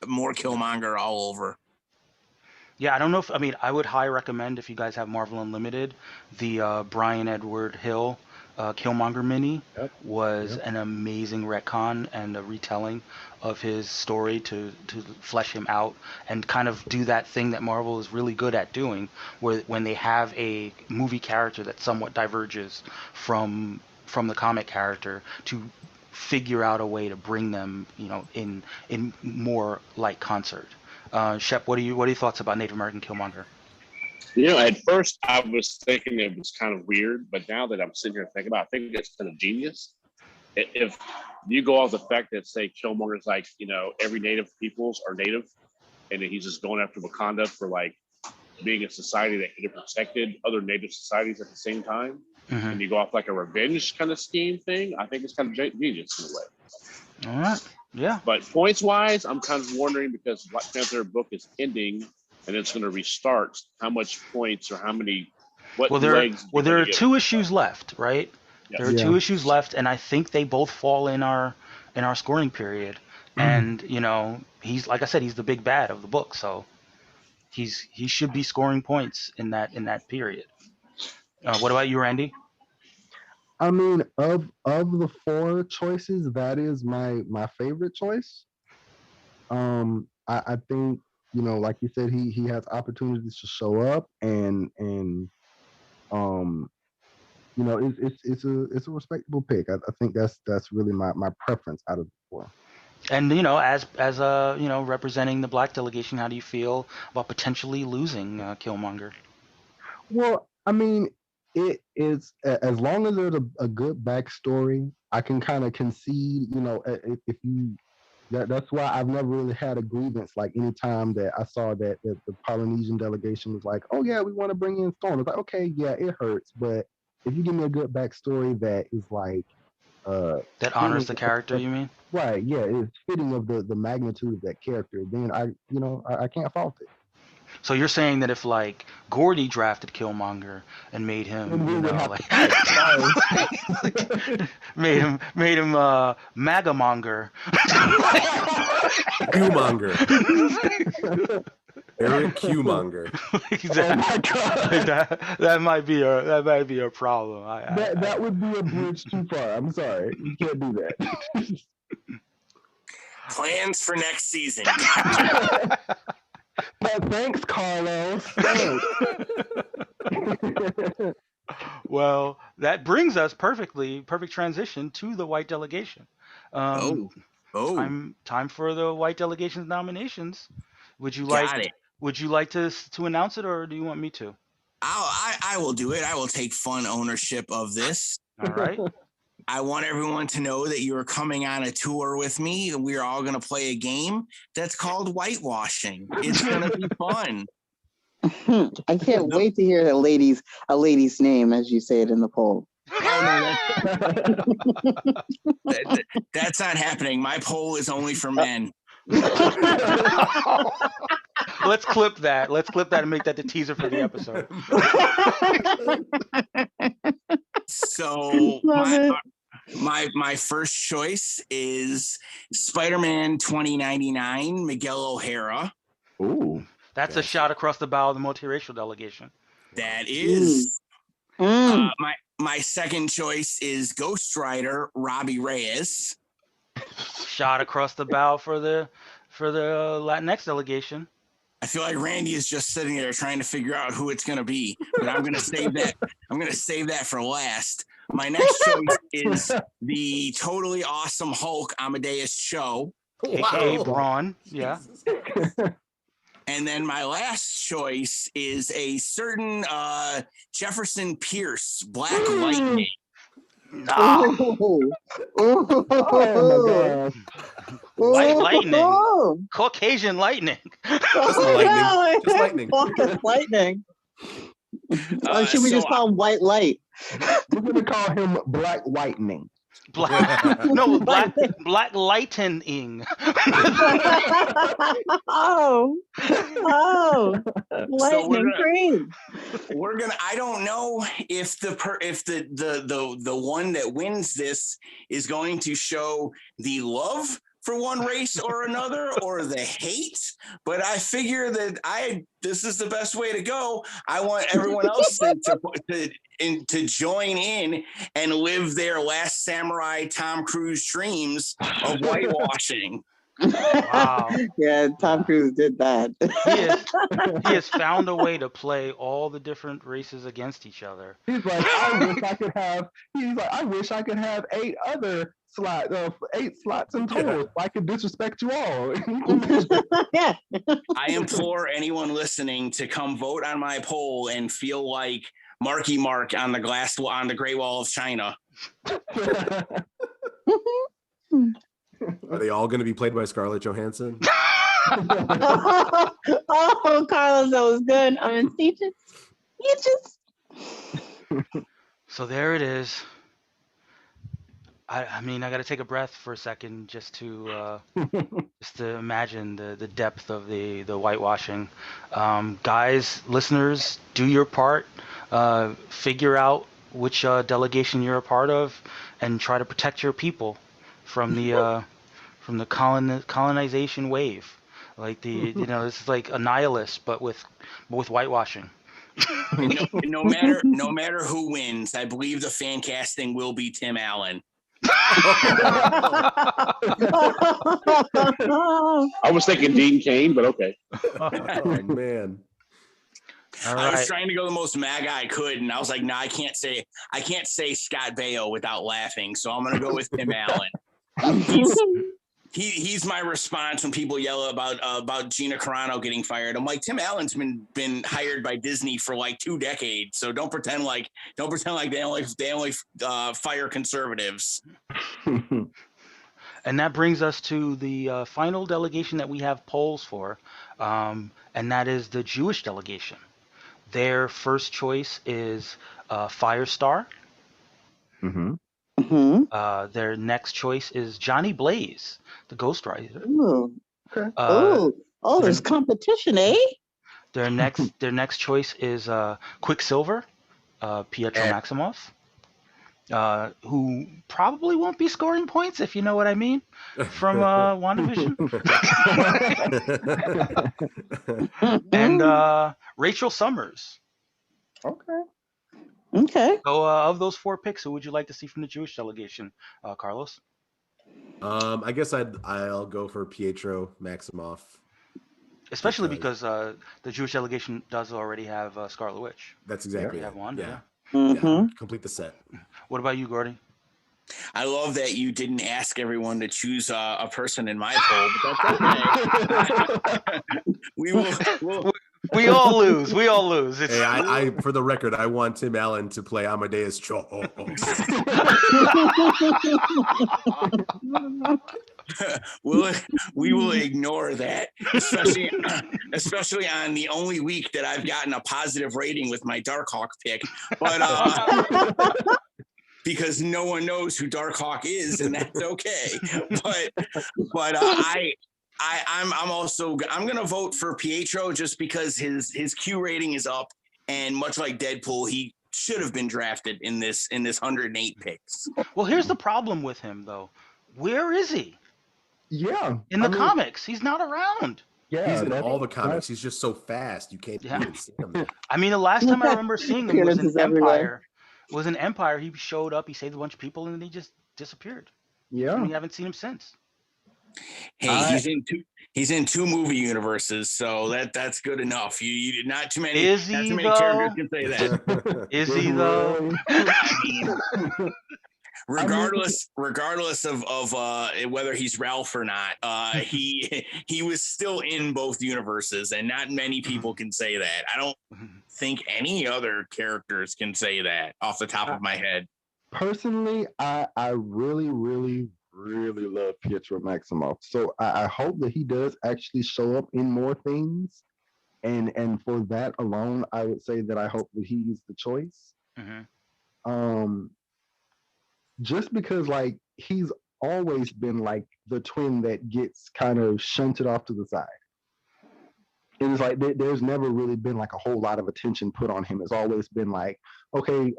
more Killmonger all over. Yeah, I don't know I would highly recommend, if you guys have Marvel Unlimited, the Brian Edward Hill Killmonger mini was an amazing retcon and a retelling of his story to flesh him out and kind of do that thing that Marvel is really good at doing, where when they have a movie character that somewhat diverges from the comic character, to figure out a way to bring them, in more like concert. Shep, what are your thoughts about Native American Killmonger? At first I was thinking it was kind of weird, but now that I'm sitting here thinking about it, I think it's kind of genius. If you go off the fact that, say, Killmonger's like, every native peoples are native, and that he's just going after Wakanda for like being a society that could have protected other native societies at the same time, and you go off like a revenge kind of scheme thing, I think it's kind of genius in a way. All right. Yeah. But points wise, I'm kind of wondering, because Black Panther book is ending and it's going to restart, how much points or how many, there are 2 issues left, right? Yes. There are 2 issues left, and I think they both fall in our scoring period. And he's, like I said, he's the big bad of the book, so he should be scoring points in that period. What about you, Randy? I mean, of the 4 choices, that is my favorite choice. I think, like you said, he has opportunities to show up, and it's a respectable pick. I think that's really my preference out of the 4. And as representing the Black delegation, how do you feel about potentially losing Killmonger? Well, I mean, it is, as long as there's a good backstory, I can kind of concede. If you. That's why I've never really had a grievance. Like, anytime that I saw that the Polynesian delegation was like, "Oh yeah, we want to bring in Storm," it's like, okay, yeah, it hurts, but if you give me a good backstory that is like that honors the character, you mean? Right? Yeah, it's fitting of the magnitude of that character. Then I can't fault it. So you're saying that if, like, Gordy drafted Killmonger and made him, made him Magamonger. Qmonger. Eric Qmonger. Exactly. Oh my God. That might be a problem. That would be a bridge too far. I'm sorry. You can't do that. Plans for next season. Thanks, Carlos. Well, that brings us perfect transition to the White Delegation. Time for the White Delegation's nominations. Would you like to announce it, or do you want me to? I will do it. I will take fun ownership of this. All right. I want everyone to know that you are coming on a tour with me, and we're all going to play a game that's called whitewashing. It's going to be fun. I can't wait to hear a lady's name as you say it in the poll. That's not happening. My poll is only for men. Let's clip that and make that the teaser for the episode. So My first choice is Spider-Man 2099, Miguel O'Hara. Ooh. That's a Gotcha. shot across the bow of the multiracial delegation. That is. Mm. My second choice is Ghost Rider, Robbie Reyes. Shot across the bow for the Latinx delegation. I feel like Randy is just sitting there trying to figure out who it's going to be, but I'm going to save that. I'm going to save that for last. My next choice is the totally awesome Hulk Amadeus Cho. AKA Wow. Braun. Yeah. And then my last choice is a certain Jefferson Pierce, Black Lightning. Nah. Oh, Oh my gosh. White lightning. Oh, Caucasian lightning. Just lightning. Just lightning. Fucking lightning. Should we so just call him White Light? We're gonna call him Black Whitening. Black lightening. Oh, lightning cream. We're gonna. I don't know if the one that wins this is going to show the love for one race or another, or the hate. But I figure that this is the best way to go. I want everyone else to join in and live their Last Samurai Tom Cruise dreams of whitewashing. Wow. Yeah, Tom Cruise did that. He has found a way to play all the different races against each other. He's like, I wish I could have. He's like, I wish I could have 8 slots in total. So I could disrespect you all. Yeah. I implore anyone listening to come vote on my poll and feel like Marky Mark on the Great Wall of China. Are they all going to be played by Scarlett Johansson? Oh, Carlos, that was good. I mean, you just. So there it is. I mean, I got to take a breath for a second just to imagine the depth of the whitewashing. Guys, listeners, do your part. Figure out which delegation you're a part of, and try to protect your people from the colonization wave. Like this is like a nihilist, but with whitewashing. No matter who wins, I believe the fan casting will be Tim Allen. I was thinking Dean Cain, but okay. Oh man. All I was right. trying to go the most MAGA I could, and I was like, nah, I can't say Scott Baio without laughing, so I'm gonna go with Tim Allen. He's my response when people yell about Gina Carano getting fired. I'm like, Tim Allen's been hired by Disney for like 2 decades, so don't pretend like they only fire conservatives. And that brings us to the final delegation that we have polls for, and that is the Jewish delegation. Their first choice is Firestar. Mm-hmm. Mm-hmm. Their next choice is Johnny Blaze, the Ghost Rider. Ooh. Okay. There's competition, eh? Their next choice is Quicksilver, Pietro Maximoff, who probably won't be scoring points, if you know what I mean, from WandaVision. And Rachel Summers. Okay. Okay. So of those 4 picks, who would you like to see from the Jewish delegation, Carlos? I guess I'll go for Pietro Maximoff. Especially because the Jewish delegation does already have Scarlet Witch. That's exactly They have Wanda. Yeah. Mm-hmm. Yeah, complete the set. What about you, Gordy? I love that you didn't ask everyone to choose a person in my poll, but that's okay. We all lose. We all lose. It's, Hey, I for the record, I want Tim Allen to play Amadeus Cho. We will ignore that, especially on the only week that I've gotten a positive rating with my Darkhawk pick. But because no one knows who Darkhawk is, and that's okay. But I'm gonna vote for Pietro just because his Q rating is up, and much like Deadpool, he should have been drafted in this 108 picks. Well, here's the problem with him though. Where is he? Yeah. In the comics, he's not around. Yeah, He's in all the comics. He's just so fast you can't even see him there. I mean, the last time I remember seeing him was in Appearances everywhere. Empire. Was in Empire. He showed up, he saved a bunch of people, and then he just disappeared. Yeah. And we haven't seen him since. Hey, he's in two movie universes, so that's good enough. You not too many. Is not he too many though? characters can say that. Is he though? Regardless of whether he's Ralph or not, he was still in both universes, and not many people can say that. I don't think any other characters can say that off the top of my head. Personally, I really, really, really love Pietro Maximoff. So I hope that he does actually show up in more things. And for that alone, I would say that I hope that he's the choice. Just because like he's always been like the twin that gets kind of shunted off to the side. It's like there's never really been like a whole lot of attention put on him. It's always been like, okay,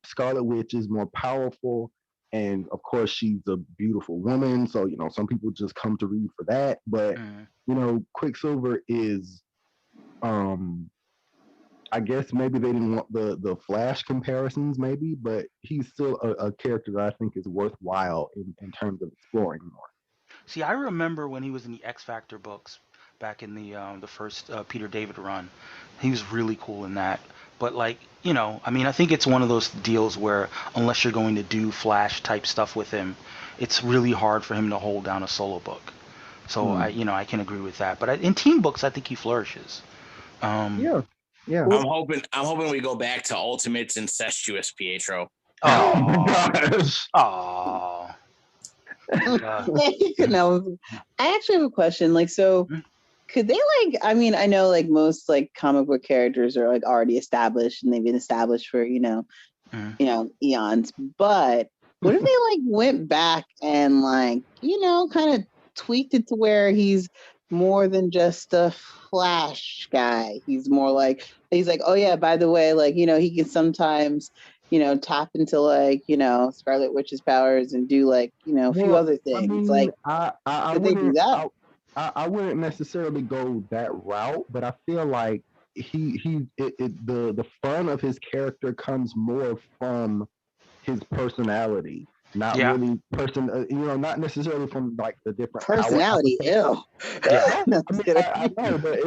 Scarlet Witch is more powerful, and of course she's a beautiful woman, so you know some people just come to read for that. But you know, Quicksilver is, I guess maybe they didn't want the Flash comparisons, maybe, but he's still a character that I think is worthwhile in terms of exploring more. See, I remember when he was in the X Factor books back in the first Peter David run. He was really cool in that. But like, you know, I mean, I think it's one of those deals where unless you're going to do Flash type stuff with him, it's really hard for him to hold down a solo book. So I can agree with that. But in team books, I think he flourishes. Yeah. I'm hoping we go back to Ultimate's incestuous Pietro. Oh my gosh. Oh. No, I actually have a question. Like, so could they like? I mean, I know like most like comic book characters are like already established and they've been established for eons. But what if they like went back and like kind of tweaked it to where he's more than just a Flash guy? He's more like oh yeah, by the way, like he can sometimes tap into like Scarlet Witch's powers and do like a few other things. I mean, like could they do that? I wouldn't necessarily go that route, but I feel like the fun of his character comes more from his personality, not really not necessarily from like the different personality. Ew. Yeah. I know, but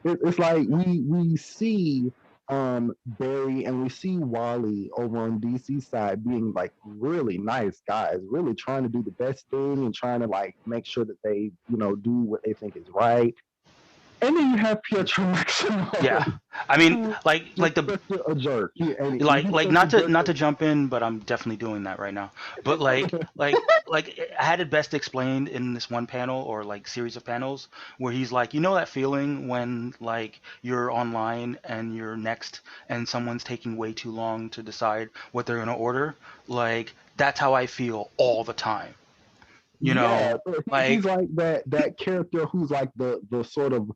it's like we see Barry and we see Wally over on DC side being like really nice guys, really trying to do the best thing and trying to like make sure that they do what they think is right. And then you have Pietro Maximoff. Yeah, I mean, like a jerk. Like not to jump in, but I'm definitely doing that right now. But like I had it best explained in this one panel or like series of panels where he's like, that feeling when like you're online and you're next and someone's taking way too long to decide what they're gonna order. Like that's how I feel all the time. Like he's like that character who's like the sort of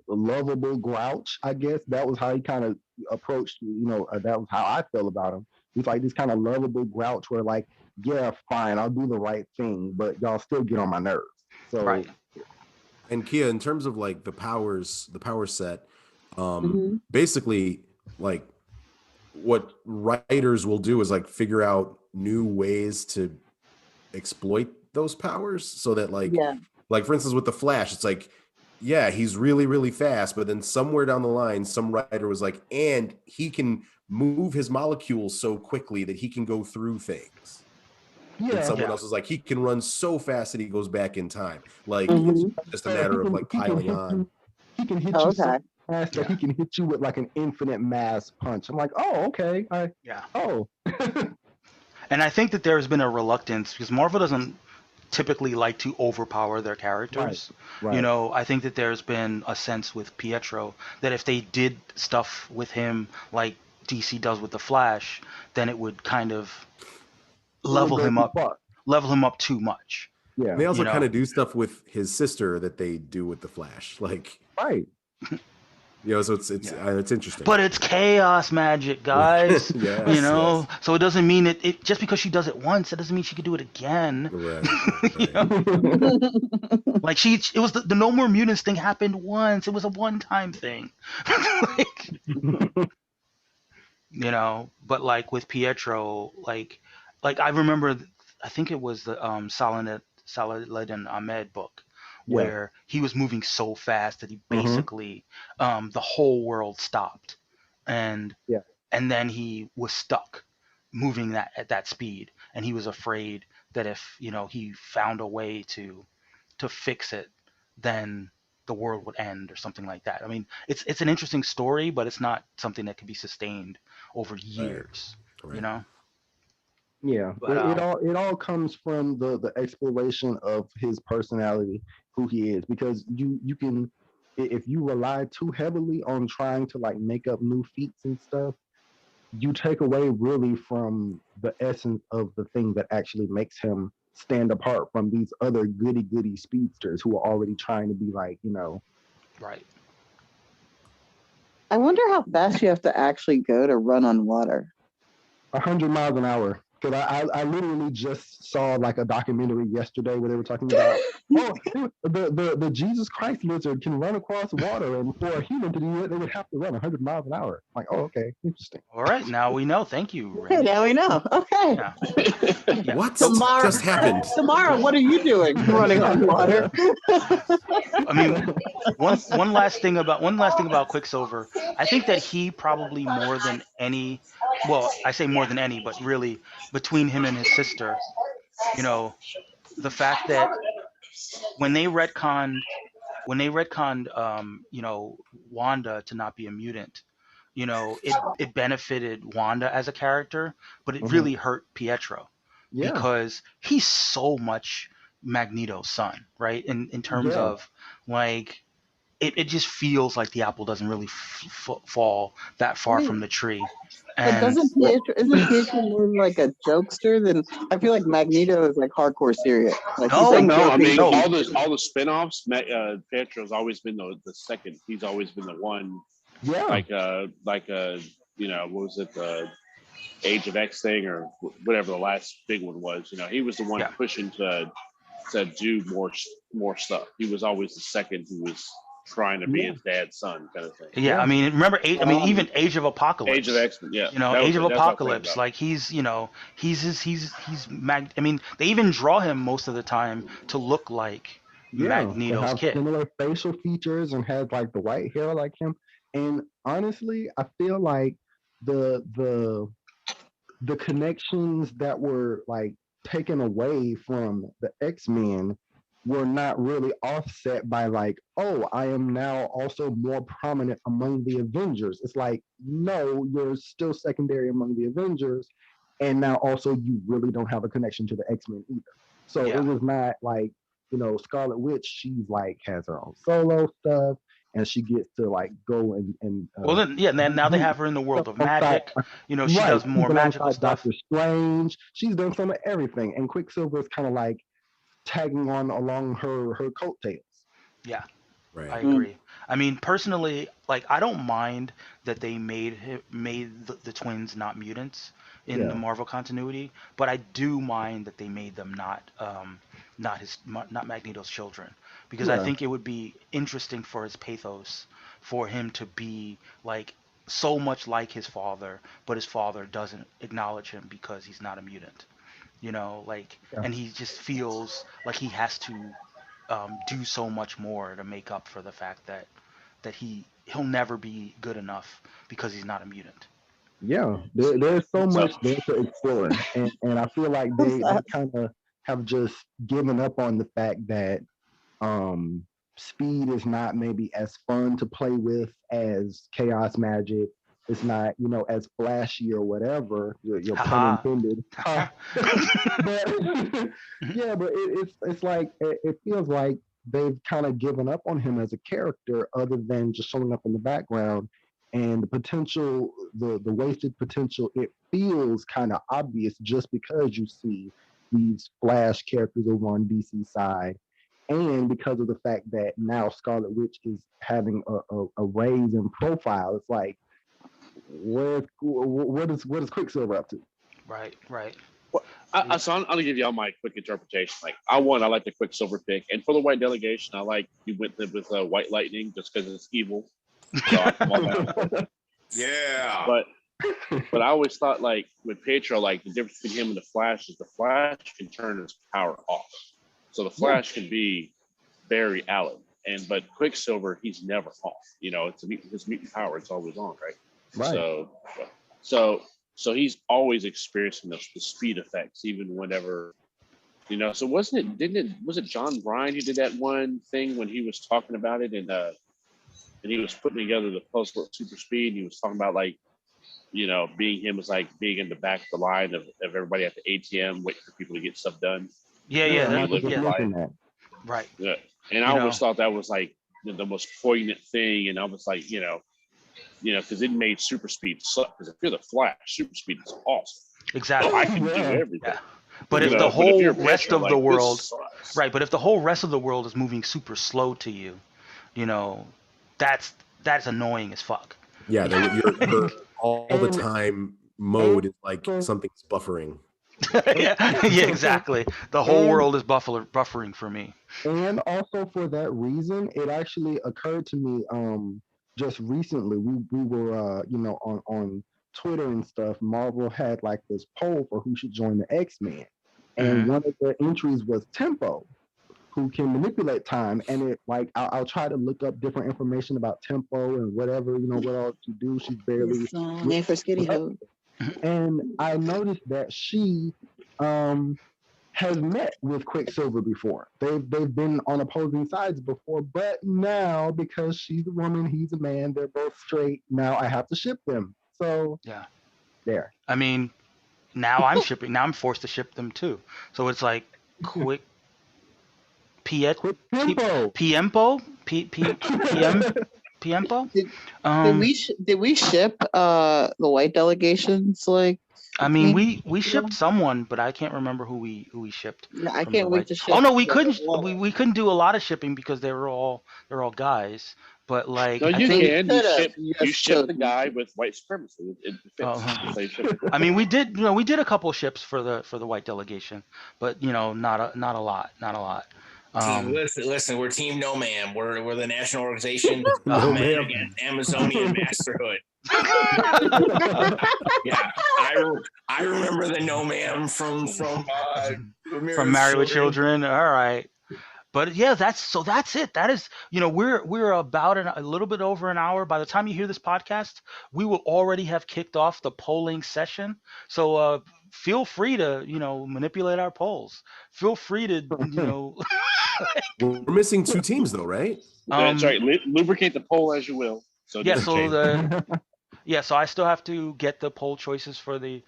lovable grouch, I guess. That was how he kind of approached, that was how I felt about him. He's like this kind of lovable grouch where like, yeah, fine, I'll do the right thing, but y'all still get on my nerves. So right. And Kia, in terms of like the power set, basically like what writers will do is like figure out new ways to exploit those powers so that like for instance with the Flash, it's like, yeah, he's really, really fast, but then somewhere down the line, some writer was like, and he can move his molecules so quickly that he can go through things. Yeah. And someone else was like, he can run so fast that he goes back in time. Like it's just a matter of like piling on. He can hit you so fast that he can hit you with like an infinite mass punch. I'm like, oh, okay. And I think that there's been a reluctance because Marvel doesn't typically like to overpower their characters. Right. I think that there's been a sense with Pietro that if they did stuff with him like DC does with the Flash, then it would kind of level him up too much. Yeah. And they also kind of do stuff with his sister that they do with the Flash. Like right. You know, so it's interesting. But it's chaos magic, guys. Yes, You know, yes. so it doesn't mean it just because she does it once, it doesn't mean she could do it again. Right. You know? Like it was the no more mutants thing happened once. It was a one-time thing. Like, you know, but like with Pietro, like I remember, I think it was the Saladin Ahmed book Yeah. where he was moving so fast that he Mhm. basically the whole world stopped, and Yeah. and then he was stuck moving that at that speed, and he was afraid that if he found a way to fix it, then the world would end or something like that. I mean, it's an interesting story, but it's not something that can be sustained over years. Right. You know. Yeah, But it all comes from the exploration of his personality, who he is, because you can, if you rely too heavily on trying to like make up new feats and stuff, you take away really from the essence of the thing that actually makes him stand apart from these other goody speedsters who are already trying to be like, right. I wonder how fast you have to actually go to run on water. 100 miles an hour. Because I literally just saw like a documentary yesterday where they were talking about, the Jesus Christ lizard can run across water, and for a human to do it, they would have to run 100 miles an hour. Like, oh, okay, interesting. All right, now we know. Thank you, Okay, Randy. now we know. Okay. Yeah. What Tomorrow- just happened? Tomorrow, what are you doing running on water? I mean, one last thing about Quicksilver. I think that he probably more than any, well, I say more than any, but really between him and his sister, the fact that when they retconned Wanda to not be a mutant, it benefited Wanda as a character, but it Mhm. really hurt Pietro Yeah. because he's so much Magneto's son, right? In terms Yeah. of like, it just feels like the apple doesn't really fall that far from the tree. But And isn't Pietro more like a jokester than? I feel like Magneto is like hardcore serious. Like No, he's like No, I mean joking. all the spin-offs, Pietro's always been the second. He's always been the one. Yeah. Like what was it, the Age of X thing or whatever the last big one was. He was the one pushing to do more stuff. He was always the second who was trying to be his dad's son, kind of thing. Yeah, I mean, remember, even Age of Apocalypse. Age of X-Men, yeah. Age of Apocalypse, like he's I mean, they even draw him most of the time to look like Magneto's have kid. similar facial features and has like the white hair like him. And honestly, I feel like the connections that were like taken away from the X-Men were not really offset by like, oh, I am now also more prominent among the Avengers. It's like, no, you're still secondary among the Avengers, and now also you really don't have a connection to the X-Men either. So it was not like, Scarlet Witch, she's like has her own solo stuff, and she gets to like go and well, then now they have her in the world of magic. She does more magical stuff. Doctor Strange, she's done some of everything, and Quicksilver is kind of like tagging on along her coattails. Yeah, right. I agree. I mean, personally, like I don't mind that they made the twins not mutants in the Marvel continuity, but I do mind that they made them not Magneto's children, because I think it would be interesting for his pathos for him to be like so much like his father, but his father doesn't acknowledge him because he's not a mutant. And he just feels like he has to do so much more to make up for the fact that he'll never be good enough because he's not a mutant. Yeah, there's so much there to explore, and I feel like they kind of have just given up on the fact that speed is not maybe as fun to play with as chaos magic. It's not, as flashy or whatever. Your pun intended. But yeah, but it's like it feels like they've kind of given up on him as a character, other than just showing up in the background. And the potential, the wasted potential, it feels kind of obvious just because you see these Flash characters over on DC side, And because of the fact that now Scarlet Witch is having a raise in profile, it's like, what is Quicksilver up to? Right, right. Well, so I'm gonna give y'all my quick interpretation. Like, I like the Quicksilver pick, and for the white delegation, I like you went with White Lightning just because it's evil. So I'm all down. Yeah. But I always thought, like, with Pietro, like, the difference between him and the Flash is the Flash can turn his power off. So the Flash can be Barry Allen, but Quicksilver, he's never off. You know, it's his mutant power; it's always on, right? Right. So he's always experiencing the speed effects, even whenever, you know. So was it John Bryan who did that one thing when he was talking about it, and he was putting together the puzzle at super speed. And he was talking about, like, you know, being him was like being in the back of the line of everybody at the ATM waiting for people to get stuff done. That. Right. Yeah. And I always thought that was like the most poignant thing. And I was like, you know, because it made super speed suck. Because if you're the Flash, super speed is awesome. Exactly. I can do everything. Yeah. But if the whole rest of the world, right? But if the whole rest of the world is moving super slow to you, you know, that's annoying as fuck. Yeah, your all the time mode is like something's buffering. yeah, exactly. The whole world is buffering for me. And also for that reason, it actually occurred to me just recently. We were on Twitter and stuff. Marvel had like this poll for who should join the X-Men, and one of the entries was Tempo, who can manipulate time. And it, like, I'll try to look up different information about Tempo and whatever, what all she do. She's barely name for Skitty Ho. And I noticed that she has met with Quicksilver before. They've been on opposing sides before, but now, because she's a woman, he's a man, they're both straight. Now I have to ship them. So yeah, there. I mean, now I'm shipping. Now I'm forced to ship them too. So it's like quick. Piempo. Did we ship the white delegations? Like, I mean, we shipped someone, but I can't remember who we shipped. I can't wait to ship. Oh no, we couldn't. We couldn't do a lot of shipping because they're all guys. But like, no, you can. You ship the guy with white supremacy. It fits. I mean, we did a couple ships for the white delegation, but not a lot. Listen, we're Team No Man. We're the national organization of men against Amazonian masterhood. Yeah, I remember the No Man from Married with Children. All right. But yeah, that's it. That is, we're about a little bit over an hour. By the time you hear this podcast, we will already have kicked off the polling session. So feel free to, manipulate our polls. Feel free to, We're missing 2 teams though, right? That's right. Lubricate the poll as you will. So yeah. So I still have to get the poll choices for the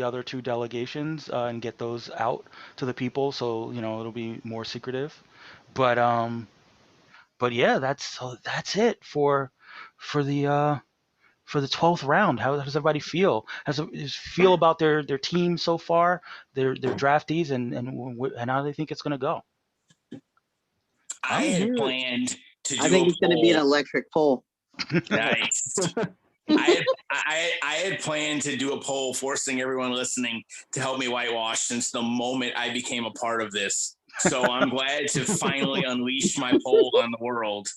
other 2 delegations and get those out to the people. So it'll be more secretive, but yeah, that's it for the 12th round. How does everybody feel? Feel about their team so far, their draftees, and how they think it's gonna go? I had planned to do I think it's going to be an electric poll. Nice. I had planned to do a poll forcing everyone listening to help me whitewash since the moment I became a part of this. So I'm glad to finally unleash my poll on the world.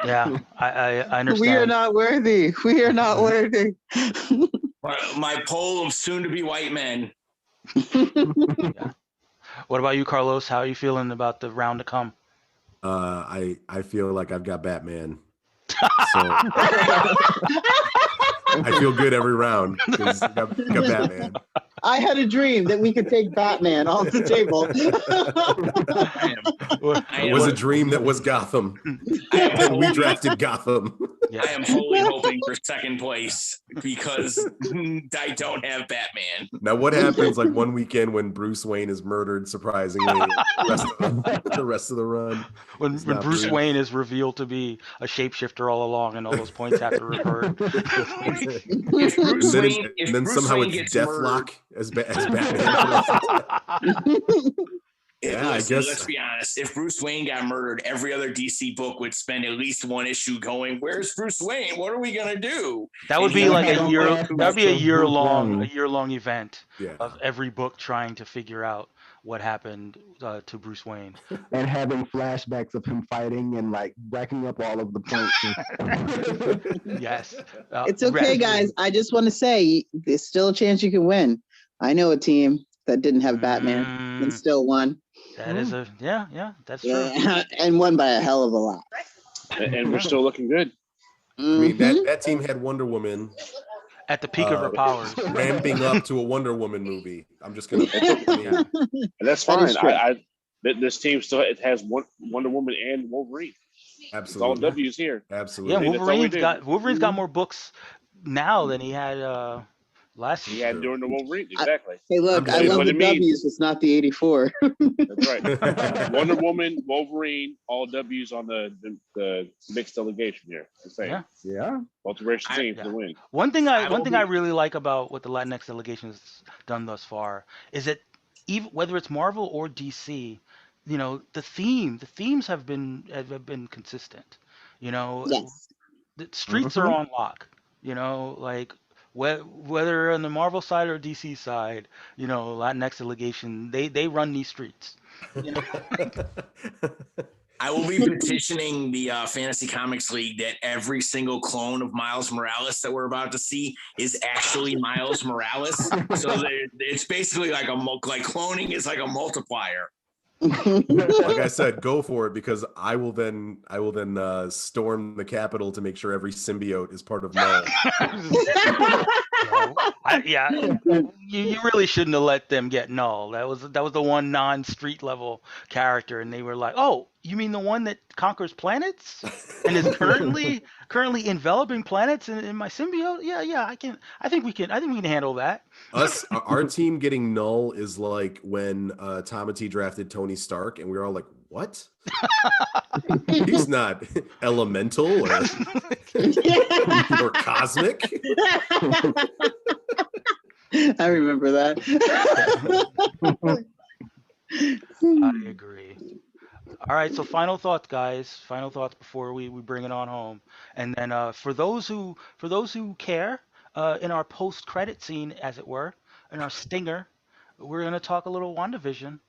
Yeah, I understand. We are not worthy. We are not worthy. My poll of soon-to-be white men. Yeah. What about you, Carlos? How are you feeling about the round to come? I feel like I've got Batman. So I feel good every round because I got Batman. I had a dream that we could take Batman off the table. It was a dream that was Gotham. And we drafted Gotham. Yeah. I am wholly hoping for second place because I don't have Batman. Now, what happens like one weekend when Bruce Wayne is murdered, surprisingly, the rest of the run? When Bruce Wayne is revealed to be a shapeshifter all along and all those points have to revert. And then somehow it's Deathlock as Batman. Yeah, Listen, guess- let's be honest. If Bruce Wayne got murdered, every other DC book would spend at least one issue going, "Where's Bruce Wayne? What are we gonna do?" That would And be he like would a have year. no- That would be a Bruce year-long Wayne. event Yeah. of every book trying to figure out what happened to Bruce Wayne. And having flashbacks of him fighting and like racking up all of the points. Yes. It's okay, Red- guys. I just want to say there's still a chance you can win. I know a team that didn't have Batman and still won. That is a yeah. That's true. Yeah, and won by a hell of a lot. And we're still looking good. I mean, Mhm. that team had Wonder Woman At the peak of her powers. ramping up to a Wonder Woman movie. I'm just gonna. Yeah. And that's That fine. is true. This team still has Wonder Woman and Wolverine. It's all Absolutely. W's here. Yeah, Absolutely. that's all we Wolverine's do. got more books now than he had last He year. had during the Wolverine. Exactly. Hey, look, I'm I saying love what the it means. W's. It's not the 84. That's right. Wonder Woman, Wolverine, all W's on the mixed delegation here. The same. Yeah. Yeah. Multiracial team yeah. for the win. One thing I I really like about what the Latinx delegation has done thus far is that even whether it's Marvel or DC, you know, the themes have been consistent. You know, Yes. the streets are on lock. You know, like whether on the Marvel side or DC side, you know, Latinx delegation, they run these streets. You know? I will be petitioning the Fantasy Comics League that every single clone of Miles Morales that we're about to see is actually Miles Morales. So it's basically like cloning is like a multiplier. Like I said, go for it because I will then storm the Capitol to make sure every symbiote is part of Null. You really shouldn't have let them get Null. That was the one non-street level character, and they were like, "Oh, you mean the one that conquers planets and is currently enveloping planets in my symbiote? Yeah, I think we can handle that." Our team getting Null is like when Tomati drafted Tony Stark, and we were all like, "What? He's not elemental or cosmic." I remember that. I agree. All right, so final thoughts, guys. Final thoughts before we bring it on home. And then for those who care, in our post-credit scene, as it were, in our stinger, we're gonna talk a little WandaVision.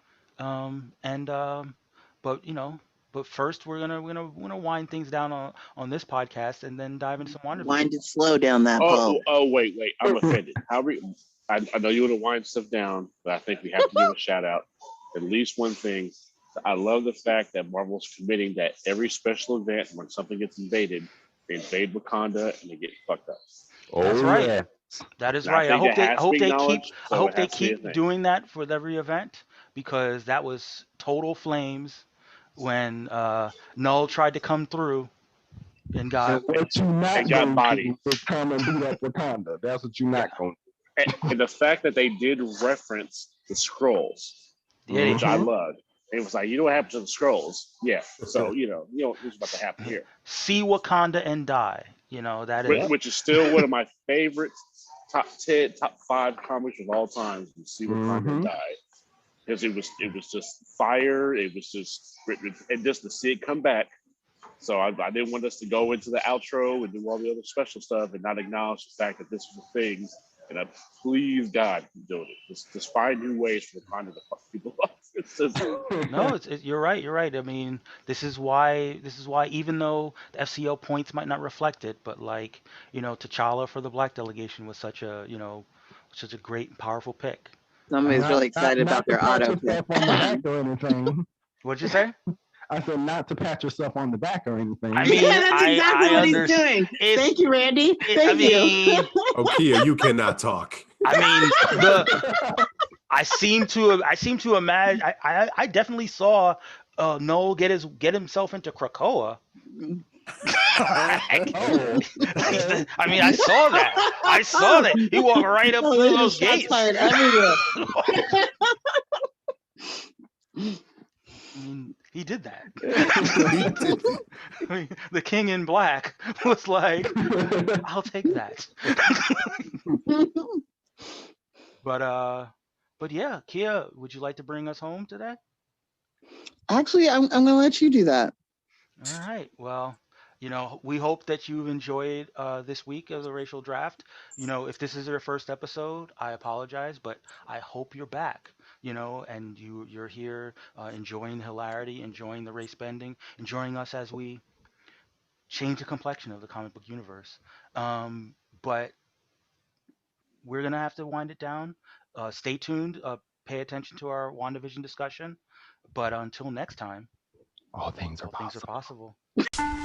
But first we're gonna wind things down on this podcast and then dive into some WandaVision. Wind it slow down that pole. Wait. I'm offended. I know you want to wind stuff down, but I think we have to give a shout out. At least one thing. I love the fact that Marvel's committing that every special event, when something gets invaded, they invade Wakanda and they get fucked up. That's right. Yeah. That is And I right. I think hope it they has to be keep acknowledged, I so hope it they has to be a keep thing. doing that for every event because that was total flames when Null tried to come through and got What you not And got gonna bodied. do is come and beat up Wakanda. That's what you're not going to And the fact that they did reference the scrolls, Yeah, which I loved. It was like, you know what happened to the scrolls? Yeah. So, you know what's about to happen here. see Wakanda and die. You know that is Which is still one of my favorite top 10, top 5 comics of all time. You see Wakanda die. Because it was just fire. It was just, and just to see it come back. So I didn't want us to go into the outro and do all the other special stuff and not acknowledge the fact that this was a thing. And I please God doing it. Just find new ways for Wakanda to fuck people up. It's just, no. You're right. You're right. I mean, this is why even though the FCO points might not reflect it, but like T'Challa for the Black delegation was such a great and powerful pick. Somebody's Not- really excited not about their to pat auto pick. yourself on the back or anything. What'd you say? I said not to pat yourself on the back or anything. I mean, Yeah, that's exactly what he's understand. doing. It's- Thank you, Randy. Thank you. Oh, Kia, you cannot talk. I mean, I seem to imagine. I definitely saw Noel get himself into Krakoa. I mean, I saw that. He walked right up Oh, through there's those shots gates. fired everywhere. I mean, he did that. I mean, the King in Black was like, "I'll take that." But yeah, Kia, would you like to bring us home today? Actually, I'm going to let you do that. All right. Well, we hope that you've enjoyed this week of the racial draft. If this is your first episode, I apologize, but I hope you're back. And you're here enjoying the hilarity, enjoying the race bending, enjoying us as we change the complexion of the comic book universe. But we're gonna have to wind it down. Stay tuned. Pay attention to our WandaVision discussion. But until next time, All things are all things are possible. possible.